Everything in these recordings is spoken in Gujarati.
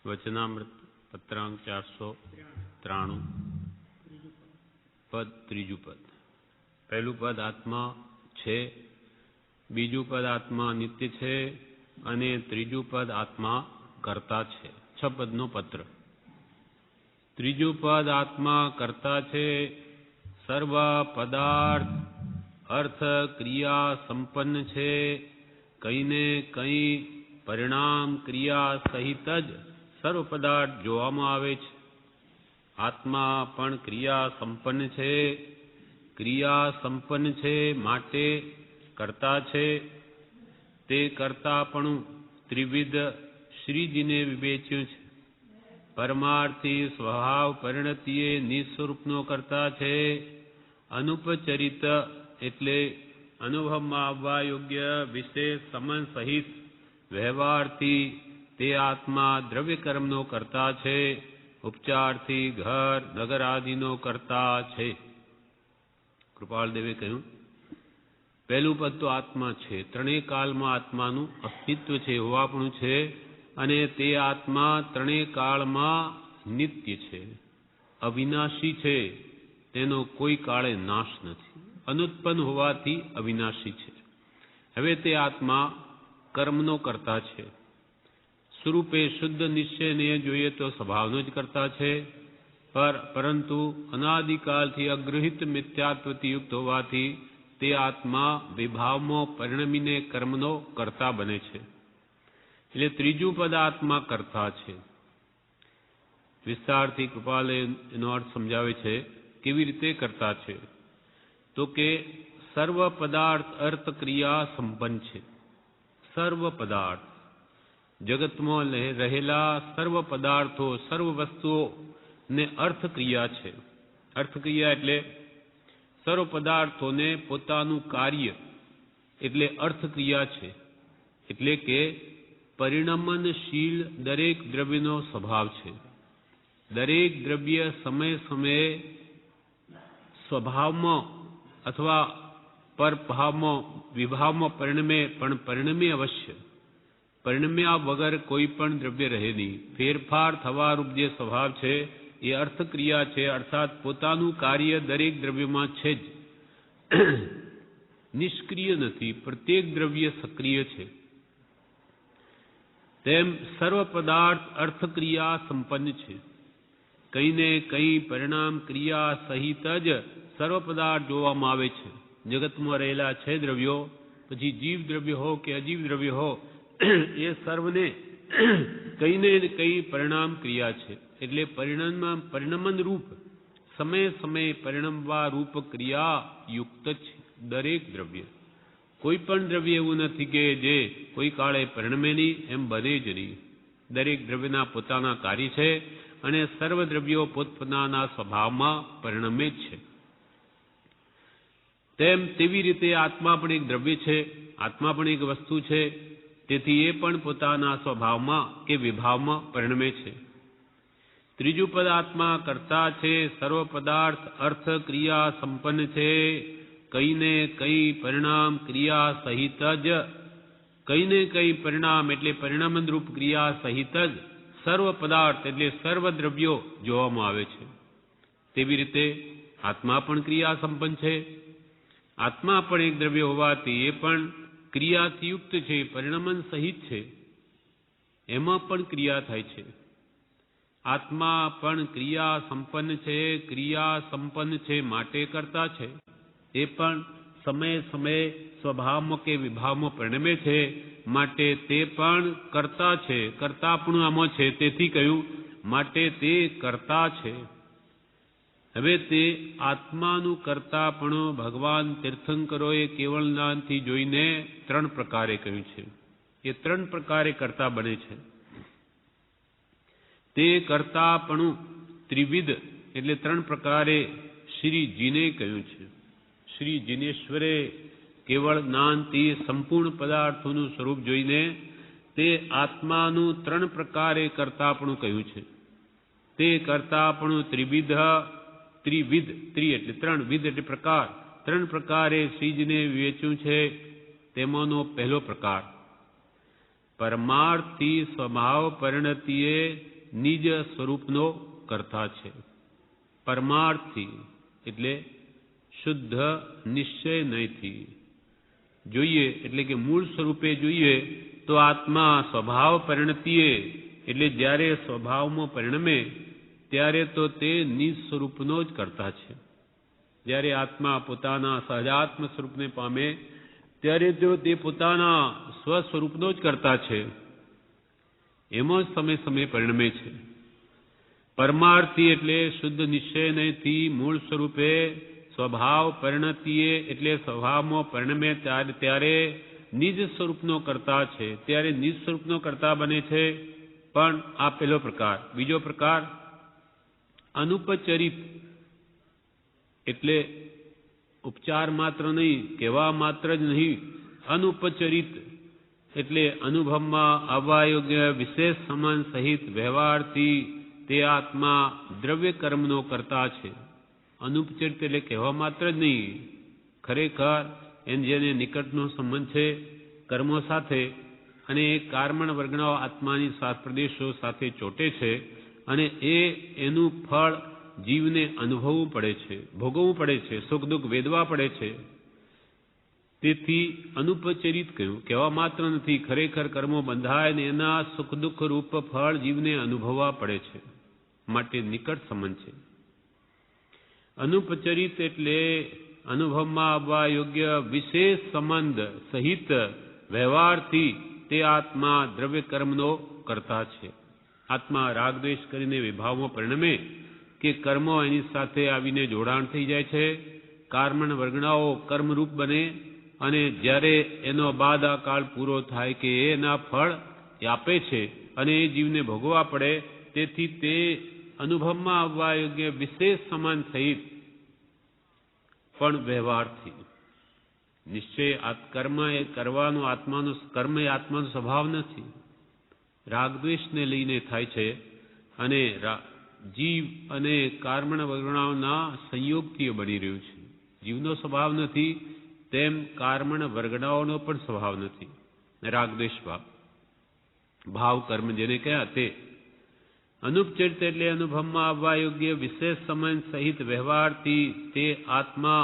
વચનામૃત પત્રાંક 493 પદ ત્રીજું પદ. પહેલું પદ આત્મા છે, બીજું પદ આત્મા નિત્ય છે અને ત્રીજું પદ આત્મા કર્તા છે. 6 પદનો પત્ર. ત્રીજું પદ આત્મા કર્તા છે. સર્વ પદાર્થ અર્થ ક્રિયા સંપન્ન છે. કંઈને કંઈ પરિણામ ક્રિયા સહિત જ સર્વ પદાર્થ જોવામાં આવે છે. આત્મા પણ ક્રિયા સંપન્ન છે. ક્રિયા સંપન્ન છે માટે કર્તા છે. તે કર્તાપણું ત્રિવિધ શ્રીજીને વિવેચ્યું છે. પરમાર્થી સ્વભાવ પરિણતિએ નિસ્વરૂપનો કર્તા છે. અનુપચરિત એટલે અનુભવમાં આવવા યોગ્ય વિશેષ સમન સહિત વ્યવહારથી તે આત્મા દ્રવ્ય કર્મનો કર્તા છે. ઉપચારથી ઘર નગર આદિનો કર્તા છે. કૃપાળદેવે કહ્યું, પહેલું પદ તો આત્મા છે. ત્રણેય કાળમાં આત્માનું અસ્તિત્વ છે, હોવાપણું છે અને તે આત્મા ત્રણેય કાળમાં નિત્ય છે, અવિનાશી છે. તેનો કોઈ કાળે નાશ નથી. અનુત્પન્ન હોવાથી અવિનાશી છે. હવે તે આત્મા કર્મનો કર્તા છે. સ્વરૂપે શુદ્ધ નિશ્ચયને જોઈએ તો સ્વભાવનો જ કર્તા છે, પરંતુ અનાદિકાલથી અગૃહિત મિથ્યાત્વથી યુક્ત હોવાથી તે આત્મા વિભાવમાં પરિણમીને કર્મનો કર્તા બને છે. એટલે ત્રીજું પદ આત્મા કર્તા છે. વિસ્તારથી કૃપાલે એનો અર્થ સમજાવે છે. કેવી રીતે કરતા છે? તો કે સર્વ પદાર્થ અર્થ ક્રિયા સંપન્ન છે. સર્વ પદાર્થ જગતમાં રહેલા સર્વ પદાર્થો, સર્વ વસ્તુઓ ને અર્થ ક્રિયા છે. અર્થ ક્રિયા એટલે સર્વ પદાર્થોને પોતાનું કાર્ય એટલે અર્થ ક્રિયા છે. એટલે કે પરિણમનશીલ દરેક દ્રવ્યનો સ્વભાવ છે. દરેક દ્રવ્ય સમય સમયે સ્વભાવમાં અથવા પરભાવમાં વિભાવમાં પરિણમે, પણ પરિણમે અવશ્ય. પરિણમ્યા વગર કોઈ પણ દ્રવ્ય રહે નહીં. ફેરફાર થવારૂપ જે સ્વભાવ છે એ અર્થક્રિયા છે. અર્થાત પોતાનું કાર્ય દરેક દ્રવ્યમાં છે જ, નિષ્ક્રિય નથી. પ્રત્યેક દ્રવ્ય સક્રિય છે. તેમ સર્વ પદાર્થ અર્થક્રિયા સંપન્ન છે. કંઈને કંઈ પરિણામ ક્રિયા સહિત જ સર્વ પદાર્થ જોવામાં આવે છે. જગતમાં રહેલા છે દ્રવ્યો, પછી જીવ દ્રવ્ય હો કે અજીવ દ્રવ્ય હો, એ સર્વને કંઈને કંઈ પરિણામ ક્રિયા છે. એટલે પરિણમન રૂપ સમય સમયે પરિણમવા રૂપ ક્રિયા યુક્ત છે દરેક દ્રવ્ય. કોઈ પણ દ્રવ્ય એવું નથી કે જે કોઈ કાળે પરિણમે નહીં, એમ બને જ નહીં. દરેક દ્રવ્યના પોતાના કાર્ય છે અને સર્વ દ્રવ્યો પોતપોતાના સ્વભાવમાં પરિણમે જ છે. તેવી રીતે આત્મા પણ એક દ્રવ્ય છે, આત્મા પણ એક વસ્તુ છે. તેથી એ પણ પોતાના સ્વભાવમાં કે વિભાવમાં પરિણમે છે. ત્રીજું પદ આત્મા કર્તા છે. સર્વ પદાર્થ અર્થ ક્રિયા સંપન્ન છે. કંઈને કંઈ પરિણામ ક્રિયા સહિત જ, કંઈને કંઈ પરિણામ એટલે પરિણામન રૂપ ક્રિયા સહિત જ સર્વ પદાર્થ એટલે સર્વ દ્રવ્યો જોવામાં આવે છે. તેવી રીતે આત્મા પણ ક્રિયા સંપન્ન છે. આત્મા પણ એક દ્રવ્ય હોવાથી એ પણ ક્રિયાથી યુક્ત છે, પરિણમન સહિત છે. એમાં પણ ક્રિયા થાય છે. આત્મા પણ ક્રિયા સંપન્ન છે. ક્રિયા સંપન્ન છે માટે કરતા છે. એ પણ સમય સમયે સ્વભાવમાં કે વિભાવમાં પરિણમે છે માટે તે પણ કરતા છે. કર્તાપણું આમાં છે, તેથી કહ્યું માટે તે કરતા છે. હવે તે આત્માનું કર્તાપણું ભગવાન તીર્થંકરોએ કેવળ જ્ઞાનથી જોઈને 3 પ્રકારે કહ્યું છે. એ 3 પ્રકારે કરતા બને છે. તે કર્તાપણું ત્રિવિધ એટલે 3 પ્રકારે શ્રીજીને કહ્યું છે. શ્રી જીનેશ્વરે કેવળ જ્ઞાનથી સંપૂર્ણ પદાર્થોનું સ્વરૂપ જોઈને તે આત્માનું 3 પ્રકારે કર્તાપણું કહ્યું છે. તે કર્તાપણું ત્રિવિધ એટલે 3 વિધ એટલે પ્રકાર, 3 પ્રકારે શ્રીજીને વિવેચ્યું છે. તેમાંનો પહેલો પ્રકાર પરમાર્થથી સ્વભાવ પરિણતિએ નિજ સ્વરૂપનો કર્તા છે. પરમાર્થી એટલે શુદ્ધ નિશ્ચય નહીંથી. જોઈએ એટલે કે મૂળ સ્વરૂપે જોઈએ તો આત્મા સ્વભાવ પરિણતિએ એટલે જ્યારે સ્વભાવમાં પરિણમે ત્યારે તો તે નિજ સ્વરૂપનો જ કર્તા છે. જ્યારે આત્મા પોતાના સહજાત્મ સ્વરૂપને પામે ત્યારે તે પોતાના સ્વસ્વરૂપનો જ કર્તા છે. એમાં જ સમય સમય પરિણમે છે. પરમાર્થી એટલે શુદ્ધ નિશ્ચય નહીંથી મૂળ સ્વરૂપે સ્વભાવ પરિણતિએ એટલે સ્વભાવમાં પરિણમે ત્યારે નિજ સ્વરૂપનો કર્તા છે. ત્યારે નિજ સ્વરૂપનો કર્તા બને છે. પણ આ પહેલો પ્રકાર. બીજો પ્રકાર અનુપચરિત એટલે ઉપચાર માત્ર નહીં, કહેવા માત્ર જ નહીં, અનુપચરિત એટલે અનુભવમાં આવવા યોગ્ય વિશેષ સમાન સહિત વ્યવહારથી તે આત્મા દ્રવ્ય કર્મનો કર્તા છે. અનુપચરિત એટલે કહેવા માત્ર જ નહીં, ખરેખર જેને નિકટનો સંબંધ છે કર્મો સાથે અને એ કારમણ વર્ગના આત્માની સાત પ્રદેશો સાથે ચોટે છે અને એનું ફળ જીવને અનુભવવું પડે છે, ભોગવવું પડે છે, સુખ દુઃખ વેદવા પડે છે. તેથી અનુપચરિત કહ્યું, કહેવા માત્ર નથી, ખરેખર કર્મો બંધાય ને એના સુખ દુઃખ રૂપ ફળ જીવને અનુભવવા પડે છે, માટે નિકટ સંબંધ છે. અનુપચરિત એટલે અનુભવમાં આવવા યોગ્ય વિશેષ સંબંધ સહિત વ્યવહારથી તે આત્મા દ્રવ્ય કર્મનો કર્તા છે. આત્મા રાગદ્વેષ કરીને વિભાવમાં પરિણમે કે કર્મો એની સાથે આવીને જોડાણ થઈ જાય છે, કારમણ વર્ગણાઓ કર્મરૂપ બને અને જ્યારે એનો બાદ આ કાળ પૂરો થાય કે એના ફળ આપે છે અને એ જીવને ભોગવવા પડે, તેથી તે અનુભવમાં આવવા યોગ્ય વિશેષ સમાન સહિત પણ વ્યવહારથી નિશ્ચય કર્મ એ કરવાનો આત્માનો કર્મ એ આત્માનો સ્વભાવ નથી. રાગદ્વેષને લઈને થાય છે અને જીવ અને કારમણ વર્ગણાઓના સંયોગથી બની રહ્યું છે. જીવનો સ્વભાવ નથી તેમ કારમણ વર્ગણાઓનો પણ સ્વભાવ નથી. રાગદ્વેષ ભાવ કર્મ જેને કહ્યા તે અનુપચરિત એટલે અનુભવમાં આવવા યોગ્ય વિશેષ સંબંધ સહિત વ્યવહારથી તે આત્મા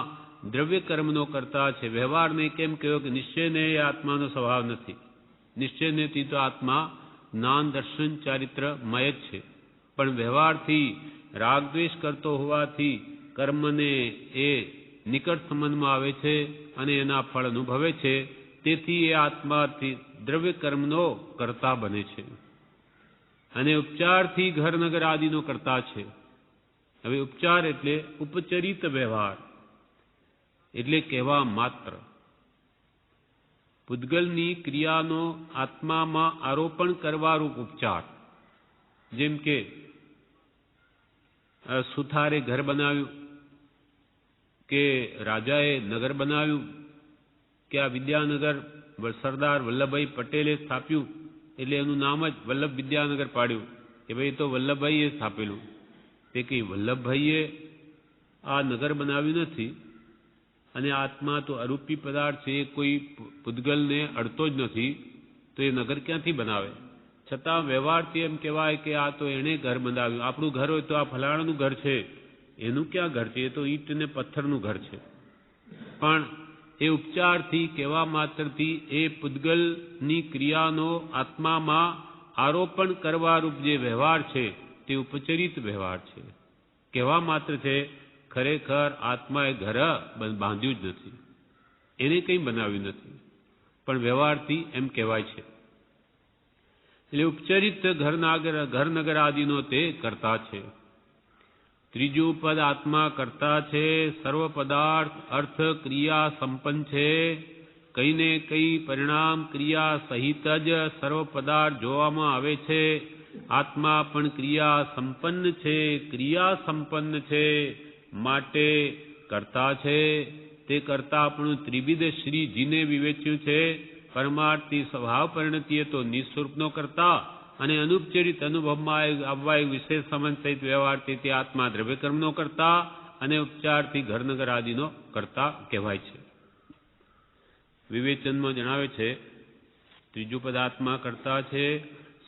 દ્રવ્ય કર્મનો કરતા છે. વ્યવહારને કેમ કહ્યો કે નિશ્ચયને એ આત્માનો સ્વભાવ નથી. નિશ્ચયનેથી તો આત્મા જ્ઞાન દર્શન ચારિત્ર મય જ છે, પણ વ્યવહારથી રાગદ્વેષ કરતો હોવાથી કર્મને એ નિકટ સંબંધમાં આવે છે અને એના ફળ અનુભવે છે. તેથી એ આત્માથી દ્રવ્ય કર્મનો કરતા બને છે અને ઉપચારથી ઘર નગર આદિનો કરતા છે. હવે ઉપચાર એટલે ઉપચરિત વ્યવહાર એટલે કહેવા માત્ર. પૂતગલની ક્રિયાનો આત્મામાં આરોપણ કરવારૂપ ઉપચાર. જેમ કે સુથારે ઘર બનાવ્યું કે રાજાએ નગર બનાવ્યું કે આ વિદ્યાનગર સરદાર વલ્લભભાઈ પટેલે સ્થાપ્યું એટલે એનું નામ જ વલ્લભ વિદ્યાનગર પાડ્યું કે ભાઈ તો વલ્લભભાઈએ સ્થાપેલું. તે કંઈ વલ્લભભાઈએ આ નગર બનાવ્યું નથી અને આત્મા તો અરૂપી પદાર્થ છે, એ કોઈ પૂતગલને અડતો જ નથી, તો એ નગર ક્યાંથી બનાવે? છતાં વ્યવહારથી એમ કહેવાય કે આ તો એણે ઘર બંધાવ્યું. આપણું ઘર હોય તો આ ફલાણાનું ઘર છે, એનું ક્યાં ઘર છે? એ તો ઈંટ ને પથ્થરનું ઘર છે. પણ એ ઉપચારથી કહેવા માત્રથી એ પૂતગલની ક્રિયાનો આત્મામાં આરોપણ કરવારૂપ જે વ્યવહાર છે તે ઉપચરિત વ્યવહાર છે. કહેવા માત્ર છે, ખરેખર આત્માએ ઘર બાંધ્યું જ નથી, એને કંઈ બનાવ્યું નથી, પણ વ્યવહારથી એમ કહેવાય છે. એટલે ઉપચરિત ઘરનગર આદિનો તે કરતા છે. ત્રીજું પદ આત્મા કરતા છે. સર્વ પદાર્થ અર્થ ક્રિયા સંપન્ન છે. કઈ ને કઈ પરિણામ ક્રિયા સહિત જ સર્વ પદાર્થ જોવામાં આવે છે. આત્મા પણ ક્રિયા સંપન્ન છે, ક્રિયા સંપન્ન છે, માટે કરતા છે. તે કરતા પણ ત્રિવિધ શ્રીજીને વિવેચ્યું છે. પરમાર્થી સ્વભાવ પરિણતિએ તો નિસ્વરૂપનો કરતા અને અનુપચરિત અનુભવમાં આવવા વિશેષ સંબંધ સહિત વ્યવહારથી તે આત્મા દ્રવ્ય કર્મનો કરતા અને ઉપચારથી ઘરનગર આદિનો કરતા કહેવાય છે. વિવેચનમાં જણાવે છે, ત્રીજું પદ આત્મા કરતા છે.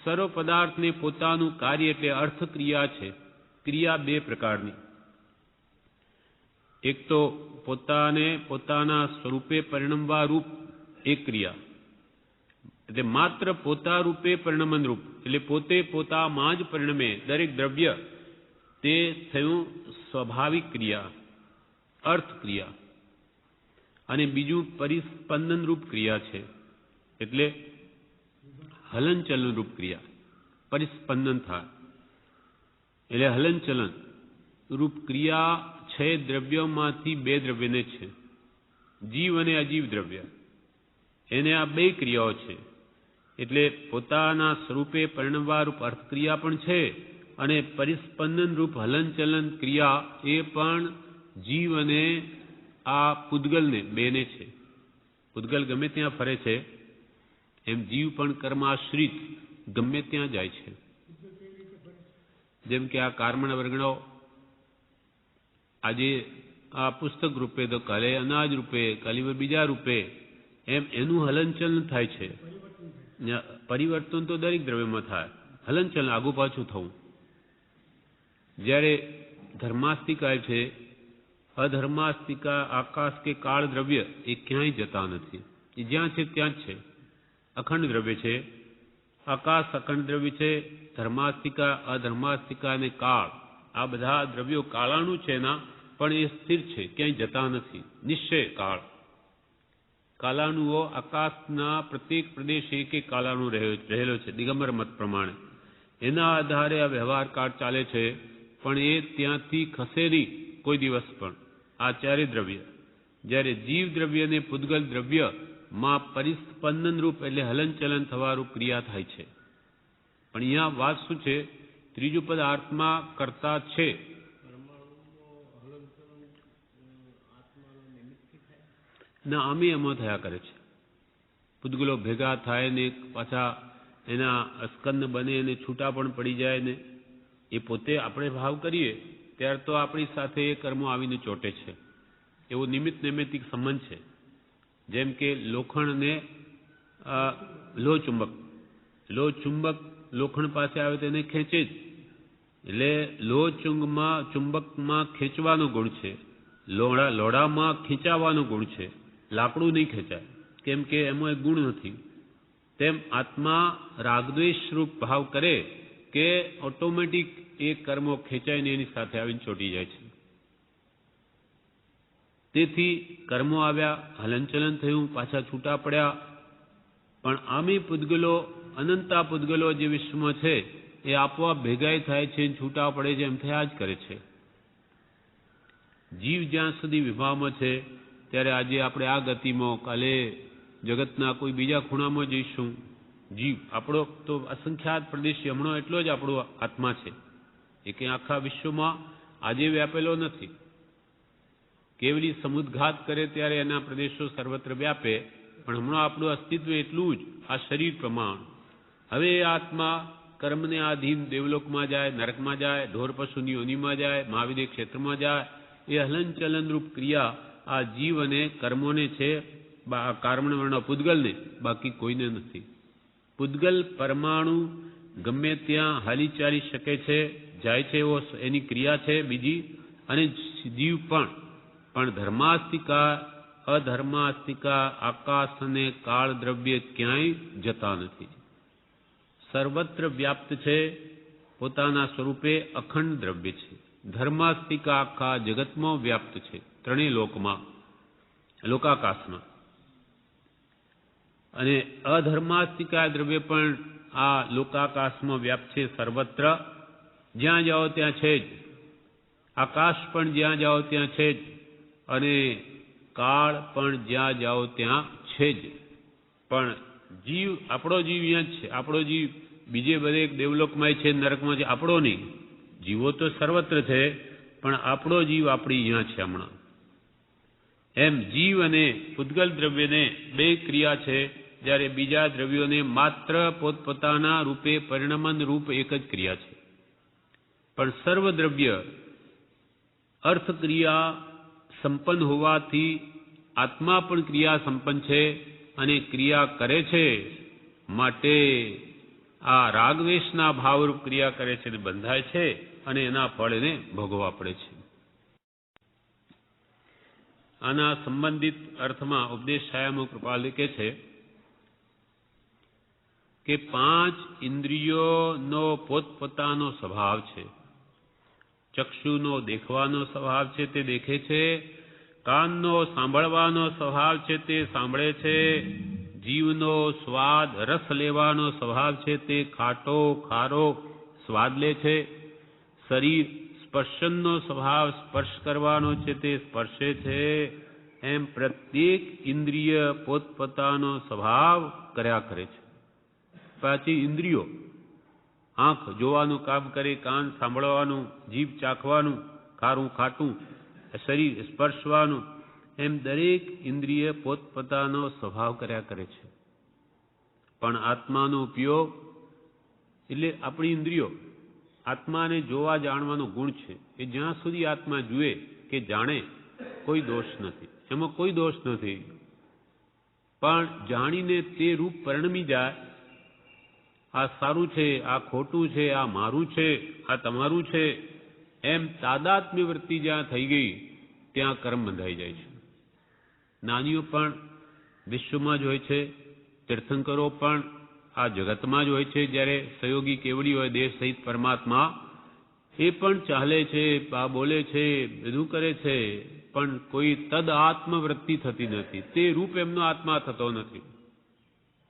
સર્વ પદાર્થને પોતાનું કાર્ય એટલે અર્થ ક્રિયા છે. ક્રિયા બે પ્રકારની. એક તો પોતાને પોતાના સ્વરૂપે પરિણમવા રૂપ એક ક્રિયા, એટલે માત્ર પોતા રૂપે પરિણમન રૂપ, એટલે પોતે પોતામાં જ પરિણમે દરેક દ્રવ્ય, તે થયું સ્વાભાવિક ક્રિયા, અર્થ ક્રિયા. અને બીજું પરિસ્પંદન રૂપ ક્રિયા છે, એટલે હલનચલન રૂપ ક્રિયા. પરિસ્પંદન થાય એટલે હલનચલન રૂપ ક્રિયા છે દ્રવ્યોમાંથી બે દ્રવ્યને છે, જીવ અને અજીવ દ્રવ્ય, એને આ બે ક્રિયાઓ છે. એટલે પોતાના સ્વરૂપે પરિણમવા રૂપ અર્થક્રિયા પણ છે અને પરિસ્પંદન રૂપ હલનચલન ક્રિયા એ પણ જીવ અને આ પૂદગલને બેને છે. પૂદગલ ગમે ત્યાં ફરે છે એમ જીવ પણ કર્માશ્રિત ગમે ત્યાં જાય છે. જેમ કે આ કારમણ વર્ગણો આજે આ પુસ્તક રૂપે તો કાલે અનાજ રૂપે, કાલે બીજા રૂપે, એમ એનું હલનચલન થાય છે. પરિવર્તન તો દરેક દ્રવ્યમાં થાય, હલનચલન આગુ પાછું થવું. જ્યારે ધર્માસ્તિકા છે, અધર્માસ્તિકા આકાશ કે કાળ દ્રવ્ય એ ક્યાંય જતા નથી, એ જ્યાં છે ત્યાં જ છે. અખંડ દ્રવ્ય છે, આકાશ અખંડ દ્રવ્ય છે. ધર્માસ્તિકા, અધર્માસ્તિકા અને કાળ, આ બધા દ્રવ્યો કાળાનું છે એના, પણ એ સ્થિર છે, ક્યાંય જતા નથી. નિશ્ચય કાળ કાલાનુઓ આકાશના પ્રત્યેક પ્રદેશ એક એક કાલાનું રહેલો છે દિગંબર મત પ્રમાણે. એના આધારે આ વ્યવહાર કાળ ચાલે છે, પણ એ ત્યાંથી ખસે નહીં કોઈ દિવસ પણ. આ ચારે દ્રવ્ય, જ્યારે જીવ દ્રવ્ય અને પૂદગલ દ્રવ્ય માં પરિસ્પંદન રૂપ એટલે હલનચલન થવારૂપ ક્રિયા થાય છે. પણ અહીંયા વાત શું છે? ત્રીજું પદ આત્મા કરતા છે. ના, આમે એમાં થયા કરે છે. પૂદગલો ભેગા થાય ને પાછા એના સ્કંદ બને અને છૂટા પણ પડી જાય ને એ પોતે આપણે ભાવ કરીએ ત્યારે તો આપણી સાથે એ કર્મો આવીને ચોટે છે. એવો નિમિત્ત નૈમિત્તિક સંબંધ છે. જેમ કે લોખંડને લોહચુંબક લોખંડ પાસે આવે તો એને ખેંચે જ. એટલે ચુંબકમાં ખેંચવાનો ગુણ છે, લોડામાં ખેંચાવાનો ગુણ છે, લાકડું નહીં ખેંચાય, કેમ કે એમાં એક ગુણ નથી. તેમ આત્મા રાગદ્વેષ રૂપ ભાવ કરે કે ઓટોમેટિક એ કર્મો ખેંચાઈને એની સાથે આવીને ચોટી જાય છે. તેથી કર્મો આવ્યા, હલનચલન થયું, પાછા છૂટા પડ્યા. પણ આમી પૂદગલો, અનંતા પૂદગલો જે વિશ્વમાં છે એ આપોઆપ ભેગાઈ થાય છે, છૂટા પડે છે, એમ થયા જ કરે છે. જીવ જ્યાં સુધી વિભાવમાં છે ત્યારે આજે આપણે આ ગતિમાં, કાલે જગતના કોઈ બીજા ખૂણામાં જઈશું. જીવ આપણો તો અસંખ્યાત પ્રદેશ, હમણાં એટલો જ આપણો આત્મા છે. એ કંઈ આખા વિશ્વમાં આજે વ્યાપેલો નથી. કેવલી સમુદ્ઘાત કરે ત્યારે એના પ્રદેશો સર્વત્ર વ્યાપે, પણ હમણાં આપણું અસ્તિત્વ એટલું જ આ શરીર પ્રમાણ. હવે એ આત્મા કર્મને આધીન દેવલોકમાં જાય, નરકમાં જાય, ઢોર પશુની યોનિમાં જાય, મહાવિદ્ય ક્ષેત્રમાં જાય. એ હલનચલન રૂપ ક્રિયા આ જીવ અને કર્મોને છે, કારમણ વર્ણ પૂદગલને, બાકી કોઈને નથી. પૂદગલ પરમાણુ ગમે ત્યાં હાલી ચાલી શકે છે, જાય છે, એવો એની ક્રિયા છે બીજી. અને જીવ પણ ધર્માસ્તિકા, અધર્માસ્તિકા, આકાશ અને કાળ દ્રવ્ય ક્યાંય જતા નથી. સર્વત્ર વ્યાપ્ત છે, પોતાના સ્વરૂપે અખંડ દ્રવ્ય છે. ધર્માસ્તિકા આખા જગતમાં વ્યાપ્ત છે, ત્રણેય લોકમાં, લોકાકાશમાં. અને અધર્માસ્તિકા દ્રવ્ય પણ આ લોકાકાશમાં વ્યાપ્ત છે, સર્વત્ર. જ્યાં જાઓ ત્યાં છે જ. આકાશ પણ જ્યાં જાઓ ત્યાં છે જ, અને કાળ પણ જ્યાં જાઓ ત્યાં છે જ. પણ જીવ, આપણો જીવ અહીંયા જ છે. આપણો જીવ બીજે બધે દેવલોકમાં છે, નરકમાં છે, આપણો નહીં. જીવો તો સર્વત્ર છે, પણ આપણો જીવ આપણી અહીંયા છે હમણાં. એમ જીવ અને પૂદગલ દ્રવ્યને બે ક્રિયા છે, જ્યારે બીજા દ્રવ્યોને માત્ર પોતપોતાના રૂપે પરિણમન રૂપ એક જ ક્રિયા છે. પણ સર્વ દ્રવ્ય અર્થ ક્રિયા સંપન્ન હોવાથી આત્મા પણ ક્રિયા સંપન્ન છે અને ક્રિયા કરે છે. માટે આ રાગવેશના ભાવરૂપ ક્રિયા કરે છે અને બંધાય છે અને એના ફળ એને ભોગવવા પડે છે. આના સંબંધિત અર્થમાં ઉપદેશ છાયામાં કૃપાલુ કહે છે કે 5 ઇન્દ્રિયોનો પોતપોતાનો સ્વભાવ છે. ચક્ષુનો દેખવાનો સ્વભાવ છે, તે દેખે છે. કાનનો સાંભળવાનો સ્વભાવ છે, તે સાંભળે છે. જીવનો સ્વાદ રસ લેવાનો સ્વભાવ છે, તે ખાટો ખારો સ્વાદ લે છે. શરીર સ્પર્શનનો સ્વભાવ સ્પર્શ કરવાનો છે, તે સ્પર્શે છે. એમ પ્રત્યેક ઇન્દ્રિય પોતપોતાનો સ્વભાવ કર્યા કરે છે. પાછી ઇન્દ્રિયો, આંખ જોવાનું કામ કરે, કાન સાંભળવાનું, જીભ ચાખવાનું, ખારું ખાટું, શરીર સ્પર્શવાનું, એમ દરેક ઇન્દ્રિય પોતપોતાનો સ્વભાવ કર્યા કરે છે. પણ આત્માનો ઉપયોગ એટલે આપણી ઇન્દ્રિયો આત્માને જોવા જાણવાનો ગુણ છે. એ જ્યાં સુધી આત્મા જુએ કે જાણે કોઈ દોષ નથી, એમાં કોઈ દોષ નથી. પણ જાણીને તે રૂપ પરિણમી જાય, આ સારું છે, આ ખોટું છે, આ મારું છે, આ તમારું છે, એમ તાદાત્મ્ય વૃત્તિ જ્યાં થઈ ગઈ ત્યાં કર્મ બંધાઈ જાય છે. જ્ઞાનીઓ પણ વિશ્વમાં જ હોય છે, તીર્થંકરો પણ આ જગતમાં જ હોય છે. જ્યારે સહયોગી કેવડી હોય દેહ સહિત પરમાત્મા, એ પણ ચાલે છે, બોલે છે, બધું કરે છે, પણ કોઈ તદ આત્મવૃત્તિ થતી નથી. તે રૂપ એમનો આત્મા થતો નથી.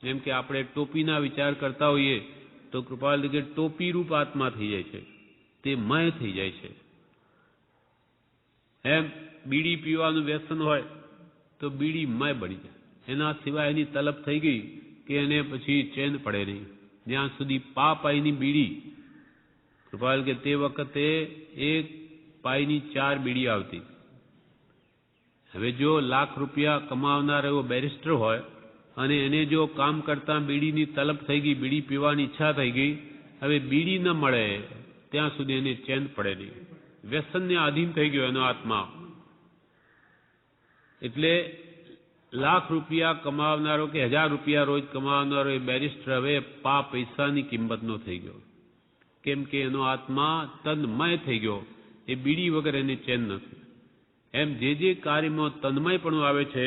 જેમ કે આપણે ટોપીના વિચાર કરતા હોઈએ તો કૃપાલ કે ટોપી રૂપ આત્મા થઈ જાય છે, તે મય થઈ જાય છે. એમ બીડી પીવાનું વ્યસન હોય તો બીડી મય બની જાય. એના સિવાય એની તલબ થઈ ગઈ કે એને પછી ચેન પડે નહીં. જ્યાં સુધી પાઈની બીડી, કૃપાલ કે તે વખતે 1 પાઈની 4 બીડી આવતી. હવે જો લાખ રૂપિયા કમાવનાર એવો બેરિસ્ટર હોય અને એને જો કામ કરતા બીડીની તલબ થઈ ગઈ, બીડી પીવાની ઈચ્છા થઈ ગઈ, હવે બીડી ન મળે ત્યાં સુધી એને ચેન પડે નહીં. વ્યસનને આધીન થઈ ગયો એનો આત્મા. એટલે લાખ રૂપિયા કમાવનારો કે 1000 રૂપિયા રોજ કમાવનારો એ બેરિસ્ટર હવે પૈસાની કિંમતનો થઈ ગયો. કેમ કે એનો આત્મા તન્મય થઈ ગયો. એ બીડી વગર એને ચેન નથી. એમ જે કાર્યમાં તન્મયપણું આવે છે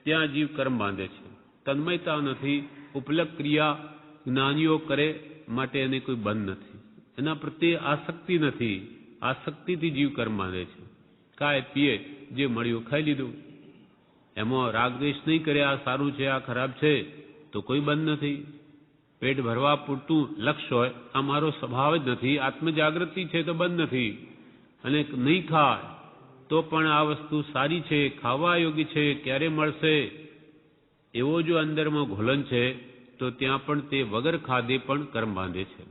ત્યાં જીવ કર્મ બાંધે છે. તન્મયતા નથી, ઉપલક ક્રિયા જ્ઞાનીઓ કરે માટે એને કોઈ બંધ નથી. એના પ્રત્યે આસક્તિ નથી. આસક્તિથી જીવ કર્મ બાંધે છે. ખાય પીએ, જે મળ્યું ખાઈ લીધું. એમાં રાગદ્વેષ નહીં કરે, આ સારું છે, આ ખરાબ છે, તો કોઈ બંધ નથી. પેટ ભરવા પૂરતું લક્ષ્ય હોય, આ મારો સ્વભાવ જ નથી, આત્મજાગૃતિ છે તો બંધ નથી. અને નહીં ખાય તો પણ આ વસ્તુ સારી છે, ખાવા યોગ્ય છે, ક્યારે મળશે, એવો જો અંદરમાં ઘોલન છે તો ત્યાં પણ તે વગર ખાધે પણ કર્મ બાંધે છે.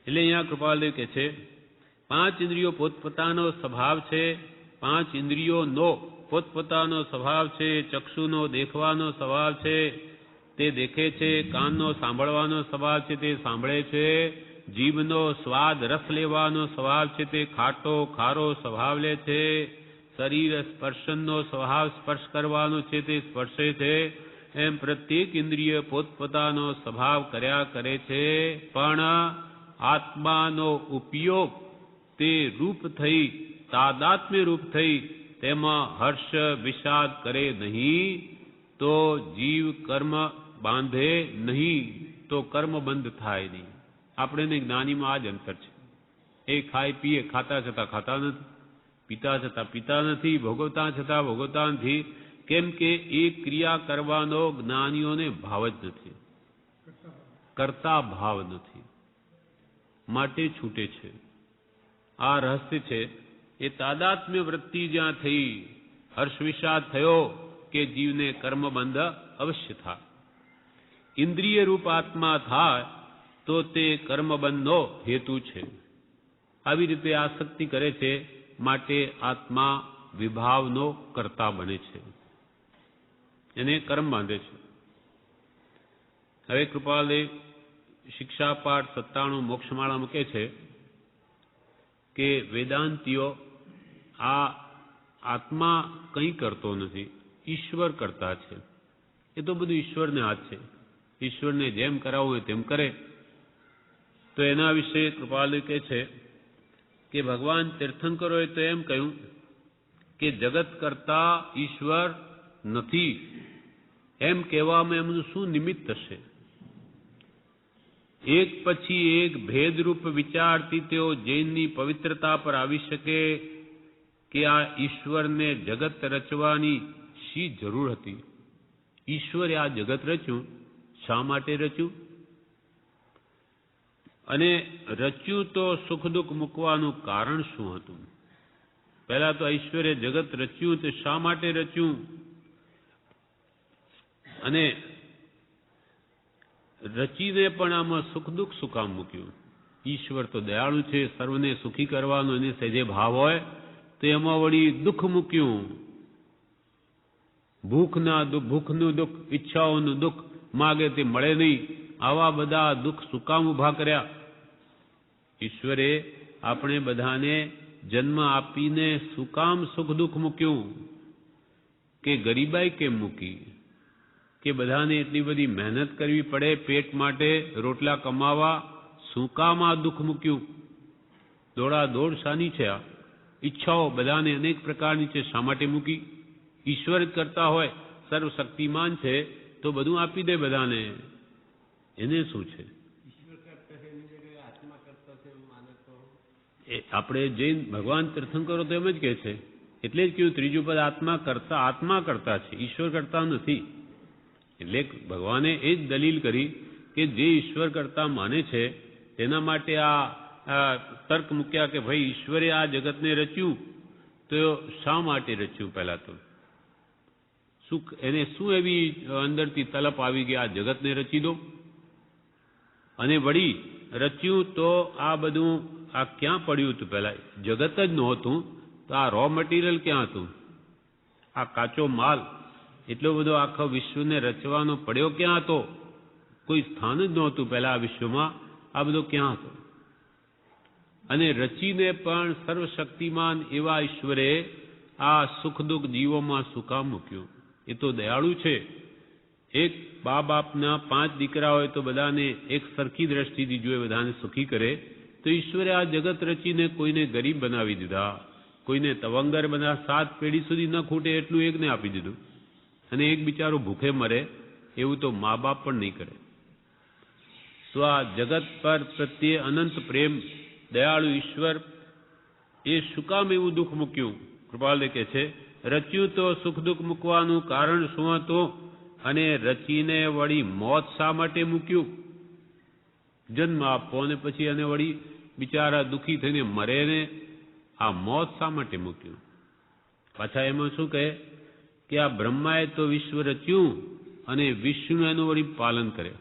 એટલે અહીંયા કૃપાલદેવ કહે છે 5 ઇન્દ્રિયો પોતપોતાનો સ્વભાવ છે. 5 ઇન્દ્રિયોનો પોતપોતાનો સ્વભાવ છે. ચક્ષુનો દેખવાનો સ્વભાવ છે, તે દેખે છે. કાનનો સાંભળવાનો સ્વભાવ છે, તે સાંભળે છે. જીભનો સ્વાદ રસ લેવાનો સ્વભાવ છે, તે ખાટો ખારો સ્વભાવ લે છે. શરીર સ્પર્શનનો સ્વભાવ સ્પર્શ કરવાનો છે, તે સ્પર્શે છે. એમ પ્રત્યેક ઇન્દ્રિય પોતપોતાનો સ્વભાવ કર્યા કરે છે. પણ આત્માનો ઉપયોગ તે રૂપ થઈ, તાદાત્મ્ય રૂપ થઈ, તેમાં હર્ષ વિષાદ કરે નહીં તો જીવ કર્મ બાંધે નહીં, તો કર્મ બંધ થાય નહીં. આપણે જ્ઞાનીમાં આ જ અંતર છે. એ ખાય પીએ, ખાતા છતાં ખાતા નથી, પીતા છતાં પીતા નથી, ભોગવતા છતાં ભોગવતા નથી. કેમ કે એ ક્રિયા કરવાનો જ્ઞાનીઓને ભાવ જ નથી, કરતા ભાવ નથી, માટે છૂટે છે. આ રહસ્ય છે. એ તાદાત્મ્ય વૃત્તિ જ્યાં થઈ, હર્ષ વિષાદ થયો કે જીવને કર્મબંધ અવશ્ય થાય. ઇન્દ્રિય રૂપ આત્મા થાય તો તે કર્મબંધનો હેતુ છે. આવી રીતે આસક્તિ કરે છે, માટે આત્મા વિભાવનો કર્તા બને છે, એને કર્મ બાંધે છે. હવે કૃપાલદેવ શિક્ષાપાઠ 97 મોક્ષમાળા મૂકે છે કે વેદાંતિઓ આ આત્મા કંઈ કરતો નથી, ઈશ્વર કરતા છે. એ તો બધું ઈશ્વરને હાથ છે. ઈશ્વરને જેમ કરાવવું હોય તેમ કરે. તો એના વિશે કૃપાલુ કહે છે કે ભગવાન તીર્થંકરોએ તો એમ કહ્યું કે જગત કરતા ઈશ્વર નથી એમ કહેવામાં એમનું શું નિમિત્ત હશે? એક પછી એક ભેદરૂપ વિચારથી તેઓ જૈનની પવિત્રતા પર આવી શકે કે આ ઈશ્વરને જગત રચવાની શી જરૂર હતી? ઈશ્વરે આ જગત રચ્યું, શા માટે રચ્યું? અને રચ્યું તો સુખ દુઃખ મૂકવાનું કારણ શું હતું? પહેલા તો ઈશ્વરે જગત રચ્યું તો શા માટે રચ્યું? અને રચીને પણ આમાં સુખ દુઃખ શું કામ મૂક્યું? ઈશ્વર તો દયાળુ છે, સર્વને સુખી કરવાનો એને સહેજે ભાવ હોય તો એમાં વળી દુઃખ મૂક્યું. ભૂખનું દુઃખ, ઈચ્છાઓનું દુઃખ, માગે તે મળે નહીં, આવા બધા દુઃખ શું કામ ઊભા કર્યા? ઈશ્વરે આપણે બધાને જન્મ આપીને શું કામ સુખ દુઃખ મૂક્યું? કે ગરીબાઈ કેમ મૂકી? કે બધાને એટલી બધી મહેનત કરવી પડે પેટ માટે, રોટલા કમાવા, શું કામ આ દુઃખ મૂક્યું? દોડા દોડ શાની છે? આ ઈચ્છાઓ બધાને અનેક પ્રકારની છે, શા માટે મૂકી? ઈશ્વર જ કરતા હોય, સર્વશક્તિમાન છે તો બધું આપી દે બધાને, એને શું છે? આપણે જૈન ભગવાન તીર્થંકરો તો એમ જ કહે છે, એટલે જ કહ્યું ત્રીજું પદ આત્મા કરતા છે, ઈશ્વર કરતા નથી. એટલે ભગવાને એ જ દલીલ કરી કે જે ઈશ્વર કરતા માને છે તેના માટે આ તર્ક મૂક્યા કે ભાઈ ઈશ્વરે આ જગતને રચ્યું તો શા માટે રચ્યું? પહેલા તો એને શું એવી અંદરથી તલપ આવી ગઈ આ જગતને રચી દો? અને વળી રચ્યું તો આ બધું આ ક્યાં પડ્યું હતું? પહેલા જગત જ નહોતું તો આ રો મટીરિયલ ક્યાં હતું? આ કાચો માલ એટલો બધો આખો વિશ્વને રચવાનો પડ્યો ક્યાં હતો? કોઈ સ્થાન જ નહોતું પહેલા આ વિશ્વમાં, આ બધો ક્યાં હતો? અને રચીને પણ સર્વશક્તિમાન એવા ઈશ્વરે આ સુખ દુઃખ જીવોમાં શું કામ મૂક્યું? એ તો દયાળુ છે. એક બાપના 5 દીકરા હોય તો બધાને એક સરખી દ્રષ્ટિથી જોઈએ, બધાને સુખી કરે. તો ઈશ્વરે આ જગત રચીને કોઈને ગરીબ બનાવી દીધા, કોઈને તવંગર બના, 7 પેઢી સુધી ન ખૂટે એટલું એકને આપી દીધું, અને એક બિચારો ભૂખે મરે એવું તો મા બાપ પણ નહીં કરે. તો આ જગત પર પ્રત્યે અનંત પ્રેમ દયાળુ ઈશ્વર એ શું કામ એવું દુઃખ મૂક્યું? કૃપાલે કહે છે રચ્યું તો સુખ દુઃખ મૂકવાનું કારણ શું હતું? અને રચીને વળી મોત શા માટે મૂક્યું? જન્મ આપો અને પછી એને વળી બિચારા દુઃખી થઈને મરે ને આ મોત શા માટે મૂક્યું? પાછા એમાં શું કહે કે આ બ્રહ્માએ તો વિશ્વ રચ્યું અને વિષ્ણુ એનું વળી પાલન કરે,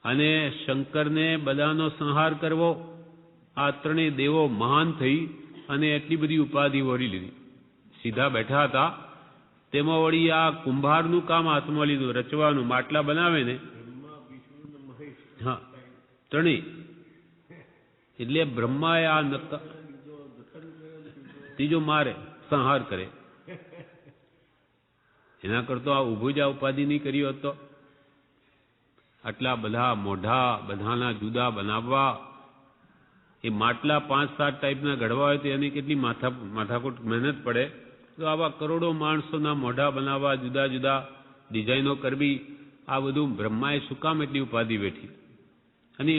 અને શંકરને બધાનો સંહાર કરવો. આ ત્રણેય દેવો મહાન થઈ અને એટલી બધી ઉપાધિ વળી લીધી. સીધા બેઠા હતા તેમાં વળી આ કુંભારનું કામ હાથમાં લીધું, રચવાનું. માટલા બનાવે ને, હા, ત્રણેય. એટલે બ્રહ્માએ આ ત્રીજો મારે, સંહાર કરે. એના કરતો આ ઊભું જ આ ઉપાધિ નહીં કરી હોત તો. આટલા બધા મોઢા બધાના જુદા બનાવવા, એ માટલા 5-7 ટાઈપના ઘડવા હોય તો એની કેટલી માથાકૂટ મહેનત પડે. તો આવા કરોડો માણસોના મોઢા બનાવવા, જુદા જુદા ડિઝાઇનો કરવી, આ બધું બ્રહ્માએ શું કામ એટલી ઉપાધિ બેઠી? અને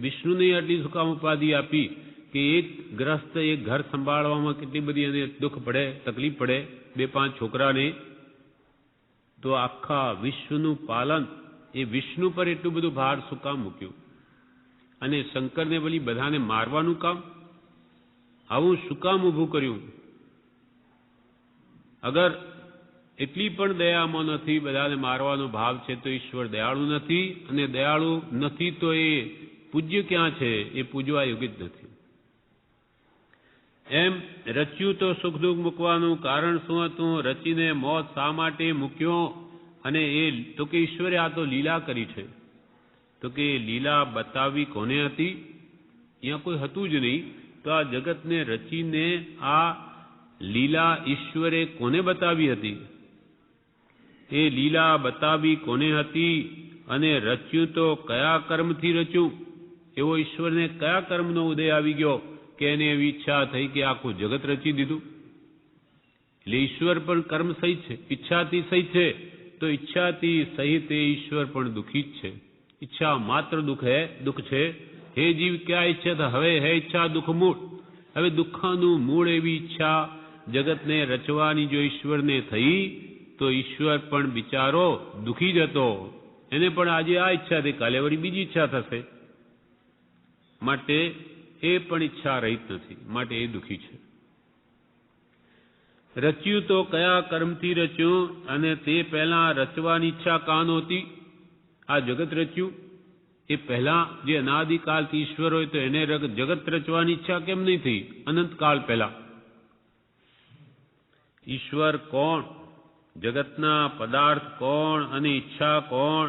વિષ્ણુને આટલી શું કામ ઉપાધિ આપી કે એક ગ્રસ્ત એક ઘર સંભાળવામાં કેટલી બધી એને દુઃખ પડે, તકલીફ પડે, 2-5 છોકરાને. તો આખા વિશ્વનું પાલન એ વિષ્ણુ પર એટલું બધું ભાર શું કામ મૂક્યું? અને શંકરને વળી બધાને મારવાનું કામ આવું શું કામ ઊભું કર્યું? અગર એટલી પણ દયામાં નથી, બધાને મારવાનો ભાવ છે, તો ઈશ્વર દયાળુ નથી. અને દયાળુ નથી તો એ પૂજ્ય ક્યાં છે? એ પૂજવા યોગ્ય જ નથી. એમ રચ્યું તો સુખ દુઃખ મૂકવાનું કારણ શું હતું? રચીને મોત શા માટે મૂક્યો? અને એ તો કે ઈશ્વરે આ તો લીલા કરી છે. તો કે લીલા બતાવી કોને હતી? અહીંયા કોઈ હતું જ નહીં. તો આ જગતને રચીને આ લીલા ઈશ્વરે કોને બતાવી હતી? એ લીલા બતાવી કોને હતી? અને રચ્યું તો કયા કર્મથી રચ્યું? એવો ઈશ્વરને કયા કર્મનો ઉદય આવી ગયો કે એને એવી ઈચ્છા થઈ કે આખું જગત રચી દીધું? એટલે ઈશ્વર પણ કર્મ સહિત છે, ઈચ્છાથી સહિત છે. તો ઈચ્છાથી સહિત એ ઈશ્વર પણ દુઃખી જ છે. ઈચ્છા માત્ર દુઃખ છે. હે જીવ ક્યાં ઈચ્છા હવે હે ઈચ્છા દુઃખ મૂળ. હવે દુઃખનું મૂળ એવી ઈચ્છા જગતને રચવાની જો ઈશ્વરને થઈ તો ઈશ્વર પણ બિચારો દુઃખી જ હતો. એને પણ આજે આ ઈચ્છા થઈ, કાલે વળી બીજી ઈચ્છા થશે. માટે એ પણ ઈચ્છા રહિત નથી, માટે એ દુઃખી છે. રચ્યું તો કયા કર્મથી રચ્યું? અને તે પહેલા રચવાની ઈચ્છા કાં નહોતી? આ જગત રચ્યું એ પહેલા જે અનાદિકાળથી ઈશ્વર હોય તો એને જગત રચવાની ઈચ્છા કેમ નહીં થઈ અનંતકાળ પહેલા? ઈશ્વર કોણ? જગતના પદાર્થ કોણ અને ઈચ્છા કોણ?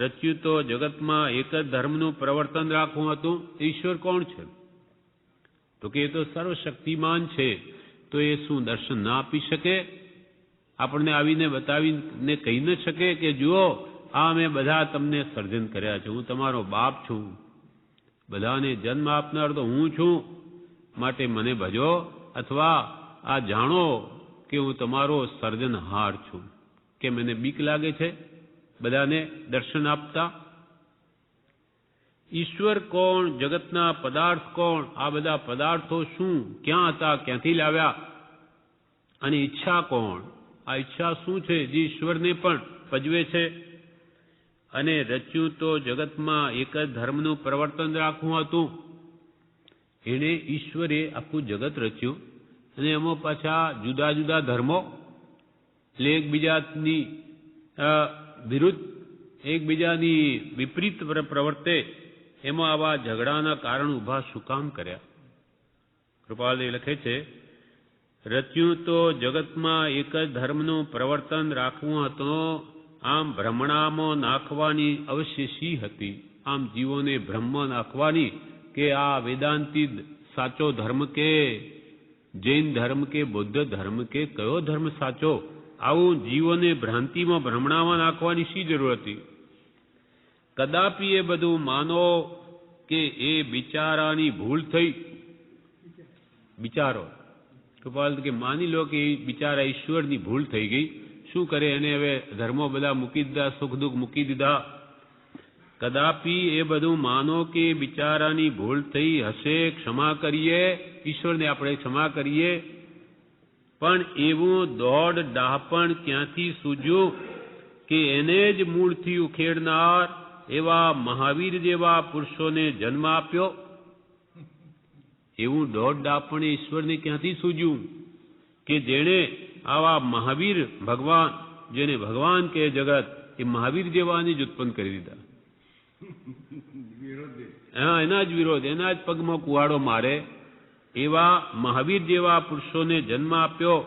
રચ્યું તો જગતમાં એક જ ધર્મનું પ્રવર્તન રાખવું હતું. ઈશ્વર કોણ છે? તો કે એ તો સર્વશક્તિમાન છે. તો એ શું દર્શન ના આપી શકે? આપણને આવીને બતાવીને કહી ન શકે કે જુઓ આ મેં બધા તમને સર્જન કર્યા છે, હું તમારો બાપ છું, બધાને જન્મ આપનાર તો હું છું, માટે મને ભજો? અથવા આ જાણો કે હું તમારો સર્જનહાર છું. કેમ એને બીક લાગે છે બધાને દર્શન આપતા? ઈશ્વર કોણ? જગતના પદાર્થ કોણ? આ બધા પદાર્થો શું, ક્યાં હતા, ક્યાંથી લાવ્યા? અને ઈચ્છા કોણ? આ ઈચ્છા શું છે જે ઈશ્વરને પણ પજવે છે? અને રચ્યું તો જગતમાં એક જ ધર્મનું પ્રવર્તન રાખવું હતું. એણે ઈશ્વરે આખું જગત રચ્યું અને એમાં પાછા જુદા જુદા ધર્મો, એટલે એકબીજાની વિરુદ્ધ, એકબીજાની વિપરીત પ્રવર્તે, એમાં આવા ઝઘડાના કારણ ઊભા શું કામ કર્યા? કૃપાલદેવ લખે છે, રચ્યું તો જગતમાં એક જ ધર્મનું પ્રવર્તન રાખવું હતું. આમ ભ્રમણામાં નાખવાની અવશ્ય શી હતી? આમ જીવોને ભ્રમમાં નાખવાની કે આ વેદાંતી સાચો ધર્મ કે જૈન ધર્મ કે બૌદ્ધ ધર્મ કે કયો ધર્મ સાચો? આવું જીવોને ભ્રાંતિમાં ભ્રમણામાં નાખવાની શી જરૂર હતી? કદાપી એ બધું માનો કે એ બિચારાની ભૂલ થઈ. બિચારો કૃપાલ કે માની લો કે બિચારા ઈશ્વરની ભૂલ થઈ ગઈ. શું કરે? એને હવે ધર્મો બધા મૂકી દીધા, સુખ દુઃખ મૂકી દીધા. કદાપી એ બધું માનો કે બિચારાની ભૂલ થઈ હશે, ક્ષમા કરીએ, ઈશ્વરને આપણે ક્ષમા કરીએ. પણ એવું દોડ ડાહપણ ક્યાંથી સૂજ્યું કે એને જ મૂળથી ઉખેડનાર એવા મહાવીર જેવા પુરુષોને જન્મ આપ્યો? એવું દોડ ડાહપણ ઈશ્વરને ક્યાંથી સૂજ્યું કે જેણે આવા મહાવીર ભગવાન, જેને ભગવાન કે જગત, એ મહાવીર જેવાને જ ઉત્પન્ન કરી દીધા. હા, એના જ વિરોધ, એના જ પગમાં કુહાડો મારે એવા મહાવીર જેવા પુરુષોને જન્મ આપ્યો.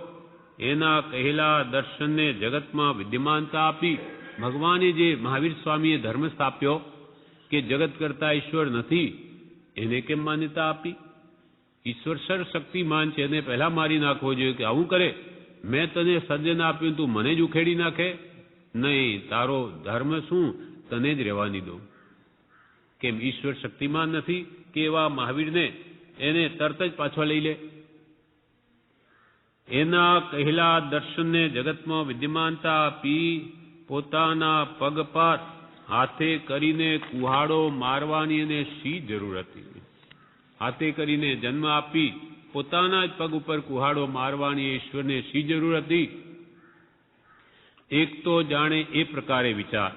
એના કહેલા દર્શનને જગતમાં વિદ્યમાનતા આપી. ભગવાને જે મહાવીર સ્વામીએ ધર્મ સ્થાપ્યો કે જગત કરતા ઈશ્વર નથી, એને કેમ માન્યતા આપી? ઈશ્વર સર્વશક્તિમાન છે, એને પહેલા મારી નાખવો જોઈએ કે આવું કરે, મેં તને સર્જન આપ્યું, તું મને જ ઉખેડી નાખે? નહીં, તારો ધર્મ શું, તને જ રહેવાની દઉં. કેમ ઈશ્વર શક્તિમાન નથી કે એવા મહાવીરને એને તરત જ પાછો લઈ લે? એના કહેલા દર્શનને જગતમાં વિદ્યમાનતા આપી. પોતાના પગ પર હાથે કરીને કુહાડો મારવાની એને શી જરૂર હતી? હાથે કરીને જન્મ આપી પોતાના જ પગ ઉપર કુહાડો મારવાની ઈશ્વરને શી જરૂર હતી? એક તો જાણે એ પ્રકારે વિચાર,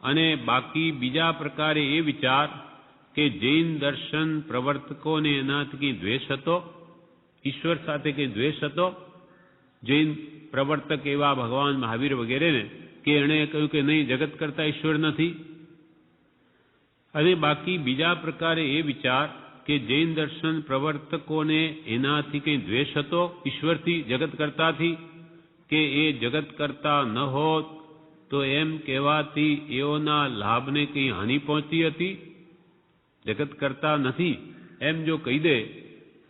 અને બાકી બીજા પ્રકારે એ વિચાર કે જૈન દર્શન પ્રવર્તકોને એનાથી કંઈ દ્વેષ હતો? ઈશ્વર સાથે કંઈ દ્વેષ હતો? જૈન પ્રવર્તક એવા ભગવાન મહાવીર વગેરેને કે એણે કહ્યું કે નહીં, જગત કરતા ઈશ્વર નથી? અને બાકી બીજા પ્રકારે એ વિચાર કે જૈન દર્શન પ્રવર્તકોને એનાથી કંઈ દ્વેષ હતો ઈશ્વરથી, જગત કરતાથી, કે એ જગત કરતા ન હોત તો એમ કહેવાથી એઓના લાભને કંઈ હાનિ પહોંચતી હતી? જગત કરતા નથી એમ જો કહી દે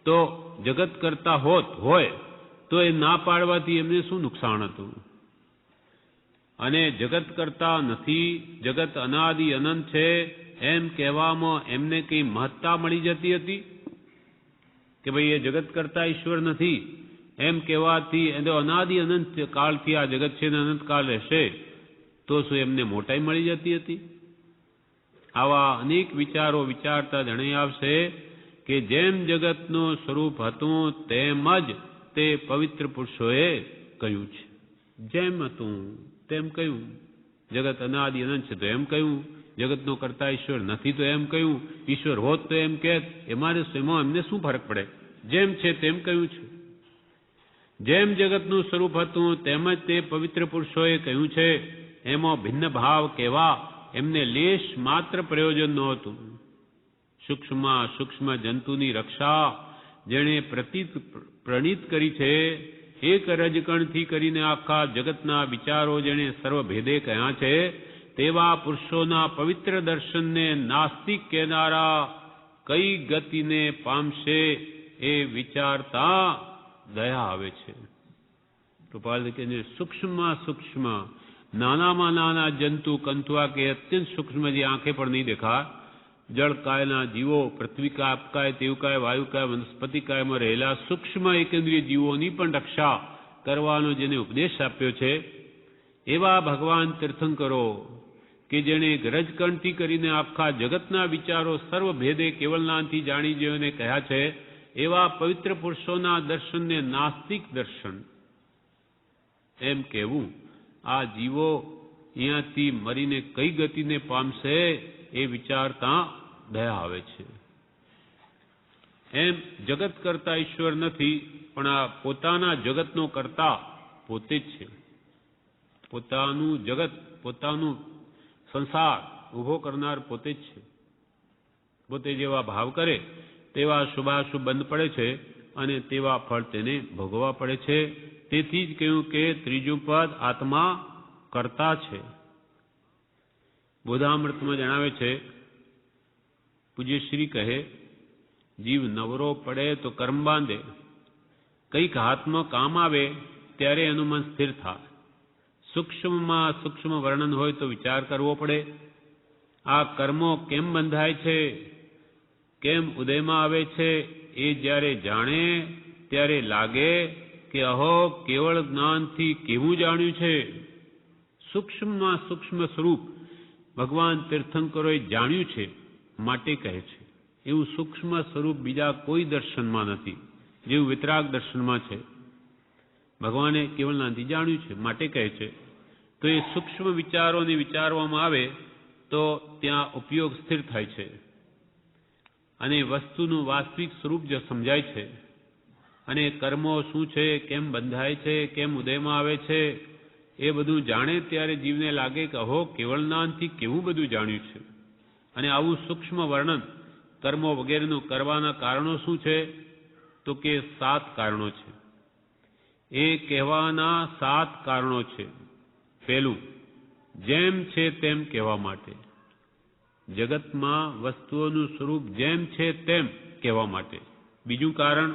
તો જગત કરતા હોય તો એ ના પાડવાથી એમને શું નુકસાન હતું? અને જગત કરતા નથી, જગત અનાદિ અનંત છે એમ કહેવામાં એમને કઈ મહત્તા મળી જતી હતી કે ભાઈ એ જગત કરતા ઈશ્વર નથી એમ કહેવાથી એ અનાદિ અનંત કાળથી આ જગત છે ને અનંત કાળ રહેશે તો શું એમને મોટાઈ મળી જતી હતી? આવા અનેક વિચારો વિચારતા જણાઈ આવશે કે જેમ જગતનું સ્વરૂપ હતું તેમ જ તે પવિત્ર પુરુષોએ કહ્યું છે. જેમ હતું તેમ કહ્યું. જગત અનાદિ અનંત છે તો એમ કહ્યું, જગતનો કરતા ઈશ્વર નથી તો એમ કહ્યું, ઈશ્વર હોત તો એમ કહેત. એમાં એમને શું ફરક પડે? જેમ છે તેમ કહ્યું છે. જેમ જગતનું સ્વરૂપ હતું તેમ જ તે પવિત્ર પુરુષોએ કહ્યું છે. એમાં ભિન્ન ભાવ કહેવા એમને લેશ માત્ર પ્રયોજન નહોતું. સૂક્ષ્મ જંતુની રક્ષા જેણે પ્રણીત કરી છે, એક રજકણથી કરીને આખા જગતના વિચારો જેણે સર્વભેદે કહ્યા છે, તેવા પુરુષોના પવિત્ર દર્શનને નાસ્તિક કહેનારા કઈ ગતિને પામશે એ વિચારતા દયા આવે છે. કૃપાલ કે સૂક્ષ્મ નાનામાં નાના જંતુ કંતુઆ કે અત્યંત સૂક્ષ્મ જે આંખે પણ નહીં દેખા, જળકાયના જીવો, પૃથ્વીકાય, તેવકાય, વાયુકાય, વનસ્પતિકાયમાં રહેલા સૂક્ષ્મ એકેન્દ્રિય જીવોની પણ રક્ષા કરવાનો જેને ઉપદેશ આપ્યો છે, એવા ભગવાન તીર્થંકરો કે જેણે રજકણથી કરીને આખા જગતના વિચારો સર્વભેદે કેવલનાથી જાણી જેઓને કહ્યા છે, એવા પવિત્ર પુરુષોના દર્શનને નાસ્તિક દર્શન એમ કહેવું. આ જીવો અહીંયાથી મરીને કઈ ગતિને પામશે એ વિચારતા દયા આવે છે. એમ જગત કરતા ઈશ્વર નથી, પણ આ પોતાના જગતનો કરતા પોતે જ છે. પોતાનું જગત, પોતાનું સંસાર ઉભો કરનાર પોતે જ છે. પોતે જેવા ભાવ કરે તેવા શુભાશુભ બંધ પડે છે અને તેવા ફળ તેને ભોગવવા પડે છે. તેથી જ કહ્યું કે ત્રીજું પદ આત્મા કરતા છે. બોધામૃતમાં જણાવે છે, પૂજ્ય શ્રી કહે, જીવ નવરો પડે તો કર્મ બાંધે, કંઈક હાથમાં કામ આવે ત્યારે એનું મન સ્થિર થાય. સૂક્ષ્મમાં સૂક્ષ્મ વર્ણન હોય તો વિચાર કરવો પડે. આ કર્મો કેમ બંધાય છે, કેમ ઉદયમાં આવે છે, એ જ્યારે જાણે ત્યારે લાગે કે અહો કેવળ જ્ઞાનથી કેવું જાણ્યું છે. સૂક્ષ્મમાં સૂક્ષ્મ સ્વરૂપ ભગવાન તીર્થંકરોએ જાણ્યું છે માટે કહે છે. એવું સૂક્ષ્મ સ્વરૂપ બીજા કોઈ દર્શનમાં નથી, જેવું વિતરાગ દર્શનમાં છે. ભગવાને કેવલનાથી જાણ્યું છે માટે કહે છે. તો એ સૂક્ષ્મ વિચારોને વિચારવામાં આવે તો ત્યાં ઉપયોગ સ્થિર થાય છે અને વસ્તુનું વાસ્તવિક સ્વરૂપ જો સમજાય છે. અને કર્મો શું છે, કેમ બંધાય છે, કેમ ઉદયમાં આવે છે, એ બધું જાણે ત્યારે જીવને લાગે કે અહો કેવળનાથી કેવું બધું જાણ્યું છે. અને આવું સૂક્ષ્મ વર્ણન કર્મો વગેરેનું કરવાના કારણો શું છે, તો કે 7 કારણો છે. એ કહેવાના 7 કારણો છે. પહેલું, જેમ છે તેમ કહેવા માટે. જગતમાં વસ્તુઓનું સ્વરૂપ જેમ છે તેમ કહેવા માટે. બીજું કારણ,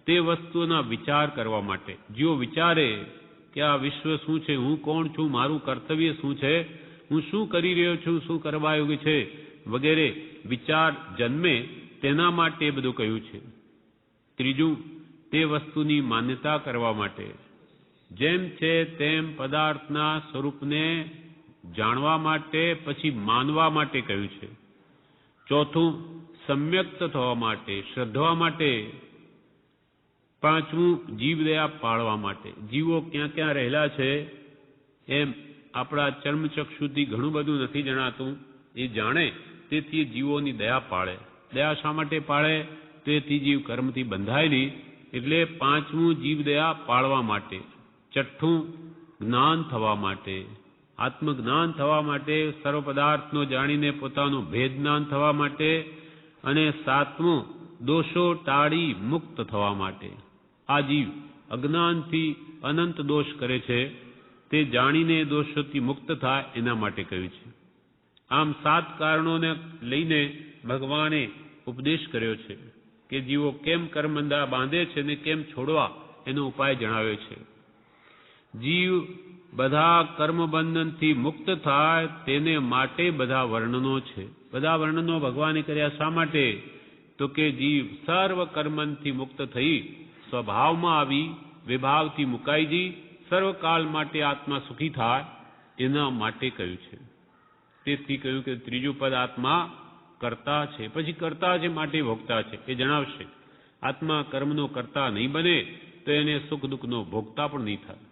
તે વસ્તુઓના વિચાર કરવા માટે. જેઓ વિચારે કે આ વિશ્વ શું છે, હું કોણ છું, મારું કર્તવ્ય શું છે, હું શું કરી રહ્યો છું, શું કરવા યોગ્ય છે વગેરે વિચાર જન્મે તેના માટે એ બધું કહ્યું છે. ત્રીજું, તે વસ્તુની માન્યતા કરવા માટે. જેમ છે તેમ પદાર્થના સ્વરૂપને જાણવા માટે પછી માનવા માટે કહ્યું છે. ચોથું, સમ્યક્ત થવા માટે, શ્રદ્ધવા માટે. પાંચમું, જીવદયા પાળવા માટે. જીવો ક્યાં ક્યાં રહેલા છે એમ આપણા ચર્મચક્ષુથી ઘણું બધું નથી જણાતું, એ જાણે તેથી જીવોની દયા પાળે. દયા શા માટે પાળે? તેથી જીવ કર્મથી બંધાય નહીં, એટલે પાંચમું જીવદયા પાળવા માટે. છઠ્ઠું, જ્ઞાન થવા માટે, આત્મજ્ઞાન થવા માટે, સર્વ પદાર્થનો જાણીને પોતાનું ભેદ જ્ઞાન થવા માટે. અને સાતમું, દોષો ટાળી મુક્ત થવા માટે. આ જીવ અજ્ઞાનથી અનંત દોષ કરે છે, તે જાણીને દોષોથી મુક્ત થાય એના માટે કહ્યું છે. આમ 7 કારણોને લઈને ભગવાને ઉપદેશ કર્યો છે કે જીવો કેમ કર્મબંધા બાંધે છે ને કેમ છોડવા એનો ઉપાય જણાવ્યો છે. જીવ બધા કર્મ બંધનથી મુક્ત થાય તેને માટે બધા વર્ણનો છે. બધા વર્ણનો ભગવાને કર્યા શા માટે? તો કે જીવ સર્વ કર્મથી મુક્ત થઈ સ્વભાવમાં આવી વિભાવથી મુકાઈ જઈ સર્વકાળ માટે આત્મા સુખી થાય એના માટે કહ્યું છે. તેથી કહ્યું કે ત્રીજું પદ આત્મા કરતા છે. પછી કરતા છે માટે ભોગતા છે એ જણાવશે. આત્મા કર્મનો કરતા નહીં બને તો એને સુખ દુઃખનો ભોગતા પણ નહીં થાય.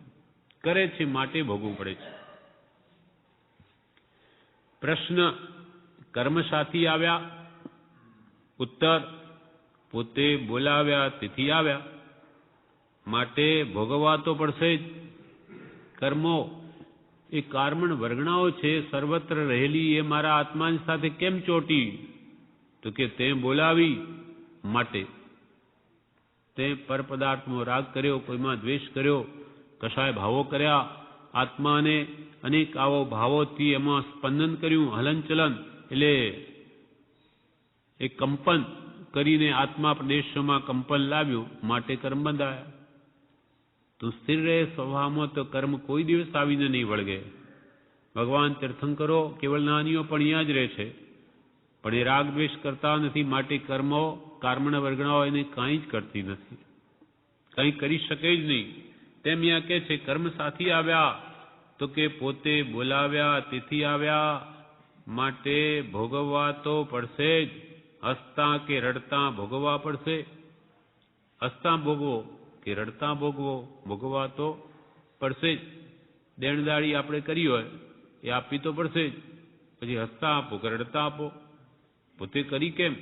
કરે છે માટે ભોગવવું પડે છે. પ્રશ્ન: કર્મ સાથી આવ્યા? ઉત્તર: પોતે બોલાવ્યા તેથી આવ્યા, માટે ભોગવવા તો પડશે જ. કર્મો એ કાર્મણ વર્ગણાઓ છે, સર્વત્ર રહેલી, એ મારા આત્માની સાથે કેમ ચોટી? તો કે તે બોલાવી માટે. તે પર પદાર્થમાં રાગ કર્યો, કોઈમાં દ્વેષ કર્યો, કશાય ભાવો કર્યા, આત્માને અનેક આવો ભાવોથી એમાં સ્પંદન કર્યું, હલનચલન, એટલે એ કંપન કરીને આત્મા પ્રદેશમાં કંપન લાવ્યું, માટે કર્મ બંધાયા. તું સ્થિર રહે સ્વભાવમાં તો કર્મ કોઈ દિવસ આવીને નહીં વળગે. ભગવાન તીર્થંકરો કેવળ નાનીઓ પણ અહીંયા જ રહે છે, પણ એ રાગ દ્વેષ કરતા નથી, માટે કર્મો કર્મણ વર્ગણાઓ એને કાંઈ જ કરતી નથી, કંઈ કરી શકે જ નહીં. તેમ અહીંયા કે છે કર્મ સાથી આવ્યા, તો કે પોતે બોલાવ્યા તેથી આવ્યા, માટે ભોગવવા તો પડશે જ. હસતા કે રડતા ભોગવવા પડશે. હસતા ભોગવો કે રડતા ભોગવો, ભોગવવા તો પડશે જ. દેણદાળી આપણે કરી હોય એ આપવી તો પડશે જ. પછી હસતા આપો કે રડતા આપો, પોતે કરી કેમ?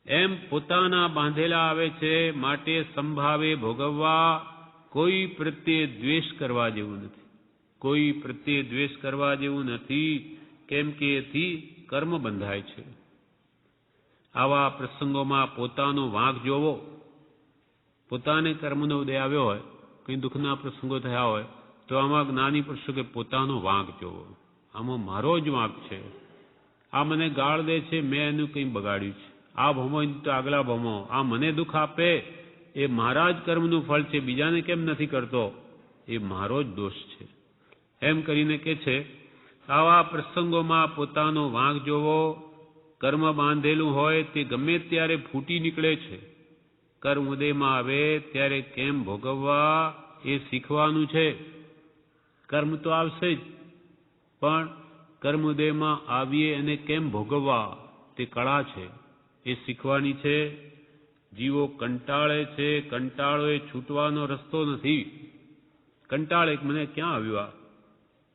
એમ પોતાના બાંધેલા આવે છે, માટે સંભાવે ભોગવવા. કોઈ પ્રત્યે દ્વેષ કરવા જેવું નથી. કોઈ પ્રત્યે દ્વેષ કરવા જેવું નથી, કેમ કે એથી કર્મ બંધાય છે. આવા પ્રસંગોમાં પોતાનો વાંક જોવો. પોતાને કર્મનો ઉદય આવ્યો હોય, કંઈ દુઃખના પ્રસંગો થયા હોય, તો આમાં જ્ઞાની પુરુષો કે પોતાનો વાંક જોવો. આમાં મારો જ વાંક છે. આ મને ગાળ દે છે, મેં એનું કંઈ બગાડ્યું છે. આ ભમો તો આગલા ભમો, આ મને દુઃખ આપે એ મારા જ કર્મનું ફળ છે, બીજાને કેમ નથી કરતો? એ મારો જ દોષ છે. એમ કરીને કે છે આવા પ્રસંગોમાં પોતાનો વાંક જોવો. કર્મ બાંધેલું હોય તે ગમે ત્યારે ફૂટી નીકળે છે. કર્મ ઉદયમાં આવે ત્યારે કેમ ભોગવવા એ શીખવાનું છે. કર્મ તો આવશે જ, પણ કર્મ ઉદયમાં આવીએ અને કેમ ભોગવવા તે કળા છે, એ શીખવાની છે. જીવો કંટાળે છે, કંટાળો એ છૂટવાનો રસ્તો નથી. કંટાળે મને ક્યાં આવ્યું આ,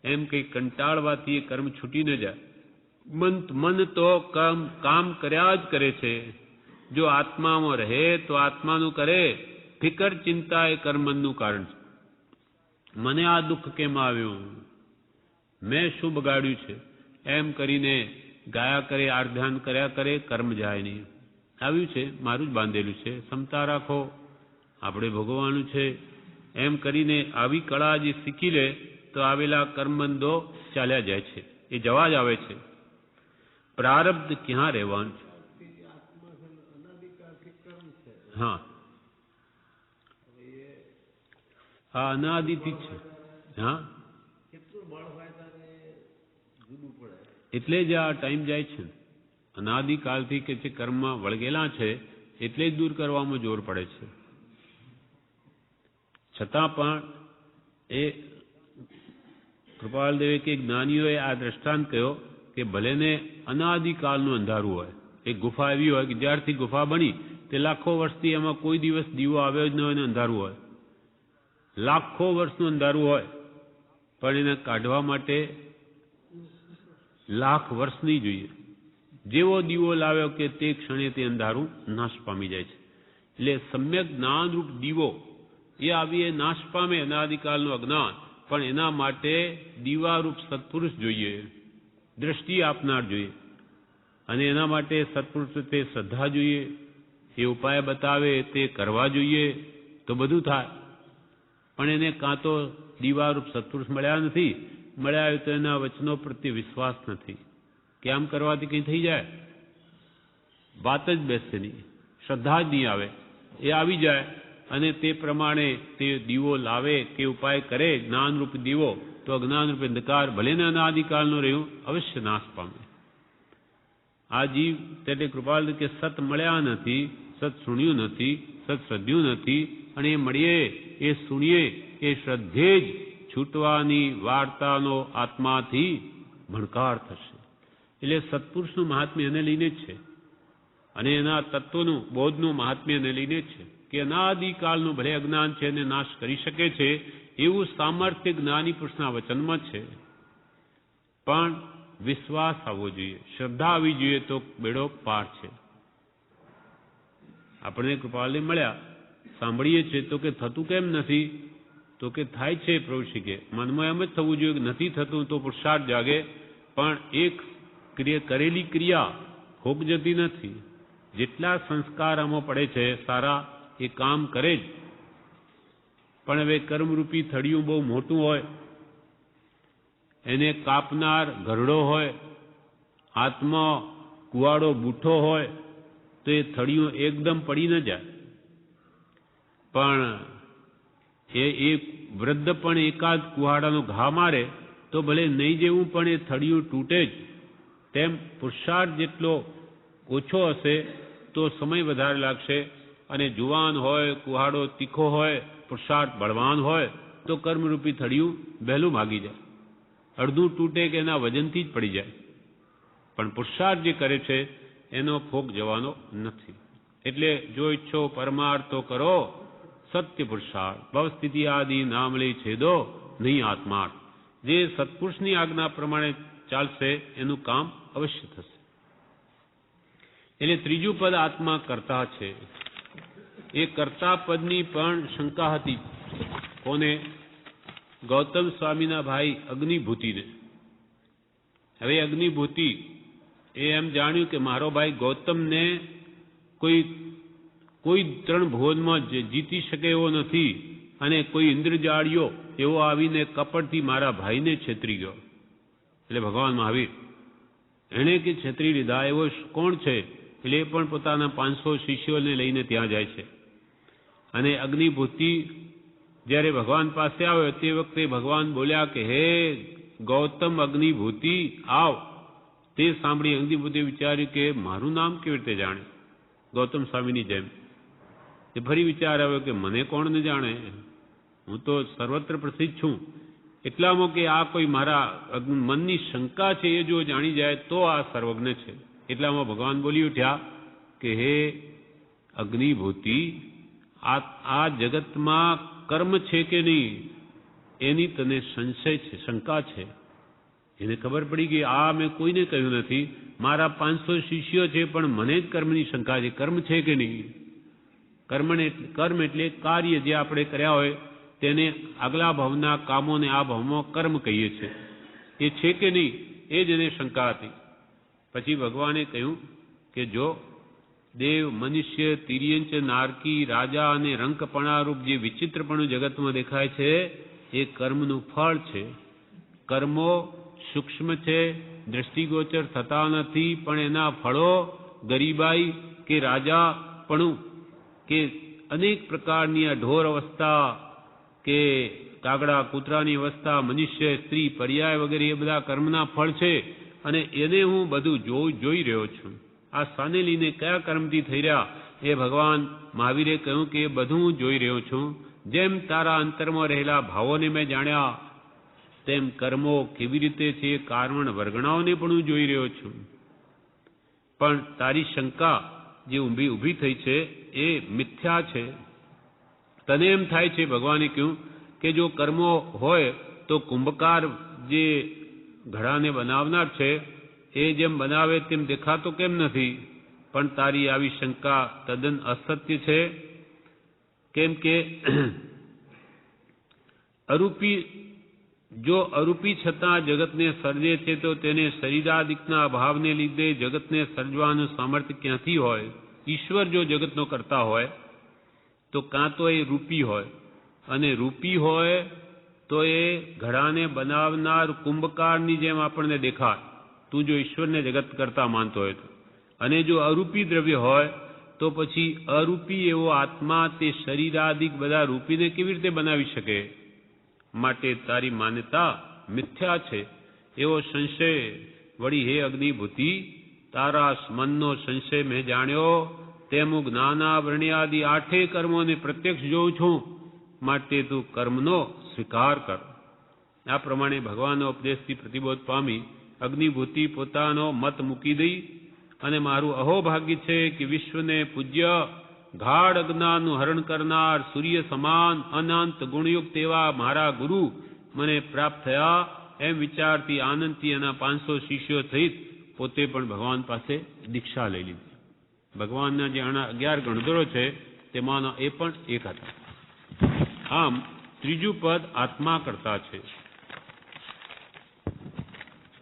એમ કંઈ કંટાળવાથી એ કર્મ છૂટી ન જાય. મન તો કામ કર્યા જ કરે છે. જો આત્મામાં રહે તો આત્માનું કરે. ફિકર ચિંતા એ કર્મનું કારણ છે. મને આ દુઃખ કેમ આવ્યું, મેં શું બગાડ્યું છે, એમ કરીને ગાયા કરે, આર્ધ્યાન કર્યા કરે, કર્મ જાય નહીં. આવ્યું છે મારું જ બાંધેલું છે, ક્ષમતા રાખો, આપણે ભોગવવાનું છે. એમ કરીને આવી કળા જે શીખી લે તો આવેલા કર્મબંધો ચાલ્યા જાય છે, એ જવા જ આવે છે. પ્રારબ્ધ ક્યાં રહેવાનું છે? હા, હા, અનાદિથી છે. હા, એટલે જ આ ટાઈમ જાય છે. અનાદિકાળથી કે જે કર્મ વળગેલા છે એટલે જ દૂર કરવામાં જોર પડે છે. છતાં પણ એ કૃપાલદેવે કે જ્ઞાનીઓએ આ દ્રષ્ટાંત કહ્યો કે ભલેને અનાદિકાળનું અંધારું હોય, એક ગુફા એવી હોય કે જ્યારથી ગુફા બની તે લાખો વર્ષથી એમાં કોઈ દિવસ દીવો આવ્યો જ ન હોય અને અંધારું હોય, લાખો વર્ષનું અંધારું હોય, પણ એને કાઢવા માટે લાખ વર્ષ નહીં જોઈએ. જેવો દીવો લાવ્યો કે તે ક્ષણે તે અંધારું નાશ પામી જાય છે. એટલે સમ્યક જ્ઞાનરૂપ દીવો એ આવીએ નાશ પામે અનાદિકાળનું અજ્ઞાન, પણ એના માટે દીવારૂપ સત્પુરુષ જોઈએ, દ્રષ્ટિ આપનાર જોઈએ, અને એના માટે સત્પુરુષ તે શ્રદ્ધા જોઈએ, એ ઉપાય બતાવે તે કરવા જોઈએ, તો બધું થાય. પણ એને કાં તો દીવારૂપ સત્પુરુષ મળ્યા નથી, મળ્યા હોય તો એના વચનો પ્રત્યે વિશ્વાસ નથી કે આમ કરવાથી કંઈ થઈ જાય, વાત જ બેસશે નહીં, શ્રદ્ધા જ નહીં આવે. એ આવી જાય અને તે પ્રમાણે તે દીવો લાવે, તે ઉપાય કરે જ્ઞાનરૂપ દીવો, તો અજ્ઞાનરૂપ અંધકાર ભલેને અનાદિકાળનો રહ્યું અવશ્ય નાશ પામે. આ જીવ તેને કૃપાલ કે સત મળ્યા નથી, સત સુણ્યું નથી, સત શ્રદ્ધ્યું નથી, અને એ મળીએ, એ સુણીએ, એ શ્રદ્ધે જ છૂટવાની વાર્તાનો આત્માથી ભણકાર થશે. એટલે સત્પુરુષનું મહાત્મ્ય એને લઈને જ છે, અને એના તત્વનું બોધનું મહાત્મ્ય એને લઈને જ છે કે અનાદિકાળનું ભલે અજ્ઞાન છે એને નાશ કરી શકે છે એવું સામર્થ્ય જ્ઞાની પુરુષના વચનમાં છે. પણ વિશ્વાસ આવવો જોઈએ, શ્રદ્ધા આવવી જોઈએ, તો બેડો પાર છે. આપણે કૃપાલને મળ્યા, સાંભળીએ છીએ તો કે થતું કેમ નથી? તો કે થાય છે પ્રભુ કે મનમાં એમ જ થવું જોઈએ કે નથી થતું તો પુરુષાર્થ જાગે, પણ એક કરેલી ક્રિયા ભોગ જતી નથી. જેટલા સંસ્કાર આમાં પડે છે સારા, એ કામ કરે જ. પણ હવે કર્મરૂપી થડિયું બહુ મોટું હોય, એને કાપનાર ઘરડો હોય, હાથમાં કુવાડો બૂઠો હોય, તો એ થડિયું એકદમ પડી ન જાય. પણ એ વૃદ્ધ પણ એકાદ કુહાડાનો ઘા મારે તો ભલે નહીં જેવું પણ એ થડિયું તૂટે જ. તેમ પુરુષાર્થ જેટલો ઓછો હશે તો સમય વધારે લાગશે, અને જુવાન હોય, કુહાડો તીખો હોય, પુરુષાર્થ બળવાન હોય તો કર્મરૂપી થડિયું વહેલું ભાગી જાય, અડધું તૂટે કે એના વજનથી જ પડી જાય. પણ પુરુષાર્થ જે કરે છે એનો ફોક જવાનો નથી. એટલે જો ઈચ્છો પરમાર્થ તો કરો, સત્ય પુરુષાર્થ ભવસ્થિતિ આદિ નામ લઈ છેદો નહીં આત્માર્થ. જે સત્પુરુષની આજ્ઞા પ્રમાણે ચાલશે એનું કામ અવશ્ય થશે. એટલે ત્રીજું પદ આત્મા કરતા છે. એ કરતા પદની પણ શંકા હતી. કોને? ગૌતમ સ્વામીના ભાઈ અગ્નિભૂતિને. હવે અગ્નિભૂતિ એ એમ જાણ્યું કે મારો ભાઈ ગૌતમને કોઈ 3 ભુવનમાં જીતી શકે એવો નથી, અને કોઈ ઇન્દ્રજાળિયો એવો આવીને કપટથી મારા ભાઈને છેતરી ગયો. એટલે ભગવાન મહાવીર એણે કે છેતરી લીધા એવો કોણ છે? એટલે એ પણ પોતાના 500 શિષ્યોને લઈને ત્યાં જાય છે. અને અગ્નિભૂતિ જ્યારે ભગવાન પાસે આવ્યો તે વખતે ભગવાન બોલ્યા કે હે ગૌતમ અગ્નિભૂતિ આવ. તે સાંભળી અગ્નિભૂતિ વિચાર્યું કે મારું નામ કેવી રીતે જાણે? ગૌતમ સ્વામીની જેમ એ ફરી વિચાર આવ્યો કે મને કોણ ન જાણે, હું તો સર્વત્ર પ્રસિદ્ધ છું. એટલામાં કે આ કોઈ મારા મનની શંકા છે એ જો જાણી જાય તો આ સર્વજ્ઞ છે. એટલામાં ભગવાન બોલી ઉઠ્યા કે હે અગ્નિભૂતિ, આ જગતમાં કર્મ છે કે નહીં એની તને સંશય છે, શંકા છે. એને ખબર પડી કે આ મેં કોઈને કહ્યું નથી, મારા 500 શિષ્યો છે પણ મને જ કર્મની શંકા છે, કર્મ છે કે નહીં? કર્મ એટલે કાર્ય જે આપણે કર્યા હોય તેને આગલા ભાવના કામોને આ ભાવમાં કર્મ કહીએ છીએ, એ છે કે નહીં એ જ એને શંકા હતી. પછી ભગવાને કહ્યું કે જો દેવ, મનુષ્ય, તિર્યંચ, નારકી, રાજા અને રંકપણારૂપ જે વિચિત્રપણું જગતમાં દેખાય છે એ કર્મનું ફળ છે. કર્મો સૂક્ષ્મ છે, દ્રષ્ટિગોચર થતા નથી, પણ એના ફળો ગરીબાઈ કે રાજાપણું કે અનેક પ્રકારની આ ઢોર અવસ્થા કે કાગડા કૂતરાની અવસ્થા, મનુષ્ય, સ્ત્રી, પર્યાય વગેરે એ બધા કર્મના ફળ છે. અને એને હું બધું જોઈ રહ્યો છું. આ સાને લઈને કયા કર્મથી થઈ રહ્યા એ ભગવાન મહાવીરે કહ્યું કે એ બધું હું જોઈ રહ્યો છું. જેમ તારા અંતરમાં રહેલા ભાવોને મેં જાણ્યા તેમ કર્મો કેવી રીતે છે એ કારણ વર્ગણાઓને પણ હું જોઈ રહ્યો છું. પણ તારી શંકા જે ઊભી થઈ છે એ મિથ્યા છે. તને એમ થાય છે, ભગવાને કહ્યું કે જો કર્મો હોય તો કુંભકાર જે ઘડાને બનાવનાર છે એ જેમ બનાવે તેમ દેખાતો કેમ નથી? પણ તારી આવી શંકા તદ્દન અસત્ય છે. કેમ કે અરૂપી છતાં જગતને સર્જે છે તો તેને શરીરાદિકના અભાવને લીધે જગતને સર્જવાનું સામર્થ્ય ક્યાંથી હોય? ઈશ્વર જો જગતનો કરતા હોય તો કાં તો એ રૂપી હોય, અને રૂપી હોય તો એ ઘડાને બનાવનાર કુંભકારની જેમ આપણને દેખાય, તું જો ઈશ્વરને જગત કરતા માનતો હોય તો. અને જો અરૂપી દ્રવ્ય હોય તો પછી અરૂપી એવો આત્મા તે શરીરાદિક બધા રૂપીને કેવી રીતે બનાવી શકે? માટે તારી માન્યતા મિથ્યા છે એવો સંશય. વળી હે અગ્નિભૂતિ, તારા મનનો સંશય મેં જાણ્યો. તેમ જ્ઞાનાવરણ્યાદિ 8 કર્મોને પ્રત્યક્ષ જોઉં છું. માટે તું કર્મનો સ્વીકાર કર. આ પ્રમાણે ભગવાનના ઉપદેશથી પ્રતિબોધ પામી અગ્નિભૂતિ પોતાનો મત મૂકી દઈ અને મારું અહોભાગ્ય છે કે વિશ્વને પૂજ્ય ગાઢ અજ્ઞાનનું હરણ કરનાર સૂર્ય સમાન અનંત ગુણયુક્ત એવા મારા ગુરુ મને પ્રાપ્ત થયા એમ વિચારથી આનંદથી એના 500 શિષ્યો સહિત પોતે પણ ભગવાન પાસે દીક્ષા લઈ લીધી. ભગવાનના જે 11 ગણધરો છે તેમાંનો એ પણ એક હતા. આમ ત્રીજું પદ આત્મા કરતા છે.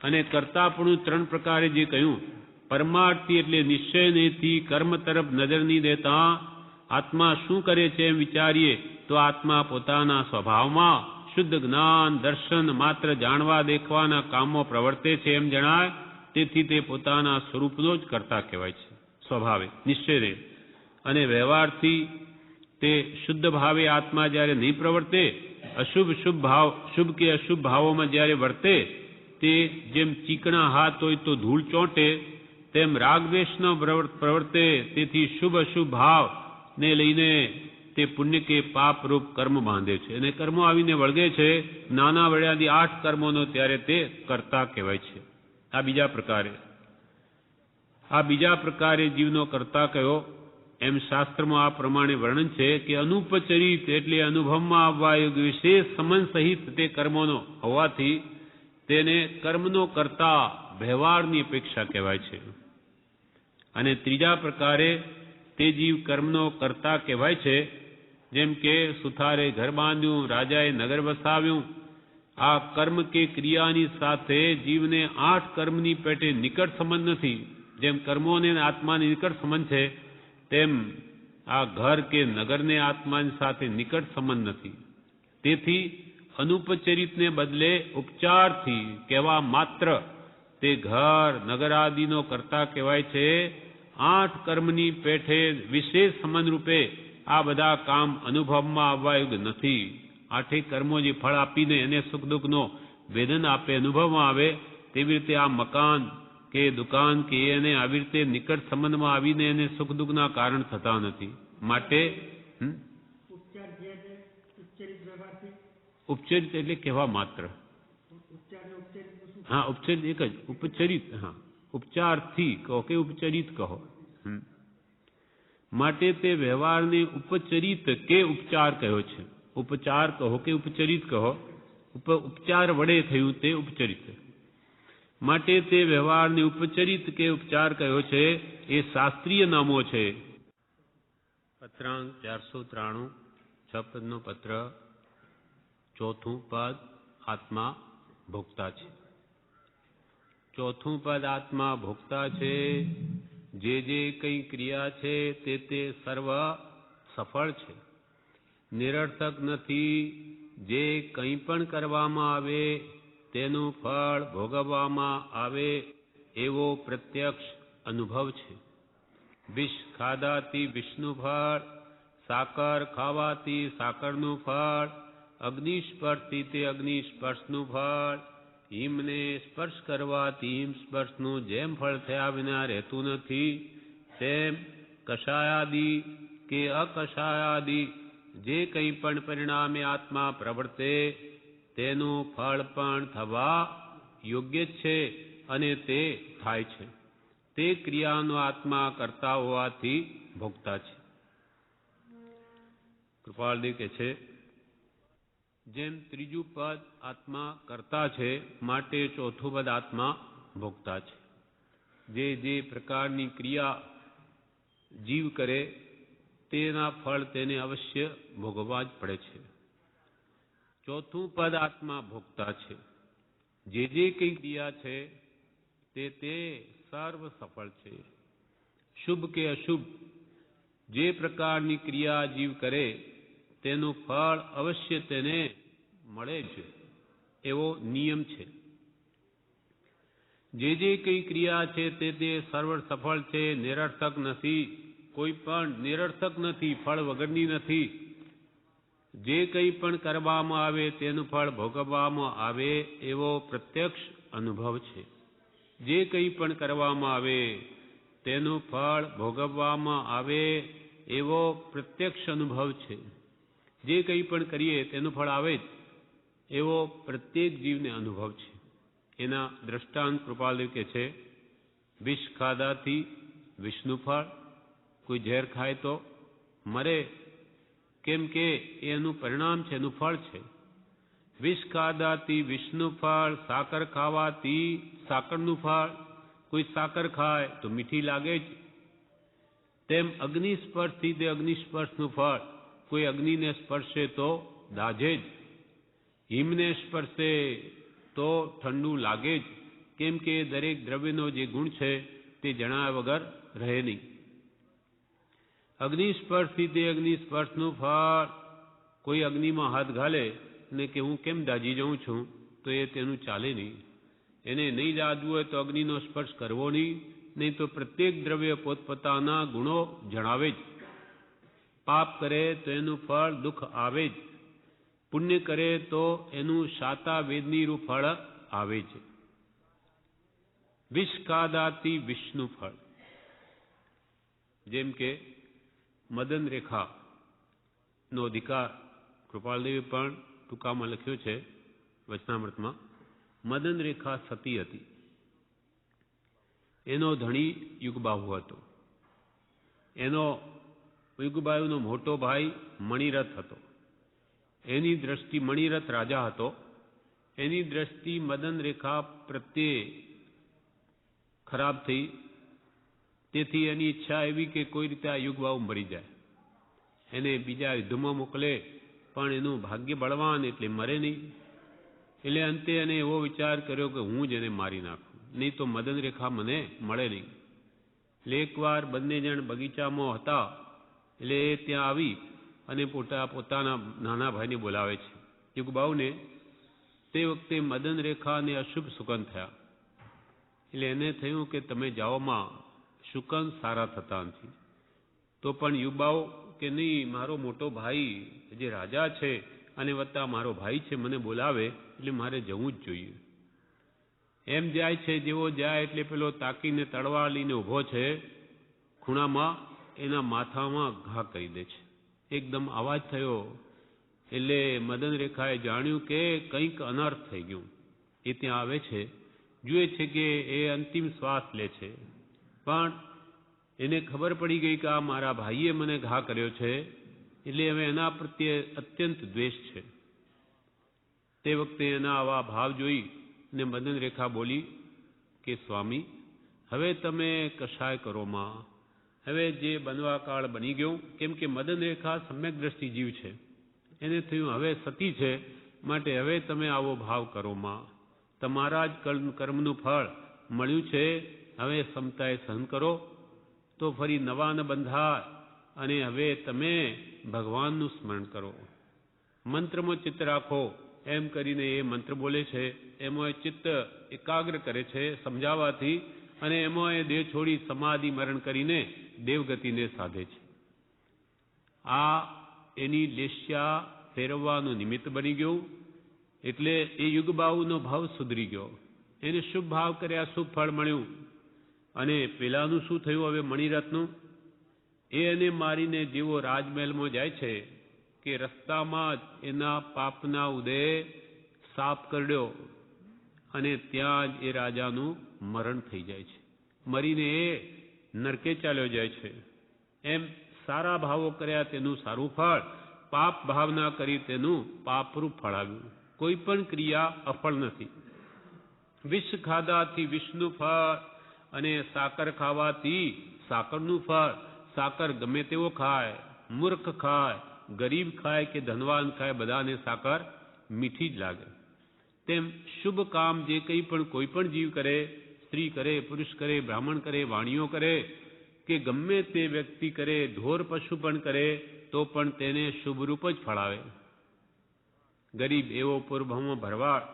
અને કરતાપણું 3 પ્રકારે જે કહ્યું, પરમાર્થી એટલે નિશ્ચયથી કર્મ તરફ નજર નહીં દેતા આત્મા શું કરે છે એમ વિચારીએ તો આત્મા પોતાના સ્વભાવમાં શુદ્ધ જ્ઞાન દર્શન માત્ર જાણવા દેખવાના કામો પ્રવર્તે છે એમ જણાય. તેથી તે પોતાના સ્વરૂપનો જ કરતા કહેવાય છે સ્વભાવે નિશ્ચયને. અને વ્યવહારથી તે શુદ્ધ ભાવે આત્મા જ્યારે નહીં પ્રવર્તે, અશુભ શુભ ભાવ શુભ કે અશુભ ભાવોમાં જ્યારે વર્તે, તે જેમ ચીકણા હાથ હોય તો ધૂળ ચોંટે તેમ રાગદ્વેષ ન પ્રવર્તે. તેથી શુભ અશુભ ભાવને લઈને તે પુણ્ય કે પાપ રૂપ કર્મ બાંધે છે અને કર્મો આવીને વળગે છે. નાના વડ્યાદી 8 કર્મોનો ત્યારે તે કરતા કહેવાય છે. આ બીજા પ્રકારે જીવનો કરતા કયો એમ શાસ્ત્રમાં આ પ્રમાણે વર્ણન છે કે અનુપચરિત એટલે અનુભવમાં આવવા યોગ્ય વિશેષ સંબંધ સહિત તે કર્મોનો હોવાથી તેને કર્મનો કરતા વ્યવહારની અપેક્ષા કહેવાય છે. અને ત્રીજા પ્રકારે તે જીવ કર્મનો કરતા કહેવાય છે. જેમ કે સુથારે ઘર બાંધ્યું, રાજાએ નગર વસાવ્યું. આ કર્મ કે ક્રિયાની સાથે જીવને 8 કર્મની પેટે નિકટ સંબંધ નથી. જેમ કર્મોને આત્માને નિકટ સંબંધ છે તેમ આ ઘર કે નગરને આત્માની સાથે નિકટ સંબંધ નથી. તેથી અનુપચરિતને બદલે ઉપચારથી કહેવા માત્ર તે ઘર નગર આદિનો કરતા કહેવાય છે. 8 કર્મની પેઠે વિશેષ સંબંધ રૂપે આ બધા કામ અનુભવમાં આવવા યોગ્ય નથી. 8 કર્મો જે ફળ આપીને એને સુખ દુઃખનો વેદન આપે, અનુભવમાં આવે, તેવી રીતે આ મકાન કે દુકાન કે એને આવી રીતે નિકટ સંબંધમાં આવીને એને સુખ દુઃખના કારણ થતા નથી. માટે ઉપચરિત એટલે કહેવા માત્ર. હા, ઉપચરિત એક જ ઉપચરિત. હા, ઉપચારથી કહો કે ઉપચરિત કહો. માટે તે વ્યવહારને ઉપચરિત કે ઉપચાર કહ્યો છે. ઉપચાર કહો કે ઉપચરિત કહો, ઉપચાર વડે થયું તે ઉપચરિત. માટે તે વ્યવહારને ઉપચરિત કે ઉપચાર કહ્યો છે. એ શાસ્ત્રીય નામો છે. પત્રાંક 493 6 પદનો પત્ર. ચોથું પદ આત્મા ભોગતા છે. ચોથું પદ આત્મા ભોગતા છે. જે કંઈ ક્રિયા છે તે સર્વ સફળ છે, નિરર્થક નથી. જે કંઈ પણ કરવામાં આવે તેનું ફળ ભોગવવામાં આવે એવો પ્રત્યક્ષ અનુભવ છે. વિષ ખાવાથી વિષનું ફળ, સાકર ખાવાથી સાકરનું ફળ, અગ્નિ સ્પર્શથી તે અગ્નિ સ્પર્શનું ફળ, હિમને સ્પર્શ કરવાથી હિમ સ્પર્શનું જેમ ફળ થયા વિના રહેતું નથી, તેમ કષાયાદિ કે અકષાયાદિ જે કંઈ પણ પરિણામે આત્મા પ્રવર્તે તેનું ફળ પણ થવા યોગ્ય છે અને તે થાય છે. તે ક્રિયાનો આત્મા કરતા હોવાથી ભોગતા છે. કૃપાળદેવ કહે છે, જેમ ત્રીજું પદ આત્મા કરતા છે, માટે ચોથું પદ આત્મા ભોગતા છે. જે પ્રકારની ક્રિયા જીવ કરે તેના ફળ તેને અવશ્ય ભોગવવા જ પડે છે. ચોથું પદ આત્મા ભોગતા છે. જે કંઈ ક્રિયા છે તે સર્વ સફળ છે. શુભ કે અશુભ જે પ્રકારની ક્રિયા જીવ કરે તેનું ફળ અવશ્ય તેને મળે જ એવો નિયમ છે. જે કંઈ ક્રિયા છે તે સર્વ સફળ છે, નિરર્થક નથી. કોઈ પણ નિરર્થક નથી, ફળ વગરની નથી. જે કંઈ પણ કરવામાં આવે તેનું ફળ ભોગવવામાં આવે એવો પ્રત્યક્ષ અનુભવ છે. જે કંઈ પણ કરવામાં આવે તેનું ફળ ભોગવવામાં આવે એવો પ્રત્યક્ષ અનુભવ છે. જે કંઈ પણ કરીએ તેનું ફળ આવે જ એવો પ્રત્યેક જીવને અનુભવ છે. એના દ્રષ્ટાંત કૃપાલદેવ કહે છે, વિષ ખાધાથી વિષનું ફળ. કોઈ ઝેર ખાય તો મરે, કેમ કે એનું પરિણામ છે, એનું ફળ છે. વિષ ખાધાથી વિષનું ફળ, સાકર ખાવાથી સાકરનું ફળ. કોઈ સાકર ખાય તો મીઠી લાગે જ. તેમ અગ્નિ સ્પર્શથી તે અગ્નિ સ્પર્શનું ફળ. કોઈ અગ્નિને સ્પર્શે તો દાઝે જ. હિમને સ્પર્શે તો ઠંડુ લાગે જ, કેમ કે દરેક દ્રવ્યનો જે ગુણ છે તે જણાવ્યા વગર રહે નહીં. અગ્નિ સ્પર્શથી તે અગ્નિ સ્પર્શનું ફળ. કોઈ અગ્નિમાં હાથ ઘાલે ને કે હું કેમ દાઝી જાઉં છું, તો એ તેનું ચાલે નહીં. એને નહીં દાઝવું હોય તો અગ્નિનો સ્પર્શ કરવો નહીં તો પ્રત્યેક દ્રવ્ય પોતપોતાના ગુણો જણાવે જ. પાપ કરે તો એનું ફળ દુઃખ આવે જ. પુણ્ય કરે તો એનું શાતા વેદનીરૂપ ફળ આવે જ. વિષ ખાધાથી વિષનું ફળ. જેમ કે મદન રેખાનો અધિકાર કૃપાલદેવે પણ ટૂંકામાં લખ્યો છે વચનામૃતમાં. મદન રેખા સતી હતી. એનો ધણી યુગબાહુ હતો. એનો યુગબાહુનો મોટો ભાઈ મણિરથ હતો. એની દ્રષ્ટિ, મણિરથ રાજા હતો, એની દ્રષ્ટિ મદન રેખા પ્રત્યે ખરાબ થઈ. તેથી એની ઈચ્છા એવી કે કોઈ રીતે આ યુગબાહુ મરી જાય, એને બીજા યુદ્ધમાં મોકલે, પણ એનું ભાગ્ય બળવાન એટલે મરે નહીં. એટલે અંતે એને એવો વિચાર કર્યો કે હું જ એને મારી નાખું, નહીં તો મદન રેખા મને મળે નહીં. એટલે એકવાર બંને જણ બગીચામાં હતા, એટલે એ ત્યાં આવી અને પોતાના નાના ભાઈને બોલાવે છે યુગબાહુને. તે વખતે મદન રેખાને અશુભ સુગંધ થયા. એટલે એને થયું કે તમે જાઓમાં, સુગંધ સારા થતા નથી. તો પણ યુગબાહુ કે નહીં, મારો મોટો ભાઈ જે રાજા છે અને વત્તા મારો ભાઈ છે, મને બોલાવે એટલે મારે જવું જ જોઈએ. એમ જાય છે. જેવો જાય એટલે પેલો તાકીને તળવાર લઈને ઊભો છે ખૂણામાં, એના માથામાં ઘા કરી દે છે. એકદમ અવાજ થયો એટલે મદન રેખાએ જાણ્યું કે કંઈક અનર્થ થઈ ગયું. એ ત્યાં આવે છે, જુએ છે કે એ અંતિમ શ્વાસ લે છે, પણ એને ખબર પડી ગઈ કે આ મારા ભાઈએ મને ઘા કર્યો છે, એટલે હવે એના પ્રત્યે અત્યંત દ્વેષ છે. તે વખતે એના આવા ભાવ જોઈ ને મદન રેખા બોલી કે સ્વામી, હવે તમે કશાય કરોમાં. હવે જે બનવા કાળ બની ગયો. કેમ કે મદન રેખા સમ્યક દ્રષ્ટિ જીવ છે. એને થયું હવે સતી છે, માટે હવે તમે આવો ભાવ કરોમાં. તમારા જ કર્મનું ફળ મળ્યું છે, હવે સમતાએ સહન કરો તો ફરી નવા ન બંધાય. અને હવે તમે ભગવાનનું સ્મરણ કરો, મંત્રમાં ચિત્ત રાખો. એમ કરીને એ મંત્ર બોલે છે. એમાં ચિત્ત એકાગ્ર કરે છે સમજાવવાથી, અને એમાં એ દેહ છોડી સમાધિ મરણ કરીને દેવગતિને સાધે છે. આ એની લેસ્યા ફેરવવાનું નિમિત્ત બની ગયું. એટલે એ યુગબાહુનો ભાવ સુધરી ગયો. એને શુભ ભાવ કર્યા, શુભ ફળ મળ્યું. અને પેલાનું શું થયું હવે મણિરથનું? એ એને મારીને જેવો રાજમહેલમાં જાય છે કે રસ્તામાં જ એના પાપના ઉદયે સાપ કરડ્યો અને ત્યાં જ એ રાજાનું મરણ થઈ જાય છે. મરીને એ નરકે ચાલ્યો જાય છે. એમ સારા ભાવો કર્યા તેનું સારું ફળ, પાપ ભાવના કરી તેનું પાપરૂપ ફળ આવ્યું. કોઈ પણ ક્રિયા અફળ નથી. વિષ ખાધાથી વિષનું ફળ અને સાકર ખાવાથી સાકરનું ફળ. સાકર ગમે તેવો ખાય, મૂર્ખ ખાય, ગરીબ ખાય કે ધનવાન ખાય, બધાને સાકર મીઠી જ લાગે. તેમ શુભ કામ જે કંઈ પણ કોઈ પણ જીવ કરે, સ્ત્રી કરે, પુરુષ કરે, બ્રાહ્મણ કરે, વાણિયો કરે કે ગમે તે વ્યક્તિ કરે, ઢોર પશુ પણ કરે, તો પણ તેને શુભ રૂપ જ ફળાવે. ગરીબ એવો પૂર્વભાવમાં ભરવાડ,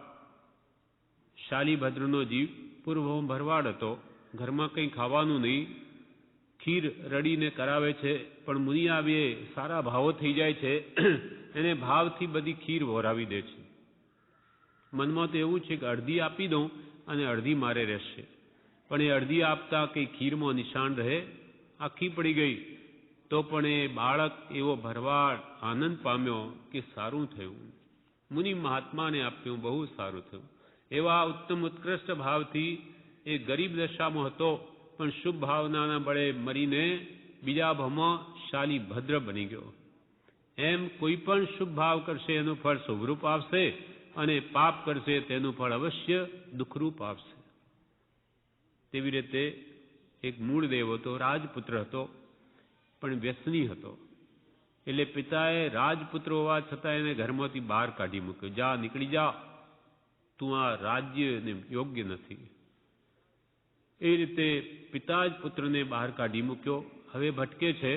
શાલીભદ્રનો જીવ પૂર્વભાવમાં ભરવાડ હતો. ઘરમાં કંઈ ખાવાનું નહીં, ખીર રડીને કરાવે છે, પણ મુનિ આવે સારા ભાવો થઈ જાય છે, એને ભાવથી બધી ખીર વહોરાવી દે છે. મનમાં તો એવું છે કે અડધી આપી દઉં અને અડધી મારે રહેશે, પણ એ અડધી આપતા કંઈ ખીરમાં નિશાન રહે, આખી પડી ગઈ. તો પણ એ બાળક એવો ભરવાડ આનંદ પામ્યો કે સારું થયું, મુનિ મહાત્માને આપ્યું, બહુ સારું થયું. એવા ઉત્તમ ઉત્કૃષ્ટ ભાવથી એ ગરીબ દશામાં હતો, પણ શુભ ભાવનાના બળે મરીને બીજા ભાવમાં શાલી ભદ્ર બની ગયો. એમ કોઈ પણ શુભ ભાવ કરશે એનું ફળ શુભરૂપ આવશે, અને પાપ કરશે તેનું ફળ અવશ્ય દુઃખરૂપ આવશે. તેવી રીતે એક મૂળ દેવ હતો, રાજપુત્ર હતો, પણ વ્યસની હતો. એટલે પિતાએ રાજપુત્ર હોવા છતાં એને ઘરમાંથી બહાર કાઢી મૂક્યો. જા, નીકળી જા, તું આ રાજ્યને યોગ્ય નથી. એ રીતે પિતા જ પુત્રને બહાર કાઢી મૂક્યો. હવે ભટકે છે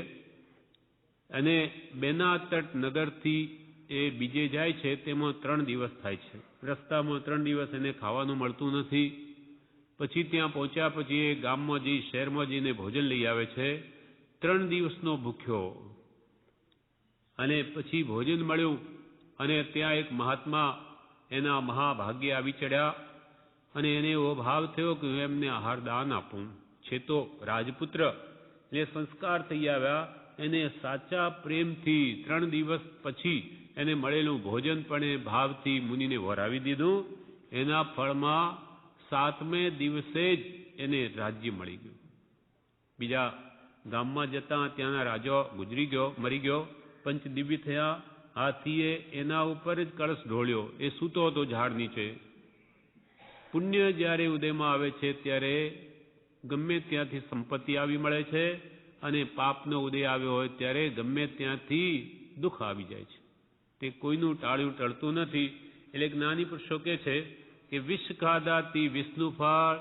અને બેનાતટ નગરથી એ બીજે જાય છે, તેમાં 3 દિવસ થાય છે. રસ્તામાં 3 દિવસ એને ખાવાનું મળતું નથી. પછી ત્યાં પહોંચ્યા પછી એ ગામમાં જઈ, શહેરમાં જઈને ભોજન લઈ આવે છે. 3 દિવસનો ભૂખ્યો, અને પછી ભોજન મળ્યું, અને ત્યાં એક મહાત્મા એના મહાભાગ્ય આવી ચડ્યા, અને એને એવો ભાવ થયો કે હું એમને આહાર દાન આપું. છે તો રાજપુત્ર, જે સંસ્કાર થઈ આવ્યા, એને સાચા પ્રેમથી 3 દિવસ પછી એને મળેલું ભોજન પણ એ ભાવથી મુનિને વરાવી દીધું. એના ફળમાં 7મે દિવસે જ એને રાજ્ય મળી ગયું. બીજા ગામમાં જતા ત્યાંના રાજા મરી ગયો. પંચદિવ્ય થયા. હાથીએ એના ઉપર જ કળશ ઢોળ્યો. એ સૂતો હતો ઝાડ નીચે. પુણ્ય જ્યારે ઉદયમાં આવે છે ત્યારે ગમે ત્યાંથી સંપત્તિ આવી મળે છે, અને પાપનો ઉદય આવ્યો હોય ત્યારે ગમે ત્યાંથી દુઃખ આવી જાય છે. તે કોઈનું ટાળ્યું ટળતું નથી. એટલે જ્ઞાની પુરુષો કહે છે કે વિષ ખાધાથી વિષનું ફળ,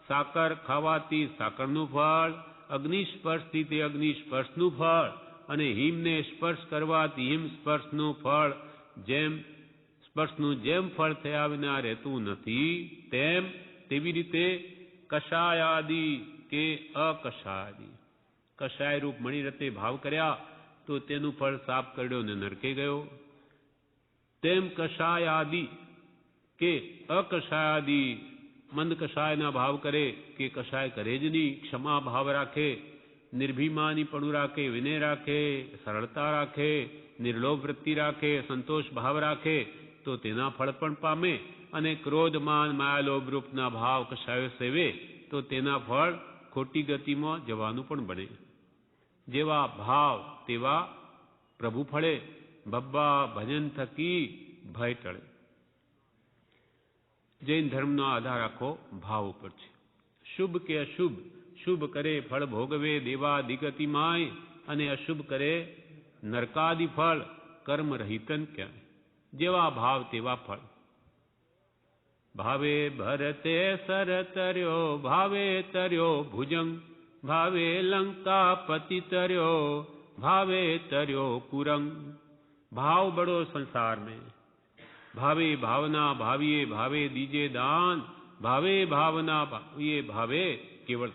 સાકર ખાવાથી સાકરનું ફળ, અગ્નિ સ્પર્શથી તે અગ્નિ સ્પર્શનું ફળ, અને હિમને સ્પર્શ કરવાથી હિમ સ્પર્શનું ફળ. સ્પર્શનું જેમ ફળ થયા વિના રહેતું નથી, તેવી રીતે કષાયાદિ કે અકષાયાદિ, કષાય રૂપ મણિરતે ભાવ કર્યા તો તેનું ફળ સાપ કરડ્યો ને નરકે ગયો. તેમ કષાયાદિ કે અકષાયાદિ, મંદ કષાયના ભાવ કરે કે કષાય કરે જ નહીં, ક્ષમા ભાવ રાખે, નિર્ભિમાની પડું રાખે, વિનય રાખે, સરળતા રાખે, નિર્લોભ વૃત્તિ રાખે, સંતોષ ભાવ રાખે, તો તેના ફળ પણ પામે. અને ક્રોધ માન માયા લોભ રૂપના ભાવ કષાયો સેવે તો તેના ફળ ખોટી ગતિમાં જવાનું પણ બને. જેવા ભાવ તેવા પ્રભુ ફળે, ભબ્બા ભજન થકી ભય ટળે. જૈન ધર્મનો આધાર આખો ભાવ ઉપર છે. શુભ કે અશુભ, શુભ કરે ફળ ભોગવે દેવા દિગતિ માય, અને અશુભ કરે નરકાદિ ફળ કર્મ રહિતન ક્યાંય. જેવા ભાવ તેવા ફળ. ભાવે ભરતે સર તર્યો, ભાવે તર્યો ભુજંગ, ભાવે લંકા પતિ તર્યો, ભાવે તર્યો કુરંગ. भाव बड़ो संसार में, भावे भावना भाविये भावे दीजे दान, भावे भावना भाविये भावे केवल.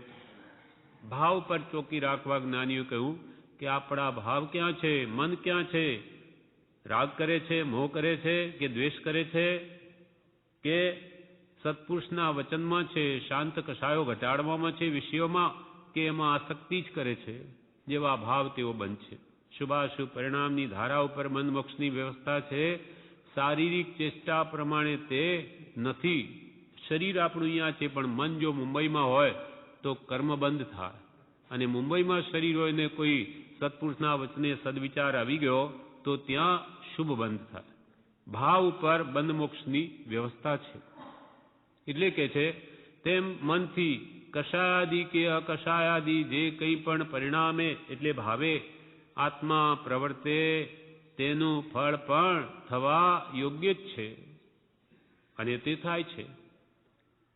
भाव पर चौकी राखवा ज्ञानीओ कहूं कि आपड़ा भाव क्या छे, मन क्या छे, राग करे छे, मोह करे छे के द्वेष करे छे, के सत्पुरुषना वचनमा छे, शांत कषायो घटाड़वामां छे विषयोमां, के एमां आसक्ति ज करे छे. जेवा भाव तेवो बनशे. शुभाशुभ परिणामनी धारा ઉપર મન મોક્ષની વ્યવસ્થા છે. શારીરિક ચેષ્ટા પ્રમાણે તે નથી. શરીર આપણું અહીંયા છે, પણ મન જો મુંબઈમાં હોય તો કર્મ બંધ થાય, અને મુંબઈમાં શરીર હોય ને કોઈ સત્પુરુષના વચને સદવિચાર આવી ગયો તો ત્યાં શુભ બંધ થાય. ભાવ ઉપર બંધ મોક્ષની વ્યવસ્થા છે. એટલે કે છે તેમ મનથી કષાયાદિ કે અકષાયાદિ જે કંઈ પણ પરિણામે એટલે ભાવે આત્મા પ્રવર્તે તેનું ફળ પણ થવા યોગ્ય જ છે, અને તે થાય છે.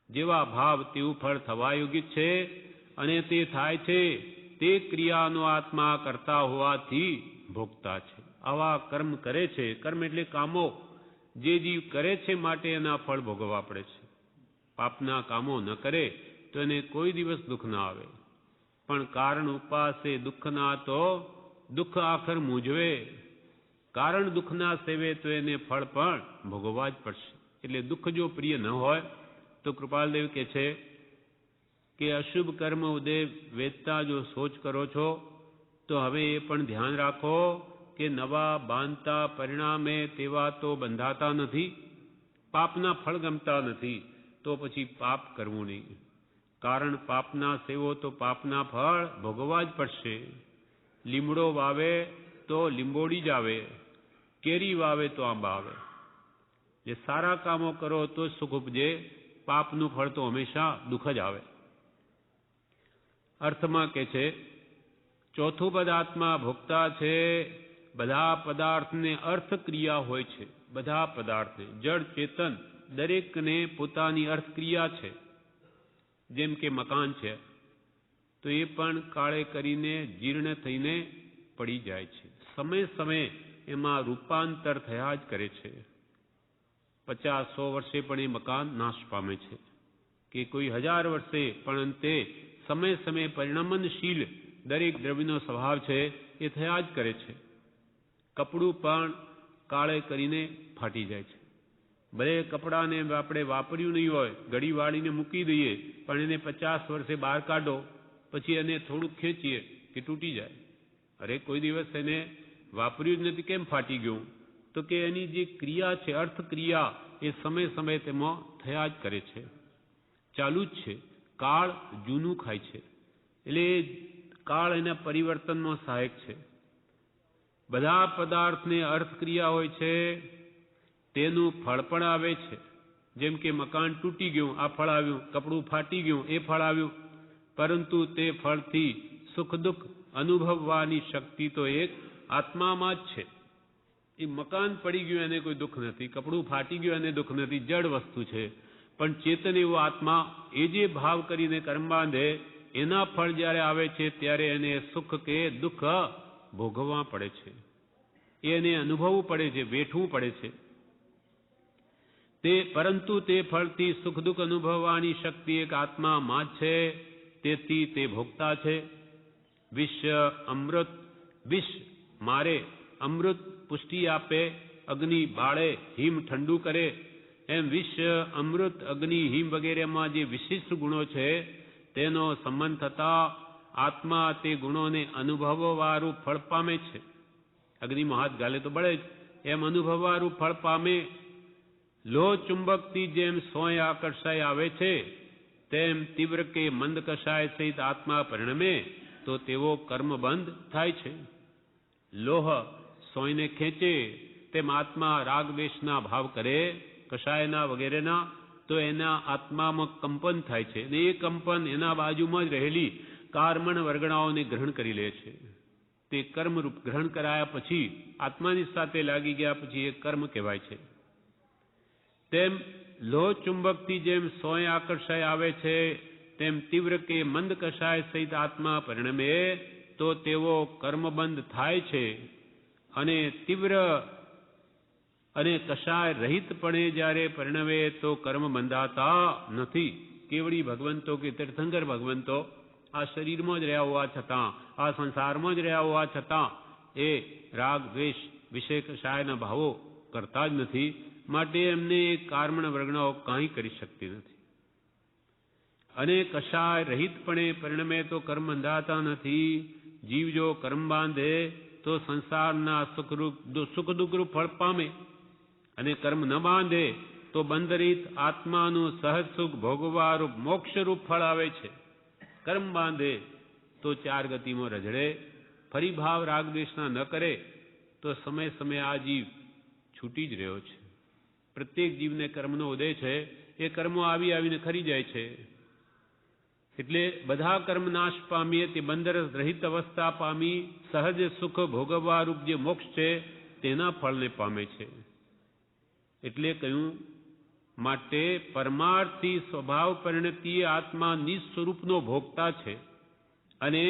જેવા ભાવ તેવું ફળ થવા યોગ્ય છે, અને તે થાય છે. તે ક્રિયાનો આત્મા કરતા હોવાથી ભોગતા છે. આવા કર્મ કરે છે. કર્મ એટલે કામો. જે જીવ કરે છે માટે એના ફળ ભોગવવા પડે છે. પાપના કામો ન કરે તો એને કોઈ દિવસ દુઃખ ના આવે, પણ કારણ ઉપાસે દુઃખના તો દુઃખ આખર મૂંઝવે. કારણ દુઃખના સેવે તો એને ફળ પણ ભોગવવા જ પડશે. એટલે દુઃખ જો પ્રિય ન હોય તો કૃપાલદેવ કહે છે કે અશુભ કર્મ ઉદય વેદતા જો સોચ કરો છો તો હવે એ પણ ધ્યાન રાખો કે નવા બાંધતા પરિણામે તેવા તો બંધાતા નથી. પાપના ફળ ગમતા નથી તો પછી પાપ કરવું નહીં. કારણ પાપના સેવો તો પાપના ફળ ભોગવવા જ પડશે. લીમડો વાવે તો લીંબોડી જ આવે, કેરી વાવે તો આંબા આવે. જે સારા કામો કરો તો સુખ ઉપજે, પાપનું ફળ તો હંમેશા દુઃખ જ આવે. અર્થમાં કે છે ચોથું પદ આત્મા ભોગતા છે. બધા પદાર્થને અર્થ ક્રિયા હોય છે. બધા પદાર્થને જળ ચેતન દરેકને પોતાની અર્થ ક્રિયા છે. જેમ કે મકાન છે તો એ પણ કાળે કરીને જીર્ણ થઈને પડી જાય છે. સમય સમયે એમાં રૂપાંતર થયા જ કરે છે. 50-100 વર્ષે પણ એ મકાન નાશ પામે છે કે કોઈ 1000 વર્ષે, પણ અંતે સમય સમયે પરિણમનશીલ દરેક દ્રવ્યનો સ્વભાવ છે એ થયા જ કરે છે. કપડું પણ કાળે કરીને ફાટી જાય છે. ભલે કપડાને આપણે વાપર્યું નહીં હોય, ઘડી વાળીને મૂકી દઈએ, પણ એને 50 વર્ષે બહાર કાઢો પછી એને થોડુંક ખેંચીએ કે તૂટી જાય. અરે કોઈ દિવસ એને વાપર્યું જ નથી, કેમ ફાટી ગયું? તો કે એની જે ક્રિયા છે, અર્થ ક્રિયા, એ સમય સમયે તેમાં થયા જ કરે છે, ચાલુ જ છે. કાળ જૂનું ખાય છે એટલે કાળ એના પરિવર્તનમાં સહાયક છે. બધા પદાર્થને અર્થ ક્રિયા હોય છે, તેનું ફળ પણ આવે છે. જેમ કે મકાન તૂટી ગયું, આ ફળ આવ્યું, કપડું ફાટી ગયું, એ ફળ આવ્યું. પરંતુ તે ફળથી સુખ દુઃખ અનુભવવાની શક્તિ તો એક આત્મામાં જ છે. એ મકાન પડી ગયું એને કોઈ દુઃખ નથી, કપડું ફાટી ગયું એને દુઃખ નથી, જડ વસ્તુ છે. પણ ચેતન એવો આત્મા એ જે ભાવ કરીને કર્મ બાંધે એના ફળ જ્યારે આવે છે ત્યારે એને સુખ કે દુઃખ ભોગવવા પડે છે, એને અનુભવવું પડે છે, વેઠવું પડે છે. પરંતુ તે ફળથી સુખ દુઃખ અનુભવવાની શક્તિ એક આત્મામાં જ છે. તેથી તે ભોગતા છે. વિષ અમૃત, વિષ મારે, અમૃત પુષ્ટિ આપે, અગ્નિ બાળે, હિમ ઠંડુ કરે. એમ વિષ, અમૃત, અગ્નિ, હિમ વગેરેમાં જે વિશિષ્ટ ગુણો છે તેનો સંબંધ થતા આત્મા તે ગુણોને અનુભવવાળું ફળ પામે છે. અગ્નિમાં હાથ ગાલે તો બળે જ, એમ અનુભવવાળું ફળ પામે. લોહ ચુંબકથી જેમ સોય આકર્ષાય આવે છે તેમ તીવ્ર કે મંદ કષાય સહિત આત્મા પરિણમે તો તેવો કર્મબંધ થાય છે. લોહ સોયને ખેંચે તેમ આત્મા રાગ દ્વેષના ભાવ કરે, કષાયના વગેરેના, તો એના આત્મામાં કંપન થાય છે. અને એ કંપન એના બાજુમાં જ રહેલી કાર્મણ વર્ગણાઓને ગ્રહણ કરી લે છે. તે કર્મરૂપ ગ્રહણ કરાયા પછી આત્માની સાથે લાગી ગયા પછી એ કર્મ કહેવાય છે. તેમ લોહ ચુંબકથી જેમ સોય આકર્ષાય આવે છે તેમ તીવ્ર કે મંદ કષાય સહિત આત્મા પરિણમે તો તેવો કર્મબંધ થાય છે. અને તીવ્ર અને કષાય રહિતપણે જ્યારે પરિણમે તો કર્મ બંધાતા નથી. કેવડી ભગવંતો કે તીર્થંકર ભગવંતો આ શરીરમાં જ રહ્યા હોવા છતાં, આ સંસારમાં જ રહ્યા હોવા છતાં એ રાગ દ્વેષ વિષય કષાયના ભાવો કરતા જ નથી. માટે એમને કાર્મણ વર્ગણાઓ કાંઈ કરી શકતી નથી. અને કષાય રહિતપણે પરિણમે તો કર્મ બંધાતા નથી. જીવ જો કર્મ બાંધે તો સંસારના સુખ દુઃખરૂપ ફળ પામે, અને કર્મ ન બાંધે તો બંધરિત આત્માનું સહજ સુખ ભોગવારૂપ મોક્ષરૂપ ફળ આવે છે. કર્મ બાંધે તો 4 ગતિમાં રઝળે, ફરી ભાવ રાગ દ્વેષના ન કરે તો સમય સમયે આ જીવ છૂટી જ રહ્યો છે. પ્રત્યેક જીવને કર્મનો ઉદય છે, એ કર્મો આવી આવીને ખરી જાય છે. એટલે બધા કર્મ નાશ પામીએ તે બંધરસ રહિત અવસ્થા પામી સહજ સુખ ભોગવવારૂપ જે મોક્ષ છે તેના ફળને પામે છે. એટલે કહ્યું, માટે પરમાર્થી સ્વભાવ પરિણતિએ આત્મા નિસ્વરૂપનો ભોગતા છે અને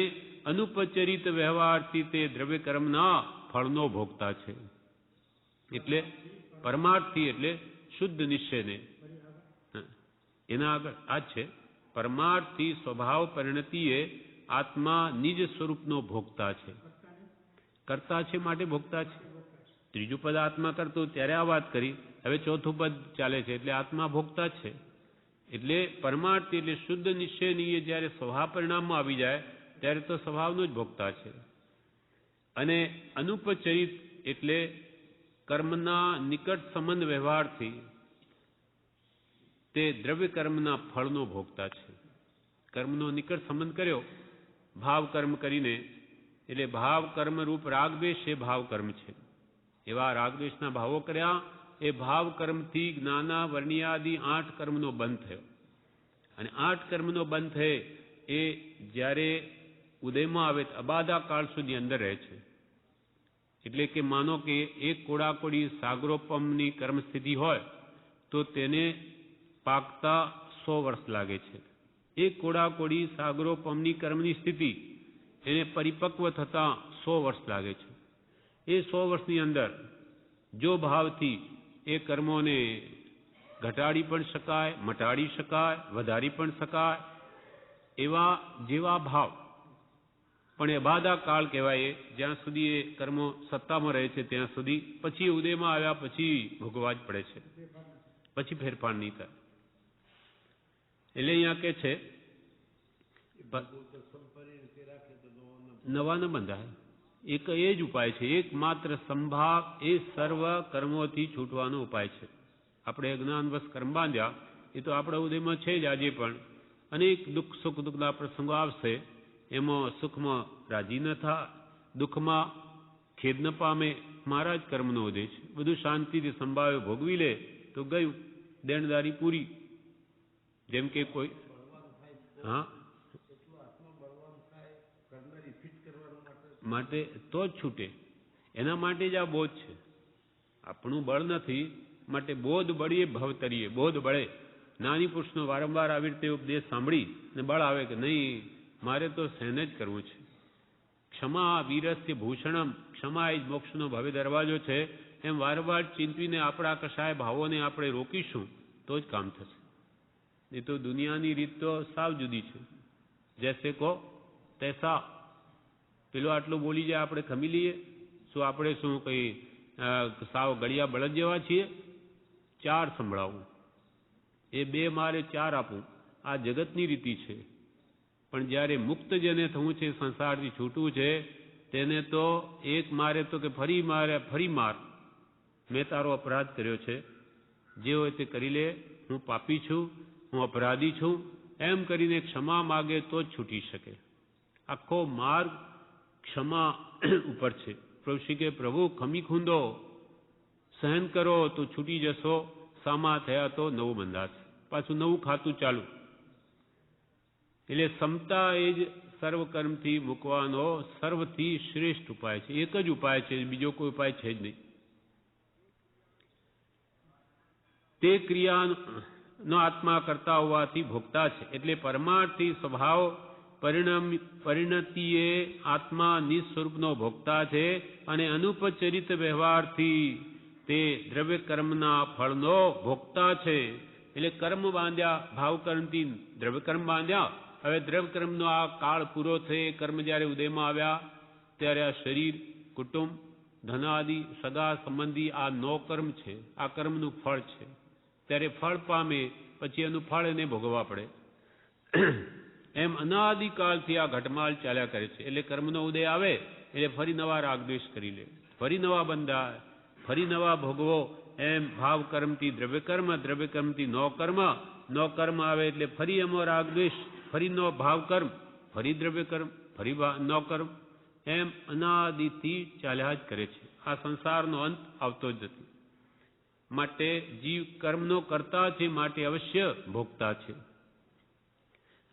અનુપચરિત વ્યવહારથી તે દ્રવ્ય કર્મના ફળનો ભોગતા છે. એટલે પરમાર્થી એટલે શુદ્ધ નિશ્ચયને, એના આગળ આ જ છે. પરમાર્થી સ્વભાવ પરિણતિએ આત્મા નિજ સ્વરૂપનો ભોગતા છે. કરતા છે માટે ભોગતા છે. ત્રીજું પદ આત્મા કરતું ત્યારે આ વાત કરી. હવે ચોથું પદ ચાલે છે એટલે આત્મા ભોગતા છે. એટલે પરમાર્થ એટલે શુદ્ધ નિશ્ચયનીય જ્યારે સ્વભાવ પરિણામમાં આવી જાય ત્યારે તો સ્વભાવનો જ ભોગતા છે. અને અનુપચરિત એટલે કર્મના નિકટ સંબંધ વ્યવહારથી તે દ્રવ્ય કર્મના ફળનો ભોગતા છે. કર્મનો નિકટ સંબંધ કર્યો ભાવ કર્મ કરીને, એટલે ભાવ કર્મ રૂપ રાગદ્વેષ એ ભાવ કર્મ છે. એવા રાગદ્વેષના ભાવો કર્યા એ ભાવ કર્મથી જ્ઞાના વર્ણિયાદિ 8 કર્મનો બંધ થયો. અને 8 કર્મનો બંધ થયે એ જ્યારે ઉદયમાં આવે અબાધા કાળ સુધી અંદર રહે છે. એટલે કે માનો કે એક કોડાકોડી સાગરોપમની કર્મ સ્થિતિ હોય તો તેને પાકતા 100 વર્ષ લાગે છે. એક કોડાકોડી સાગરોપમની કર્મની સ્થિતિ એને પરિપક્વ થતા 100 વર્ષ લાગે છે. એ 100 વર્ષની અંદર જો ભાવથી એ કર્મોને ઘટાડી પણ શકાય, મટાડી શકાય, વધારી પણ શકાય, એવા જેવા ભાવ પણ એ બાધા કાળ કહેવાય. જ્યાં સુધી એ કર્મો સત્તામાં રહે છે ત્યાં સુધી, પછી ઉદયમાં આવ્યા પછી ભોગવા જ પડે છે, પછી ફેરફાર નહીં થાય. એટલે અહીંયા કે છે નવા ન બંધાય. એક એ જ ઉપાય છે, એકમાત્ર સંભાવ એ સર્વ કર્મોથી છૂટવાનો ઉપાય છે. આપણે અજ્ઞાનવશ કર્મ બાંધ્યા એ તો આપણા ઉદયમાં છે જ આજે પણ. અનેક દુઃખ સુખ દુઃખના પ્રસંગો આવશે, એમાં સુખમાં રાજી ન થાય, દુઃખમાં ખેદ ન પામે. મારા જ કર્મનો ઉદય છે, બધું શાંતિથી સંભાવે ભોગવી લે તો ગયું, દેણદારી પૂરી. જેમ કે કોઈ હા માટે તો જ છૂટે, એના માટે જ આ બોધ છે. આપણું બળ નથી માટે બોધ બળીએ ભવતરીએ. બોધ બળે નાની પુરુષનો વારંવાર આવી રીતે ઉપદેશ સાંભળી ને બળ આવે કે નહીં મારે તો સહન જ કરવું છે. ક્ષમા વીરસ્ય ભૂષણમ, ક્ષમા એ જ મોક્ષનો ભવ્ય દરવાજો છે. એમ વારંવાર ચિંતવીને આપણા કશાય ભાવોને આપણે રોકીશું તો જ કામ થશે. એ તો દુનિયાની રીત તો સાવ જુદી છે. જૈસે કો તૈસા. પેલો આટલું બોલી જાય આપણે ખમી લઈએ. શું આપણે શું કઈ સાવ ગળિયા બળદ જેવા છીએ? 4 સંભળાવું, એ 2 મારે 4 આપું, આ જગતની રીતિ છે. પણ જ્યારે મુક્ત જેને થવું છે, સંસારથી છૂટવું છે, તેને તો એક મારે તો કે ફરી મારે ફરી માર, મેં તારો અપરાધ કર્યો છે, જે હોય તે કરી લે, હું પાપી છું, હું અપરાધી છું, એમ કરીને ક્ષમા માગે તો જ છૂટી શકે. આખો માર્ગ ક્ષમા ઉપર છે. પ્રભુ કે પ્રભુ ખમી ખૂંદો, સહન કરો તો છૂટી જશો, સામા થયા તો નવું બંધાશે, પાછું નવું ખાતું ચાલુ. એટલે સમતા એ જ સર્વ કર્મથી મૂકવાનો સર્વથી શ્રેષ્ઠ ઉપાય છે. એક જ ઉપાય છે, બીજો કોઈ ઉપાય છે જ નહીં. તે ક્રિયાનો આત્મા કરતા હોવાથી ભોગતા છે. એટલે પરમાર્થી સ્વભાવ પરિણતિએ આત્મા નિસ્વરૂપનો ભોગતા છે. અને અનુપચરિત વ્યવહારથી તે દ્રવ્ય કર્મના ફળનો ભોગતા છે. એટલે કર્મ બાંધ્યા, ભાવ કર્મથી દ્રવ્ય કર્મ બાંધ્યા. હવે દ્રવ્ય કર્મનો આ કાળ પૂરો થઈ, કર્મ જ્યારે ઉદયમાં આવ્યા ત્યારે આ શરીર, કુટુંબ, ધનાદિ, સગા સંબંધી આ 9 કર્મ છે. આ કર્મનું ફળ છે. ત્યારે ફળ પામે પછી એનું ફળ એને ભોગવવા પડે. એમ અનાદિકાળથી આ ઘટમાળ ચાલ્યા કરે છે. એટલે કર્મનો ઉદય આવે એટલે ફરી નવા રાગદ્વેષ કરી લે, ફરી નવા બંધાય, ફરી નવા ભોગવો. એમ ભાવ કર્મથી દ્રવ્ય કર્મ, દ્રવ્ય કર્મથી 9 કર્મ, 9 કર્મ આવે એટલે ફરી એમાં રાગદ્વેષ, ફરી નો ભાવ કર્મ, ફરી દ્રવ્ય કર્મ, ફરી 9 કર્મ. એમ અનાદિથી ચાલ્યા જ કરે છે. આ સંસારનો અંત આવતો જ નથી. માટે જીવ કર્મનો કરતા છે, માટે અવશ્ય ભોગતા છે.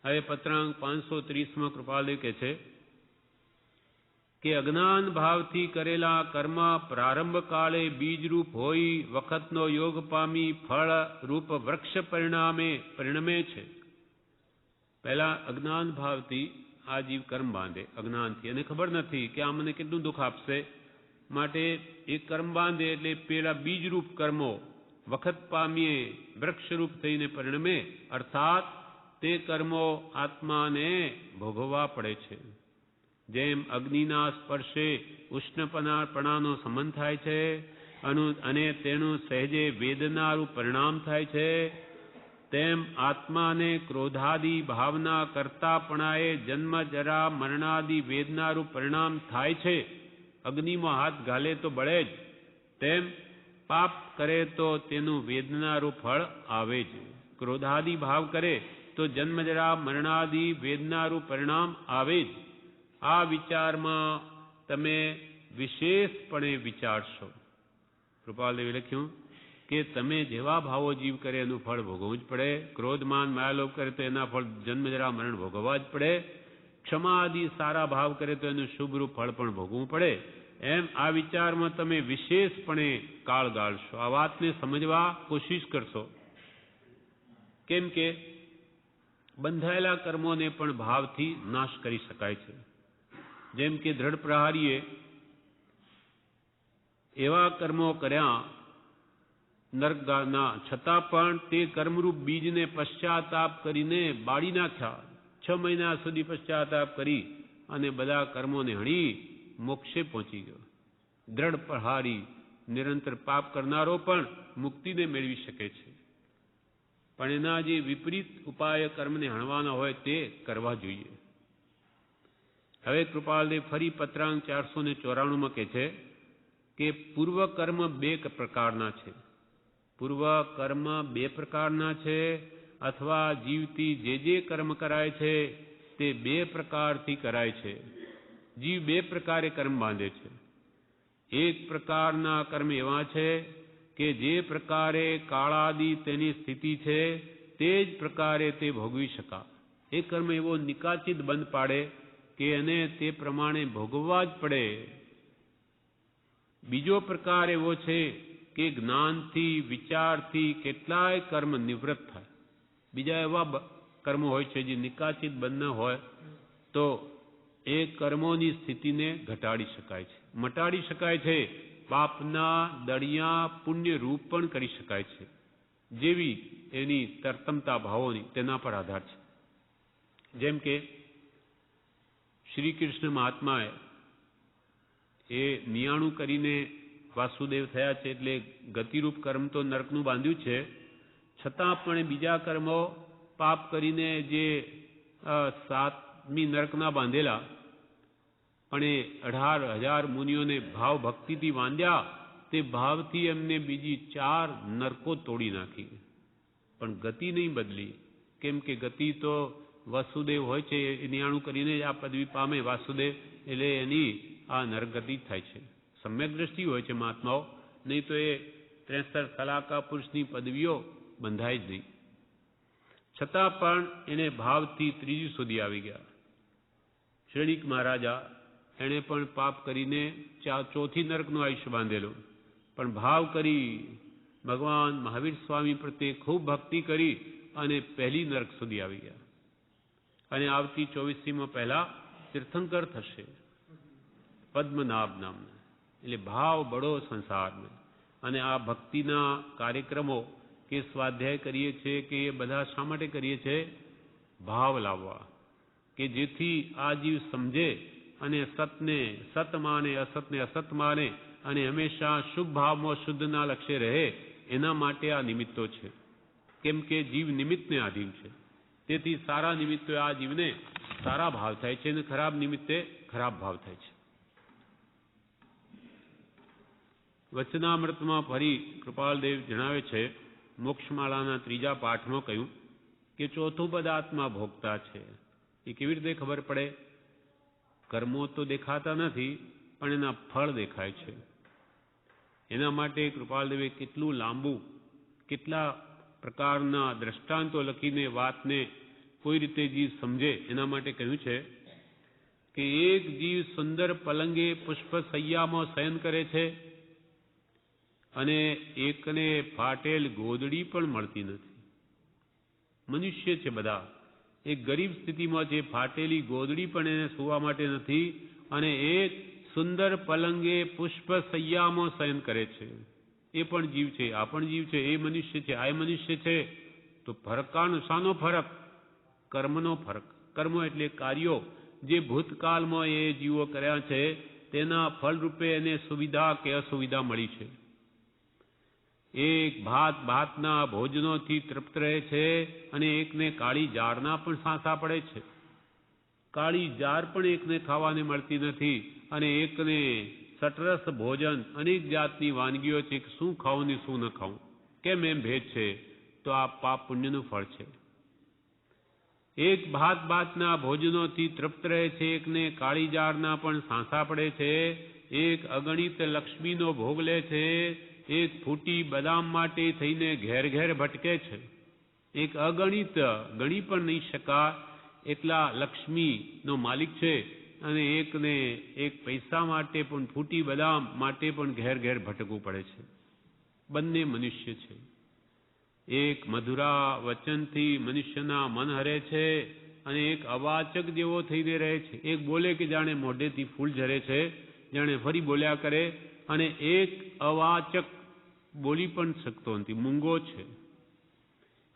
હવે પત્રાંક 530માં કૃપાલય કહે છે કે અજ્ઞાન ભાવથી કરેલા કર્મ પ્રારંભ કાળે બીજરૂપ હોઈ વખતનો યોગ પામી ફળ રૂપ વૃક્ષ પરિણમે છે. પહેલા અજ્ઞાન ભાવથી આ જીવ કર્મ બાંધે, અજ્ઞાનથી, એને ખબર નથી કે આ મને કેટલું દુઃખ આપશે, માટે એ કર્મ બાંધે એટલે પેલા બીજરૂપ કર્મો વખત પામીએ વૃક્ષરૂપ થઈને પરિણમે. અર્થાત તે કર્મો આત્માને ભોગવવા પડે છે. જેમ અગ્નિના સ્પર્શે ઉષ્ણપણાનો સંબંધ થાય છે અને તેનું સહેજે વેદનારૂપ પરિણામ થાય છે, તેમ આત્માને ક્રોધાદિ ભાવના કરતાપણાએ જન્મ જરા મરણાદિ વેદનારૂપ પરિણામ થાય છે. અગ્નિમાં હાથ ઘાલે તો બળે જ, તેમ પાપ કરે તો તેનું વેદનારૂપ ફળ આવે જ. ક્રોધાદિ ભાવ કરે તો જન્મ જરા મરણાદિ વેદનારૂપ પરિણામ આવે જ. આ વિચારમાં તમે વિશેષપણે વિચારશો. કૃપાલદેવે લખ્યું કે તમે જેવા ભાવો જીવ કરે એનું ફળ ભોગવવું જ પડે. ક્રોધ માન માયાલોભ કરે તો એના ફળ જન્મ જરા મરણ ભોગવવા જ પડે. ક્ષમા આદિ સારા ભાવ કરે તો એનું શુભરૂપ ફળ પણ ભોગવવું પડે. એમ આ વિચારમાં તમે વિશેષપણે કાળ ગાળશો. આ વાતને સમજવા કોશિશ કરશો. કેમ કે બંધાયેલા કર્મોને પણ ભાવથી નાશ કરી શકાય છે. જેમ કે દ્રઢ પ્રહારીએ એવા કર્મો કર્યા નરકના, છતાં પણ તે કર્મરૂપ બીજને પશ્ચાતાપ કરીને બાળી નાખ્યા. 6 મહિના સુધી પશ્ચાતાપ કરી અને બધા કર્મોને હણી મોક્ષે પહોંચી ગયો. દ્રઢ પ્રહારી નિરંતર પાપ કરનારો પણ મુક્તિને મેળવી શકે છે. પણ એના જે વિપરીત ઉપાય કર્મને હણવાના હોય તે કરવા જોઈએ. હવે કૃપાલદેવ ફરી પત્રાંક 494 કહે છે કે પૂર્વ કર્મ 2 પ્રકારના છે. પૂર્વ કર્મ 2 પ્રકારના છે, અથવા જીવથી જે કર્મ કરાય છે તે 2 પ્રકારથી કરાય છે. જીવ 2 પ્રકારે કર્મ બાંધે છે. એક પ્રકારના કર્મ એવા છે કે જે પ્રકારે કાળાદિ તેની સ્થિતિ છે તે જ પ્રકારે તે ભોગવી શકા. એ કર્મ એવો નિકાચિત બંધ પાડે કે એને તે પ્રમાણે ભોગવવા જ પડે. બીજો પ્રકાર એવો છે કે જ્ઞાનથી વિચારથી કેટલાય કર્મ નિવૃત્ત થાય. બીજા એવા કર્મો હોય છે જે નિકાચિત બંધ ન હોય તો એ કર્મોની સ્થિતિને ઘટાડી શકાય છે, મટાડી શકાય છે. પાપના દળિયા પુણ્ય રૂપ પણ કરી શકાય છે. જેવી એની તરતમતા ભાવોની તેના પર આધાર છે. જેમ કે શ્રી કૃષ્ણ મહાત્માએ એ 99 કરીને વાસુદેવ થયા છે, એટલે ગતિરૂપ કર્મ તો નરકનું બાંધ્યું છે, છતાં પણ બીજા કર્મો પાપ કરીને જે 7મી નરકના બાંધેલા, પણ એ 18,000 મુનિઓને ભાવ ભક્તિથી વાંધ્યા, તે ભાવથી એમને બીજી 4 નરકો તોડી નાખી, પણ ગતિ નહીં બદલી. કેમ કે ગતિ તો વાસુદેવ હોય છે, એ 99 કરીને જ આ પદવી પામે વાસુદેવ, એટલે એની આ નરગતિ થાય છે. સમ્યક દ્રષ્ટિ હોય છે મહાત્માઓ, નહીં તો એ 63 કલાકા પુરુષની પદવીઓ બંધાય જ નહીં. છતાં પણ એને ભાવથી 3જી સુધી આવી ગયા. શ્રેણીક મહારાજા એણે પણ પાપ કરીને 4થી નરકનું આયુષ્ય બાંધેલું, પણ ભાવ કરી ભગવાન મહાવીર સ્વામી પ્રત્યે ખૂબ ભક્તિ કરી અને 1લી નરક સુધી આવી ગયા. અને આવતી 24મીમાં પહેલા તીર્થંકર થશે પદ્મનાભ નામના. એટલે ભાવ બડો સંસારમાં. અને આ ભક્તિના કાર્યક્રમો કે સ્વાધ્યાય કરીએ છીએ કે એ બધા શા માટે કરીએ છીએ? ભાવ લાવવા, કે જેથી આ જીવ સમજે અને સતને સત માને, અસતને અસત માને અને હંમેશા શુભ ભાવમાં શુદ્ધના લક્ષ્ય રહે. એના માટે આ નિમિત્તો છે. કેમ કે જીવ નિમિત્તને આધીન છે. તેથી સારા નિમિત્તો આ જીવને સારા ભાવ થાય છે અને ખરાબ નિમિત્તે ખરાબ ભાવ થાય છે. વચનામૃતમાં ફરી કૃપાલદેવ જણાવે છે, મોક્ષમાળાના 3જા પાઠમાં કહ્યું કે 4થું પદ આત્મા ભોગતા છે. એ કેવી રીતે ખબર પડે? કર્મો તો દેખાતા નથી, પણ એના ફળ દેખાય છે. એના માટે કૃપાલદેવે કેટલું લાંબુ, કેટલા પ્રકારના દ્રષ્ટાંતો લખીને વાતને કોઈ રીતે જીવ સમજે એના માટે કહ્યું છે કે એક જીવ સુંદર પલંગે પુષ્પ સૈયામાં શયન કરે છે અને એકને ફાટેલ ગોદડી પણ મળતી નથી. મનુષ્ય છે બધા, એક ગરીબ સ્થિતિમાં છે, ફાટેલી ગોદડી પણ એને સૂવા માટે નથી, અને એક સુંદર પલંગે પુષ્પ સૈયામાં શયન કરે છે. એ પણ જીવ છે, આ પણ જીવ છે, એ મનુષ્ય છે, આ મનુષ્ય છે. તો ફરક શાનો ફરક? કર્મનો ફરક. કર્મ એટલે કાર્યો જે ભૂતકાળમાં એ જીવો કર્યા છે તેના ફળરૂપે એને સુવિધા કે અસુવિધા મળી છે. એક ભાત ભાતના ભોજનોથી તૃપ્ત રહે છે અને એકને કાળી જારના પણ સાંસા પડે છે. કાળી જાર પણ એકને ખાવાને મળતી નથી અને એકને સટરસ ભોજન અનેક જાતની વાનગીઓ છે કે શું ખાવું ને શું ન ખાવું, કેમ એમ ભેદ છે? તો આ પાપ પુણ્યનું ફળ છે. એક ભાત ભાતના ભોજનોથી તૃપ્ત રહે છે, એકને કાળી જારના પણ સાંસા પડે છે, એક અગણિત લક્ષ્મીનો ભોગ લે છે, એક ફૂટી બદામ માટે થઈને ઘેર ઘેર ભટકે છે, એક અગણિત ગણી પણ નહીં શકાય એટલા લક્ષ્મીનો માલિક છે અને એકને એક પૈસા માટે પણ ફૂટી બદામ માટે પણ ઘેર ઘેર ભટકવું પડે છે. બંને મનુષ્ય છે. એક મધુરા વચનથી મનુષ્યના મન હરે છે અને એક અવાચક જેવો થઈને રહે છે. એક બોલે કે જાણે મોઢેથી ફૂલ ઝરે છે, જાણે ફરી બોલ્યા કરે, અને એક અવાચક બોલી પણ શકતો નથી, મૂંગો છે.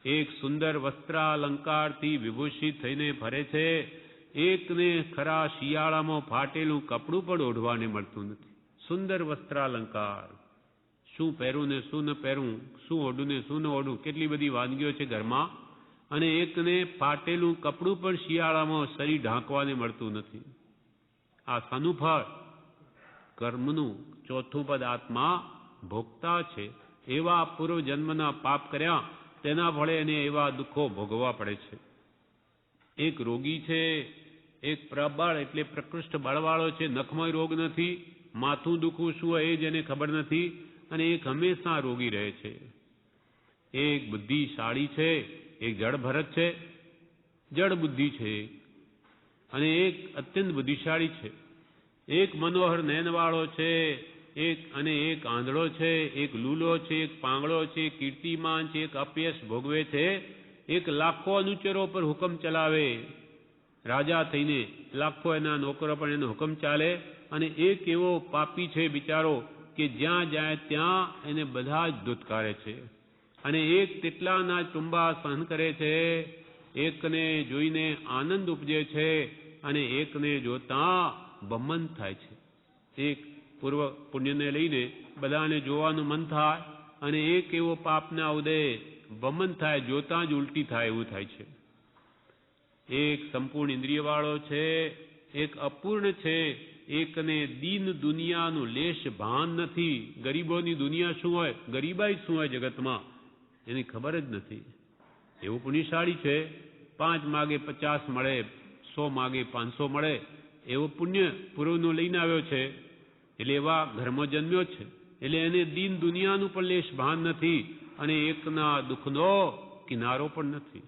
એક સુંદર વસ્ત્રાલંકારથી વિભૂષિત થઈને ફરે છે, એકને ખરા શિયાળામાં ફાટેલું કપડું પણ ઓઢવાને મળતું નથી. સુંદર વસ્ત્રાલંકાર, શું પહેરું ને શું ન પહેરું, શું ઓઢું ને શું ન ઓઢું, કેટલી બધી વાનગીઓ છે ઘરમાં, અને એકને ફાટેલું કપડું પણ શિયાળામાં શરીર ઢાંકવાને મળતું નથી. આ શાનું ફળ? કર્મનું. ચોથું પદ આત્મા ભોગતા છે. એવા પૂર્વ જન્મના પાપ કર્યા તેના ફળે એને એવા દુઃખો ભોગવવા પડે છે. એક રોગી છે, એક પ્રબળ એટલે પ્રકૃષ્ટ બળવાળો છે, નખમય રોગ નથી, માથું દુખવું શું હોય એ જ એને ખબર નથી, અને એક હંમેશા રોગી રહે છે. એક બુદ્ધિશાળી છે, એક જડભરત છે, જડ બુદ્ધિ છે, અને એક અત્યંત બુદ્ધિશાળી છે. એક મનોહર નયનવાળો છે, એક આંધળો છે, એક લૂલો છે, એક પાંગળો છે, એક કીર્તિમાન છે, એક અપયશ ભોગવે છે, એક લાખો અનુચરો પર હુકમ ચલાવે, રાજા થઈને લાખો એના નોકરો પણ એનો હુકમ ચાલે, અને એક એવો પાપી છે બિચારો કે જ્યાં જાય ત્યાં એને બધા જ ધુતકારે છે, અને એક તેટલાના ચુંબા સહન કરે છે, એકને જોઈને આનંદ ઉપજે છે અને એકને જોતા બમન થાય છે. એક પૂર્વ પુણ્યને લઈને બધાને જોવાનું મન થાય, અને એક એવો પાપના ઉદય બમન થાય, જોતા જ ઉલટી થાય એવું થાય છે. એક સંપૂર્ણ ઇન્દ્રિયવાળો છે, એક અપૂર્ણ છે, એકને દીન દુનિયાનું લેશ ભાન નથી. ગરીબોની દુનિયા શું હોય, ગરીબાઈ શું હોય જગતમાં એની ખબર જ નથી. એવું પુણ્યશાળી છે, 5 માગે 50 મળે, 100 માગે 500 મળે, એવો પુણ્ય પૂર્વનું લઈને આવ્યો છે, એટલે એવા ઘરમાં જન્મ્યો છે, એટલે એને દીન દુનિયાનું પણ લેશ ભાન નથી, અને એકના દુઃખનો કિનારો પણ નથી.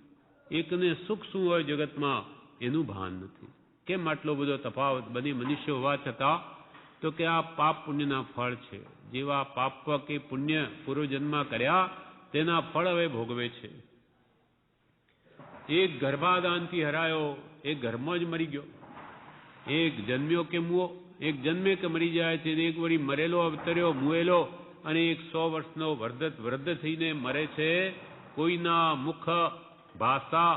એકને સુખ શું હોય જગતમાં એનું ભાન નથી. કેમ આટલો બધો તફાવત બને મનુષ્ય હોવા છતાં? તો કે આ પાપ પુણ્યના ફળ છે. જેવા પાપ કે પુણ્ય પૂર્વજન્મમાં કર્યા તેના ફળ હવે ભોગવે છે. એક ગર્ભાધાનથી હરાયો, એક ઘરમાં જ મરી ગયો. એક જન્મ્યો કે મુઓ, એક જન્મે કે મરી જાય છે, એક વળી મરેલો અવતર્યો મુએલો, અને એક 100 વર્ષનો વૃદ્ધ થઈને મરે છે. કોઈના મુખ, ભાષા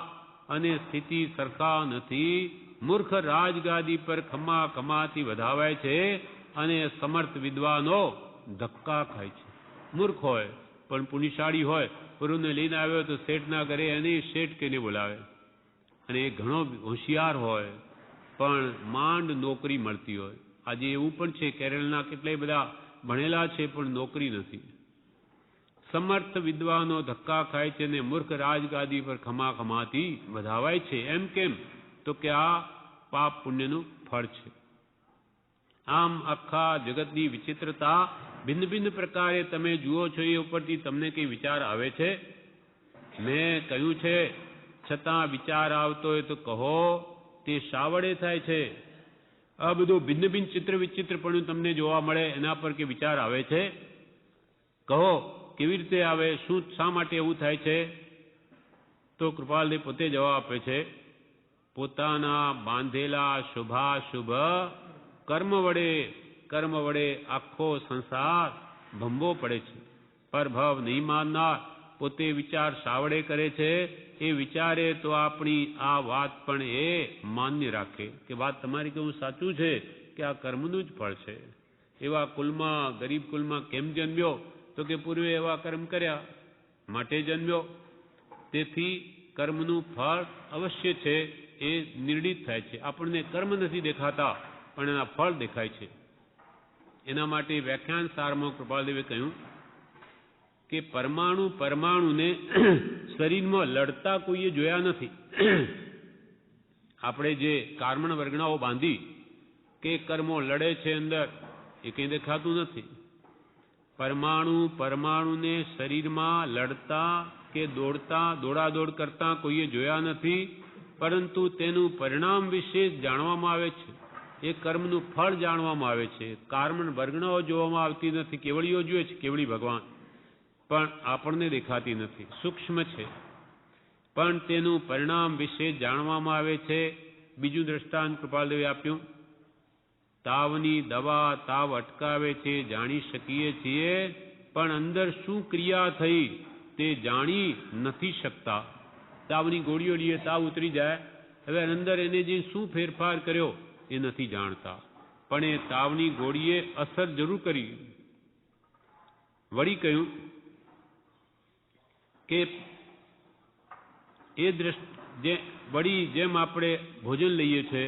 અને સ્થિતિ સરખા નથી. મૂર્ખ રાજગાદી પર ખમા ખમાથી વધાવાય છે, અને સમર્થ વિદ્વાનો ધક્કા ખાય છે. મૂર્ખ હોય પણ પુણ્યશાળી હોય, પૂર્વને લઈને આવ્યો તો શેઠના ઘરે એને શેઠ કહીને બોલાવે, અને એ ઘણો હોશિયાર હોય પણ માંડ નોકરી મળતી હોય. આજે એવું પણ છે, કેરળના કેટલાય બધા ભણેલા છે પણ નોકરી નથી. સમર્થ વિદ્વાનો ધક્કા ખાય છે, અને મૂર્ખ રાજગાદી પર ખમા ખમાથી વધાવાય છે. એમ કેમ? તો કે આ પાપ પુણ્યનું ફળ છે. આમ આખા જગતની વિચિત્રતા ભિન્ન ભિન્ન પ્રકારે તમે જુઓ છો, એ ઉપરથી તમને કઈ વિચાર આવે છે? મેં કહ્યું છે છતાં વિચાર આવતો હોય તો કહો, તે શા વડે થાય છે? આ બધું ભિન્ન ભિન્ન ચિત્ર વિચિત્રપણું તમને જોવા મળે, એના પર કે વિચાર આવે છે? કહો કેવી રીતે આવે, શું શા માટે એવું થાય છે? તો કૃપાલદેવ પોતે જવાબ આપે છે, પોતાના બાંધેલા શુભાશુભ કર્મ વડે આખો સંસાર ભંભો પડે છે. પરભવ નહીં માનનાર પોતે વિચાર શા વડે કરે છે? એ વિચારે તો આપણી આ વાત પણ એ માન્ય રાખે કે વાત તમારી કેવું સાચું છે કે આ કર્મનું જ ફળ છે. એવા કુલમાં, ગરીબ કુલમાં કેમ જન્મ્યો? તો કે પૂર્વે એવા કર્મ કર્યા માટે જન્મ્યો. તેથી કર્મનું ફળ અવશ્ય છે એ નિર્ણિત થાય છે. આપણને કર્મ નથી દેખાતા પણ એના ફળ દેખાય છે. એના માટે વ્યાખ્યાન સારમાં કૃપાલદેવે કહ્યું કે પરમાણુને શરીરમાં લડતા કોઈએ જોયા નથી. આપણે જે કારમણ વર્ગણાઓ બાંધી કે કર્મો લડે છે અંદર, એ કંઈ દેખાતું નથી. પરમાણુને શરીરમાં લડતા કે દોડાદોડ કરતા કોઈએ જોયા નથી, પરંતુ તેનું પરિણામ વિશે જાણવામાં આવે છે. એ કર્મનું ફળ જાણવામાં આવે છે. કારમણ વર્ગણાઓ જોવામાં આવતી નથી. કેવળીઓ જોઈએ છે, કેવળી ભગવાન, પણ આપણને દેખાતી નથી, સૂક્ષ્મ છે, પણ તેનું પરિણામ વિશે જાણવામાં આવે છે. બીજું દ્રષ્ટાંત કૃપાલદેવે આપ્યું, તાવની દવા તાવ અટકાવે છે, જાણી શકીએ છીએ, પણ અંદર શું ક્રિયા થઈ તે જાણી નથી શકતા. તાવની ગોળીઓ લઈએ, તાવ ઉતરી જાય, હવે અંદર એને જે શું ફેરફાર કર્યો એ નથી જાણતા, પણ એ તાવની ગોળીએ અસર જરૂર કરી. વળી કહ્યું કે વળી જેમ આપણે ભોજન લઈએ છીએ,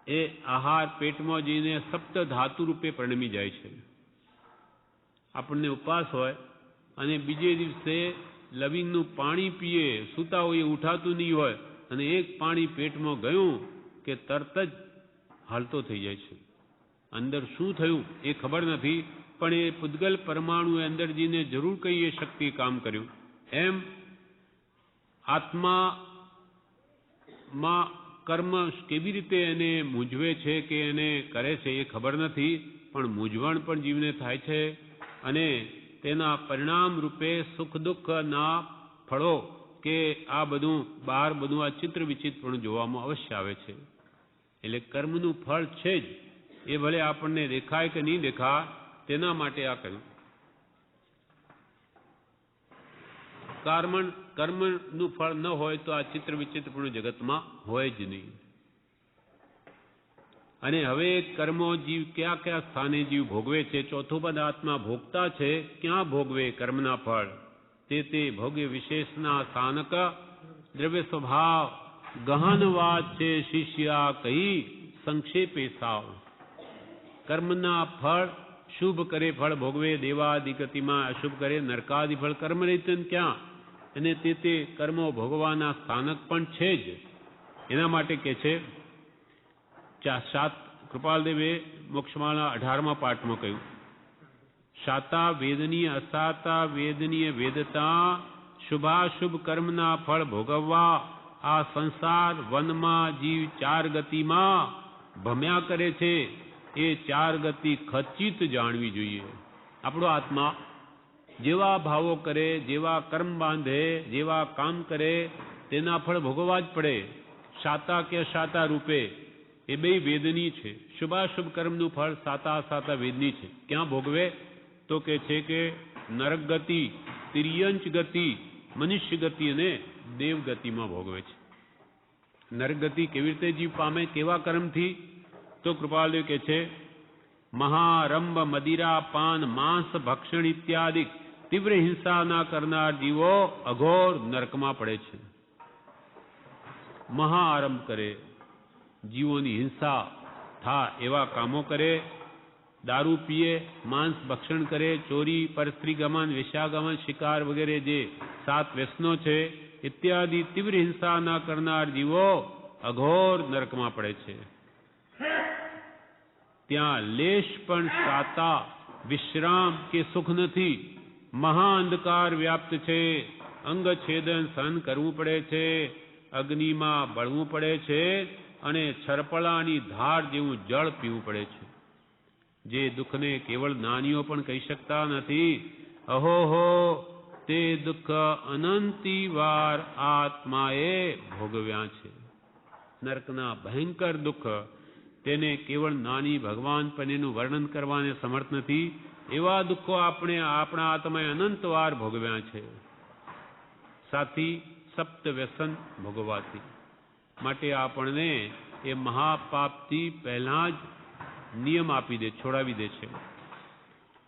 એ આહાર પેટમાં જઈને સપ્ત ધાતુ રૂપે પરિણમી જાય છે. આપણને ઉપવાસ હોય અને બીજે દિવસે લવિંગનું પાણી પીએ, સૂતા હોય, ઉઠાતું નહીં હોય, અને એક પાણી પેટમાં ગયું કે તરત જ હાલતો થઈ જાય છે. અંદર શું થયું એ ખબર નથી, પણ એ પૂદગલ પરમાણુએ અંદર જઈને જરૂર કઈ એ શક્તિ કામ કર્યું. એમ આત્મામાં કર્મ કેવી રીતે એને મૂંઝવે છે કે એને કરે છે એ ખબર નથી, પણ મૂંઝવણ પણ જીવને થાય છે, અને તેના પરિણામ રૂપે સુખ દુઃખના ફળો કે આ બધું બહાર બધું આ ચિત્ર વિચિત્ર પણ જોવામાં અવશ્ય આવે છે. એટલે કર્મનું ફળ છે જ, એ ભલે આપણને દેખાય કે નહીં દેખાય, તેના માટે આ કહ્યું. કર્મનું ફળ ન હોય તો આ ચિત્ર વિચિત્ર પણ જગતમાં હોય જ નહીં. અને હવે કર્મો જીવ કયા કયા સ્થાને જીવ ભોગવે છે? ચોથું પદ આત્મા ભોગતા છે. ક્યાં ભોગવે કર્મના ફળ? તે ભોગે વિશેષના સ્થાનક દ્રવ્ય સ્વભાવ ગહન વાત છે શિષ્યા કહી સંક્ષેપે સાવ. કર્મના ફળ શુભ કરે ફળ ભોગવે દેવાદિ ગતિમાં, અશુભ કરે નરકાદિ ફળ. કર્મ રહિતન ક્યાં? અને તે કર્મો ભોગવાના સ્થાનક પણ છે જ. એના માટે કે છે કૃપાલદેવે મોક્ષમાળા 18મા પાઠમાં કહ્યું, શાતા વેદનીય અસાતા વેદનીય વેદતા શુભાશુભ કર્મના ફળ ભોગવવા આ સંસાર વનમાં જીવ 4 ગતિમાં ભમ્યા કરે છે. એ 4 ગતિ ખચિત જાણવી જોઈએ. આપણો આત્મા જેવા ભાવો કરે, જેવા કર્મ બાંધે, જેવા કામ કરે, તેના ફળ ભોગવવા જ પડે. શાતા કે અશાતા રૂપે એ બે વેદની છે. શુભાશુભ કર્મનું ફળ સાતા અસાતા વેદની છે. ક્યાં ભોગવે? તો કે છે કે નરક ગતિ, તિર્યંચ ગતિ, મનુષ્ય ગતિ અને દેવ ગતિમાં ભોગવે છે. નરક ગતિ કેવી રીતે જીવ પામે? કેવા કર્મથી? તો કૃપાલદેવ કે છે મહારંભ મદિરા પાન માંસ ભક્ષણ ઇત્યાદિ તીવ્ર હિંસા ના કરનાર જીવો અઘોર નરકમાં પડે છે. મહાઆરંભ કરે, જીવોની હિંસા થાય એવા કામો કરે, દારૂ પીએ, માંસ ભક્ષણ કરે, ચોરી, પરસ્ત્રી ગમન, વેશ્યાગમન, શિકાર વગેરે જે 7 વ્યસનો છે, ઇત્યાદિ તીવ્ર હિંસા ના કરનાર જીવો અઘોર નરકમાં પડે છે. ત્યાં લેશ પણ શાતા વિશ્રામ કે સુખ નથી. મહા અંધકાર વ્યાપ્ત છે. અંગ છેદન સહન કરવું પડે છે, અગ્નિમાં બળવું પડે છે, અને છરપળાની ધાર જેવું જળ પીવું પડે છે. જે દુઃખને કેવળ જ્ઞાનીઓ પણ કહી શકતા નથી. અહોહો, તે દુઃખ અનંતી વાર આત્માએ ભોગવ્યા છે. નરકના ભયંકર દુઃખ તેને કેવળ જ્ઞાની ભગવાન પણ એનું વર્ણન કરવાને સમર્થ નથી. એવા દુઃખો આપણે આપણા આત્માએ અનંત વાર ભોગવ્યા છે. સાથી સપ્ત વ્યસન ભોગવાથી. માટે આપણને એ મહાપાપથી પહેલાં જ નિયમ આપી દે, છોડાવી દે છે.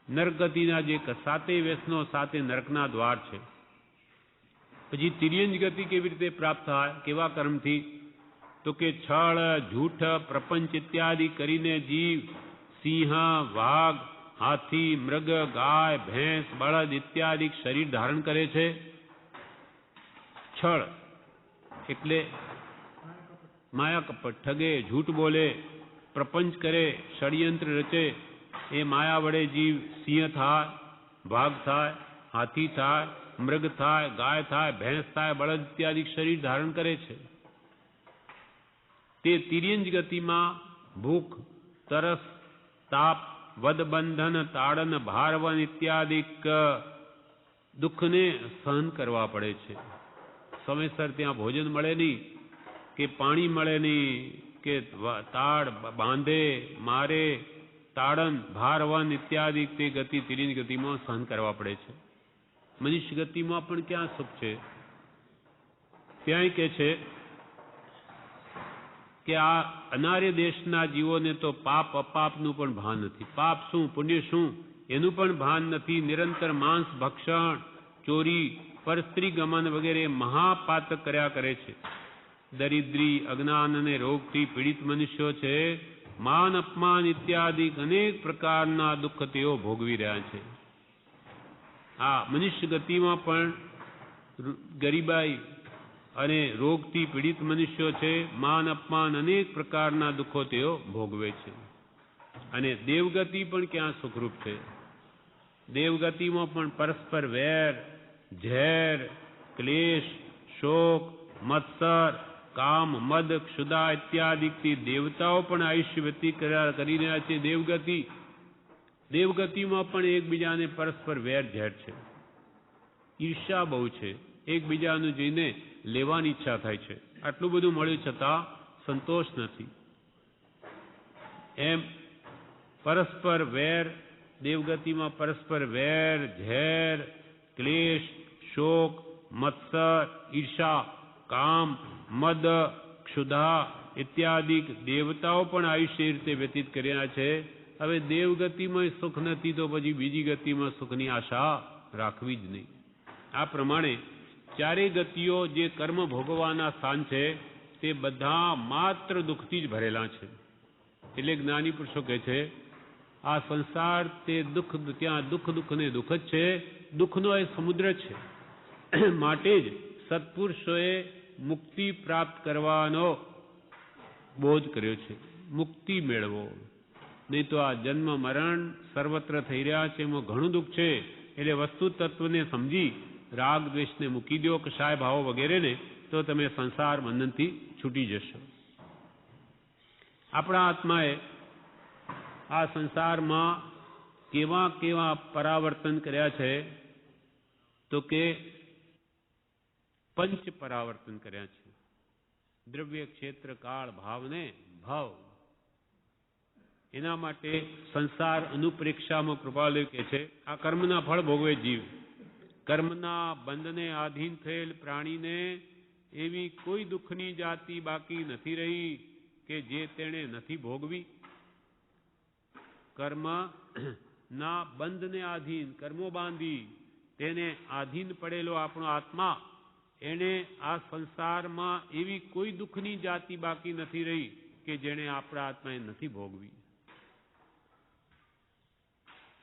નરગતિના જે સાતે વ્યસનો સાતે નરકના દ્વાર છે. પછી તિર્યંજ ગતિ કેવી રીતે પ્રાપ્ત થાય, કેવા કર્મથી? તો કે છળ, જૂઠ, પ્રપંચ ઇત્યાદિ કરીને જીવ સિંહ, વાઘ, હાથી, મૃગ, ગાય, ભેંસ, બળદ ઇત્યાદિ શરીર ધારણ કરે છે. છળ એટલે માયા કપટ, ઠગે, જૂઠ બોલે, પ્રપંચ કરે, ષડયંત્ર રચે. એ માયા વડે જીવ સિંહ થાય, વાઘ થાય, હાથી થાય, મૃગ થાય, ગાય થાય, ભેંસ થાય, બળદ ઇત્યાદિ શરીર ધારણ કરે છે. તે તિર્યંજ ગતિમાં ભૂખ, તરસ, તાપ, વદબંધન, તાડન, ભારવન ઇત્યાદિક દુઃખને સહન કરવા પડે છે. સમયસર ત્યાં ભોજન મળે નહીં, કે પાણી મળે નહીં, કે તાડ બાંધે, મારે, તાડન, ભારવન ઇત્યાદિ તે ગતિ તિર્યંજ ગતિમાં સહન કરવા પડે છે. મનુષ્ય ગતિમાં પણ ક્યાં સુખ છે? ત્યાંય કે છે કે આ અનાર્ય દેશના જીવોને તો પાપ અપાપનું પણ ભાન નથી. પાપ શું, પુણ્ય શું એનું પણ ભાન નથી. નિરંતર માંસ ભક્ષણ, ચોરી, પરસ્ત્રી ગમન વગેરે મહાપાતક કર્યા કરે છે. દરિદ્રી, અજ્ઞાન અને રોગથી પીડિત મનુષ્યો છે. માન અપમાન ઇત્યાદિ અનેક પ્રકારના દુઃખ તેઓ ભોગવી રહ્યા છે. આ મનુષ્ય ગતિમાં પણ ગરીબાઈ અને રોગથી પીડિત મનુષ્યો છે. માન અપમાન અનેક પ્રકારના દુઃખો તેઓ ભોગવે છે. અને દેવગતિ પણ ક્યાં સુખરૂપ છે? દેવગતિમાં પણ પરસ્પર વેર, ઝેર, ક્લેશ, શોક, મત્સર, કામ, મદ, ક્ષુધા ઇત્યાદિથી દેવતાઓ પણ આયુષ્ય વ્યતીત કરી રહ્યા છે. દેવગતિમાં પણ એકબીજાને પરસ્પર વેર ઝેર છે, ઈર્ષ્યા બહુ છે, એકબીજાનું જોઈને લેવાની ઈચ્છા થાય છે. આટલું બધું મળ્યું છતાં સંતોષ નથી. એમ પરસ્પર વેર, દેવગતિમાં પરસ્પર વેર, ઝેર, ક્લેશ, શોક, મત્સર, ઈર્ષા, કામ, મદ, ક્ષુધા ઇત્યાદિ દેવતાઓ પણ આયુષ્ય એ રીતે વ્યતીત કર્યા છે. હવે દેવગતિમાં સુખ નથી તો પછી બીજી ગતિમાં સુખની આશા રાખવી જ નહીં. આ પ્રમાણે ચારેય ગતિઓ જે કર્મ ભોગવવાના સ્થાન છે તે બધા માત્ર દુઃખથી જ ભરેલા છે. એટલે જ્ઞાની પુરુષો કહે છે આ સંસાર તે દુઃખ, ત્યાં દુઃખ ને દુઃખ જ છે. દુઃખનો એ સમુદ્ર છે. માટે જ સત્પુરુષોએ મુક્તિ પ્રાપ્ત કરવાનો બોધ કર્યો છે. મુક્તિ મેળવો, નહીં તો આ જન્મ મરણ સર્વત્ર થઈ રહ્યા છે, એમાં ઘણું દુઃખ છે. એટલે વસ્તુ તત્વને સમજી રાગ દ્વેષને મૂકી દો, કષાય ભાવો વગેરેને, તો તમે સંસાર બંધનથી છૂટી જશો. આપણા આત્માએ આ સંસારમાં કેવા કેવા પરાવર્તન કર્યા છે? તો કે પંચ પરાવર્તન કર્યા છે. દ્રવ્ય, ક્ષેત્ર, કાળ, ભાવને ભાવ. એના માટે સંસાર અનુપ્રેક્ષામાં કૃપાલુ કહે છે આ કર્મના ફળ ભોગવે જીવ. કર્મના બંધને આધીન થયેલ પ્રાણીને એવી કોઈ દુઃખની જાતિ બાકી નથી રહી કે જે તેણે નથી ભોગવી. કર્મ ના બંધને આધીન, કર્મો બાંધી તેને આધીન પડેલો આપણો આત્મા, એને આ સંસારમાં એવી કોઈ દુઃખની જાતિ બાકી નથી રહી કે જેણે આપણા આત્માએ નથી ભોગવી.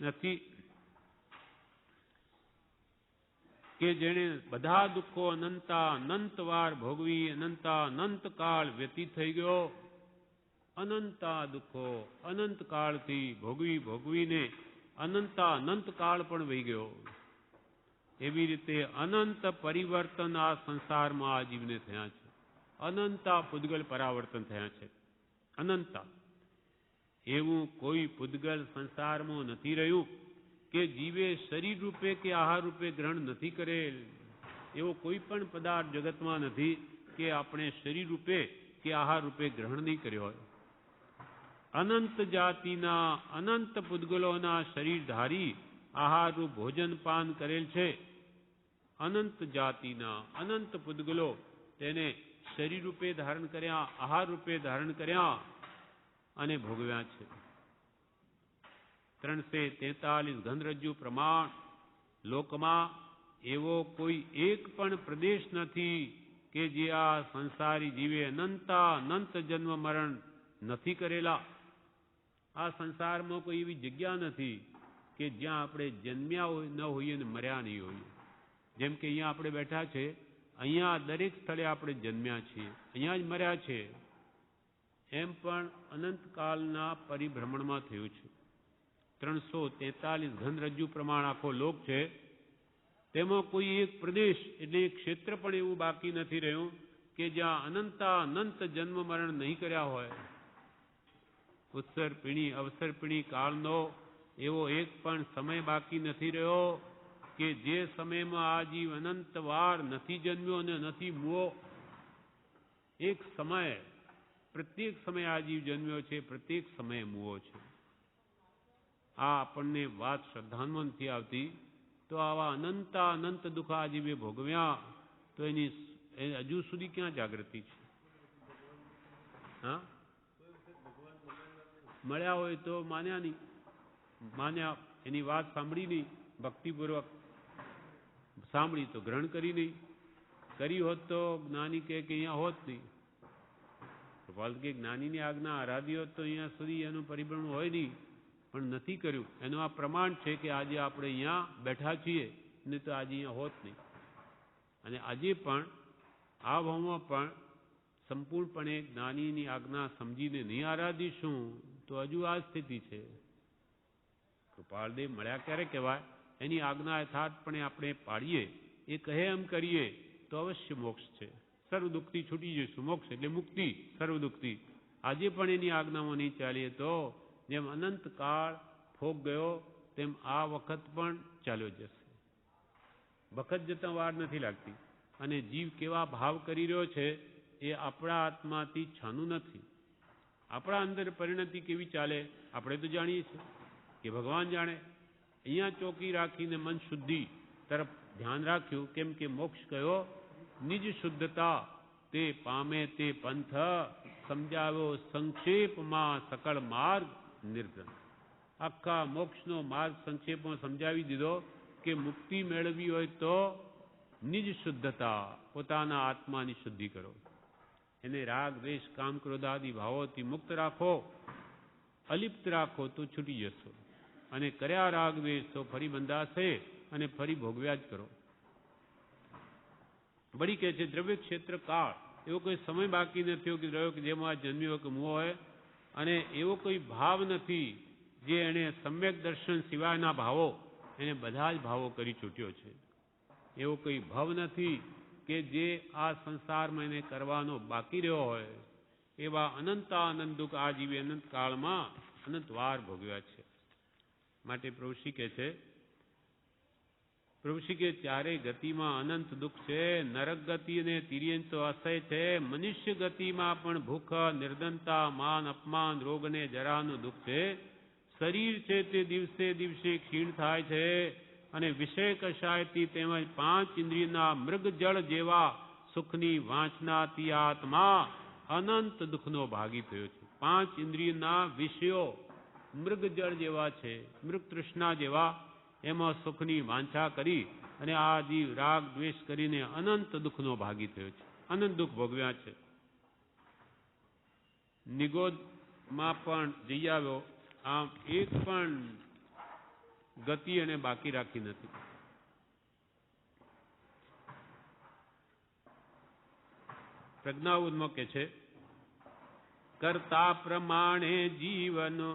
નથી કે જેણે બધા દુઃખો અનંતવાર ભોગવી, અનંત કાળ વ્યતીત થઈ ગયો. અનંતા દુઃખો અનંત કાળથી ભોગવીને અનંત કાળ પણ વહી ગયો. એવી રીતે અનંત પરિવર્તન આ સંસારમાં આ જીવને થયા છે. અનંતા પૂતગલ પરાવર્તન થયા છે. અનંતા એવું કોઈ પૂતગલ સંસારમાં નથી રહ્યું કે જીવે શરીર રૂપે કે આહાર રૂપે ગ્રહણ નથી કરેલ. એવો કોઈ પણ પદાર્થ જગતમાં નથી કે આપણે શરીર રૂપે કે આહાર રૂપે ગ્રહણ નહીં કર્યો હોય. અનંત જાતિના અનંત પૂતગલોના શરીર ધારી આહારરૂપ ભોજન પાન કરેલ છે. અનંત જાતિના અનંત પૂદગલો તેને શરીર રૂપે ધારણ કર્યા, આહાર રૂપે ધારણ કર્યા અને ભોગવ્યા છે. 343 ઘનરજ્જુ પ્રમાણ લોકમાં એવો કોઈ એક પણ પ્રદેશ નથી કે જે આ સંસારી જીવે અનંત જન્મ મરણ નથી કરેલા. આ સંસારમાં કોઈ એવી જગ્યા નથી કે જ્યાં આપણે જન્મ્યા ન હોઈએ અને મર્યા નહીં હોઈએ. જેમ કે અહીંયા આપણે બેઠા છે, અહીંયા દરેક સ્થળે આપણે જન્મ્યા છીએ, અહીંયા જ મર્યા છે. એમ પણ અનંતકાળના પરિભ્રમણમાં થયું છે. 343 ઘનરજ્જુ પ્રમાણ આખો લોક છે. તેમાં કોઈ એક પ્રદેશ એટલે એક ક્ષેત્ર પણ એવું બાકી નથી રહ્યું કે જ્યાં અનંત જન્મ મરણ નહીં કર્યા હોય. ઉત્સર પીણી અવસર પીણી કાળનો એવો એક પણ સમય બાકી નથી રહ્યો કે જે સમયમાં આ જીવ અનંત વાર નથી જન્મ્યો અને નથી મૂવો. એક સમય, પ્રત્યેક સમયે આ જીવ જન્મ્યો છે, પ્રત્યેક સમયે મૂવો છે. આ આપણને વાત શ્રદ્ધામાં નથી આવતી. તો આવા અનંત દુઃખ આ જીવે ભોગવ્યા તો એની હજુ સુધી ક્યાં જાગૃતિ છે? હા, મળ્યા હોય તો માન્યા નહીં, માન્યા એની વાત સાંભળી નહીં, ભક્તિપૂર્વક સાંભળી તો ગ્રહણ કરી નહીં. કરી હોત તો જ્ઞાની કે અહીંયા હોત નહીં. કે જ્ઞાનીની આજ્ઞા આરાધી હોત તો અહીંયા સુધી એનું પરિભ્રમણ હોય નહીં, પણ નથી કર્યું. એનું આ પ્રમાણ છે કે આજે આપણે અહીંયા બેઠા છીએ ને તો આજે અહીંયા હોત નહીં. અને આજે પણ આ ભાવમાં પણ સંપૂર્ણપણે જ્ઞાનીની આજ્ઞા સમજીને નહીં આરાધીશું તો હજુ આ સ્થિતિ છે. કૃપાળદેવ મળ્યા ક્યારે કહેવાય? એની આજ્ઞા યથાર્થપણે આપણે પાડીએ, એ કહે એમ કરીએ તો અવશ્ય મોક્ષ છે. સર્વ દુઃખથી છૂટી જઈશું. મોક્ષ એટલે મુક્તિ, સર્વ દુઃખથી. આજે પણ એની આજ્ઞામાં નહીં ચાલીએ તો જેમ અનંત કાળ ફોગ ગયો તેમ આ વખત પણ ચાલ્યો જશે. વખત જતાં વાર નથી લાગતી. અને જીવ કેવા ભાવ કરી રહ્યો છે એ આપણા આત્માથી છાનું નથી. આપણા અંદર પરિણતિ કેવી ચાલે આપણે તો જાણીએ છીએ કે ભગવાન જાણે. અહીંયા ચોકી રાખીને મન શુદ્ધિ તરફ ધ્યાન રાખ્યું. કેમ કે મોક્ષ કયો? નિજ શુદ્ધતા તે પામે તે પંથ, સમજાવ્યો સંક્ષેપમાં સકળ માર્ગ નિર્ગ્રંથ. આખા મોક્ષનો માર્ગ સંક્ષેપમાં સમજાવી દીધો કે મુક્તિ મેળવી હોય તો નિજ શુદ્ધતા, પોતાના આત્માની શુદ્ધિ કરો. એને રાગ દ્વેષ કામ ક્રોધ આદિ ભાવોથી મુક્ત રાખો, અલિપ્ત રાખો તો છૂટી જશો. અને કર્યા રાગ દ્વેષ તો ફરી બંધાશે અને ફરી ભોગવ્યા જ કરો. વળી કહે છે દ્રવ્ય ક્ષેત્ર કાળ એવો કોઈ સમય બાકી નથી કે રહ્યો કે જેમાં જન્મ્યો કે મુવો હોય. અને એવો કોઈ ભાવ નથી જે એને સમ્યક દર્શન સિવાયના ભાવો, એને બધા જ ભાવો કરી છૂટ્યો છે. એવો કોઈ ભાવ નથી કે જે આ સંસારમાં એને કરવાનો બાકી રહ્યો હોય. એવા અનંત દુઃખ આ જીવે અનંત કાળમાં અનંત વાર ભોગવ્યા છે. માટે પ્રભુશ્રી કહે છે, પ્રભુશ્રી કે ચારેય ગતિમાં અનંત દુઃખ છે. નરક ગતિ અને તિર્યન તો અસહ્ય છે. મનુષ્ય ગતિમાં પણ ભૂખ, નિર્ધનતા, માન, અપમાન, રોગ અને જરાનું દુઃખ છે. શરીર છે તે દિવસે દિવસે ક્ષીણ થાય છે અને વિષય કશાયથી તેમજ 5 ઇન્દ્રિયના મૃગ જળ જેવા સુખની વાંચનાથી આત્મા અનંત દુઃખનો ભાગી થયો છે. 5 ઇન્દ્રિયના વિષયો મૃગ જળ જેવા છે, મૃગ તૃષ્ણા જેવા. એમાં સુખની વાંછા કરી અને આ જીવ રાગ દ્વેષ કરીને અનંત દુઃખનો ભાગી થયો છે. અનંત દુઃખ ભોગવ્યા છે. નિગોદમાં પણ જઈ આવ્યો. આમ એક પણ ગતિ અને બાકી રાખી નથી. પ્રજ્ઞાઉદમાં કે છે કરતા પ્રમાણે જીવનો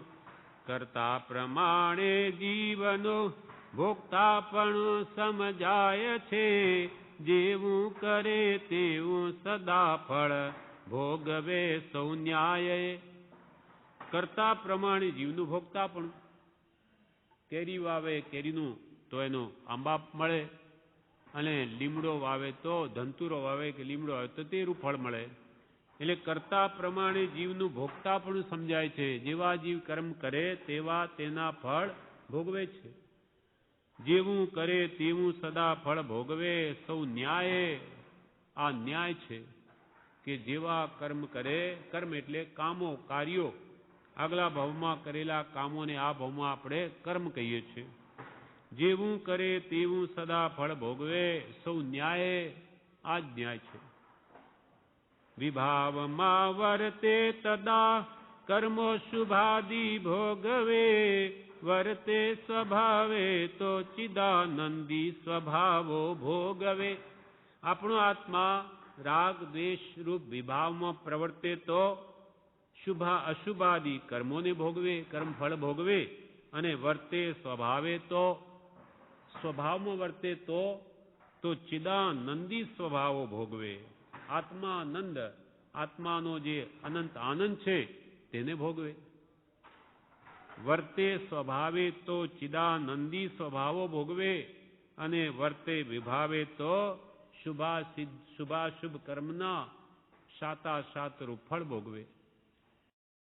ભોગતા પણ સમજાય છે. જેવું કરે તેવું સદા ફળ ભોગવે સૌ ન્યાય. કરતા પ્રમાણે જીવનું ભોગતા પણ. કેરી વાવે કેરીનું તો એનો આંબા મળે, અને લીમડો વાવે તો ધંતુરો વાવે કે લીમડો વાવે તો તેરું ફળ મળે. એટલે કરતા પ્રમાણે જીવનું ભોગતા પણ સમજાય છે. જેવા જીવ કર્મ કરે તેવા તેના ફળ ભોગવે છે. જેવું કરે તેવું સદા ફળ ભોગવે સૌ ન્યાયે. આ ન્યાય છે કે જેવા કર્મ કરે, કર્મ એટલે કામો, કાર્યો, આગલા ભાવમાં કરેલા કામોને આ ભાવમાં આપણે કર્મ કહીએ છીએ. જેવું કરે તેવું સદા ફળ ભોગવે સૌ ન્યાયે. આ જ ન્યાય છે. વિભાવમાં વર્તે તદા કર્મો શુભાદિ ભોગવે, વર્તે સ્વભાવે તો ચિદાનંદી સ્વભાવો ભોગવે. આપણો આત્મા રાગ દ્વેષ રૂપ વિભાવમાં પ્રવર્તે તો અશુભાદિ કર્મોને ભોગવે, કર્મફળ ભોગવે, અને વર્તે સ્વભાવે તો સ્વભાવમાં વર્તે તો ચિદાનંદી સ્વભાવો ભોગવે. આત્માનંદ, આત્માનો જે અનંત આનંદ છે તેને ભોગવે. વર્તે સ્વભાવે તો ચિદાનંદી સ્વભાવો ભોગવે, અને વર્તે વિભાવે તો શુભાશુભ કર્મના સાતા સાતરૂપ ફળ ભોગવે.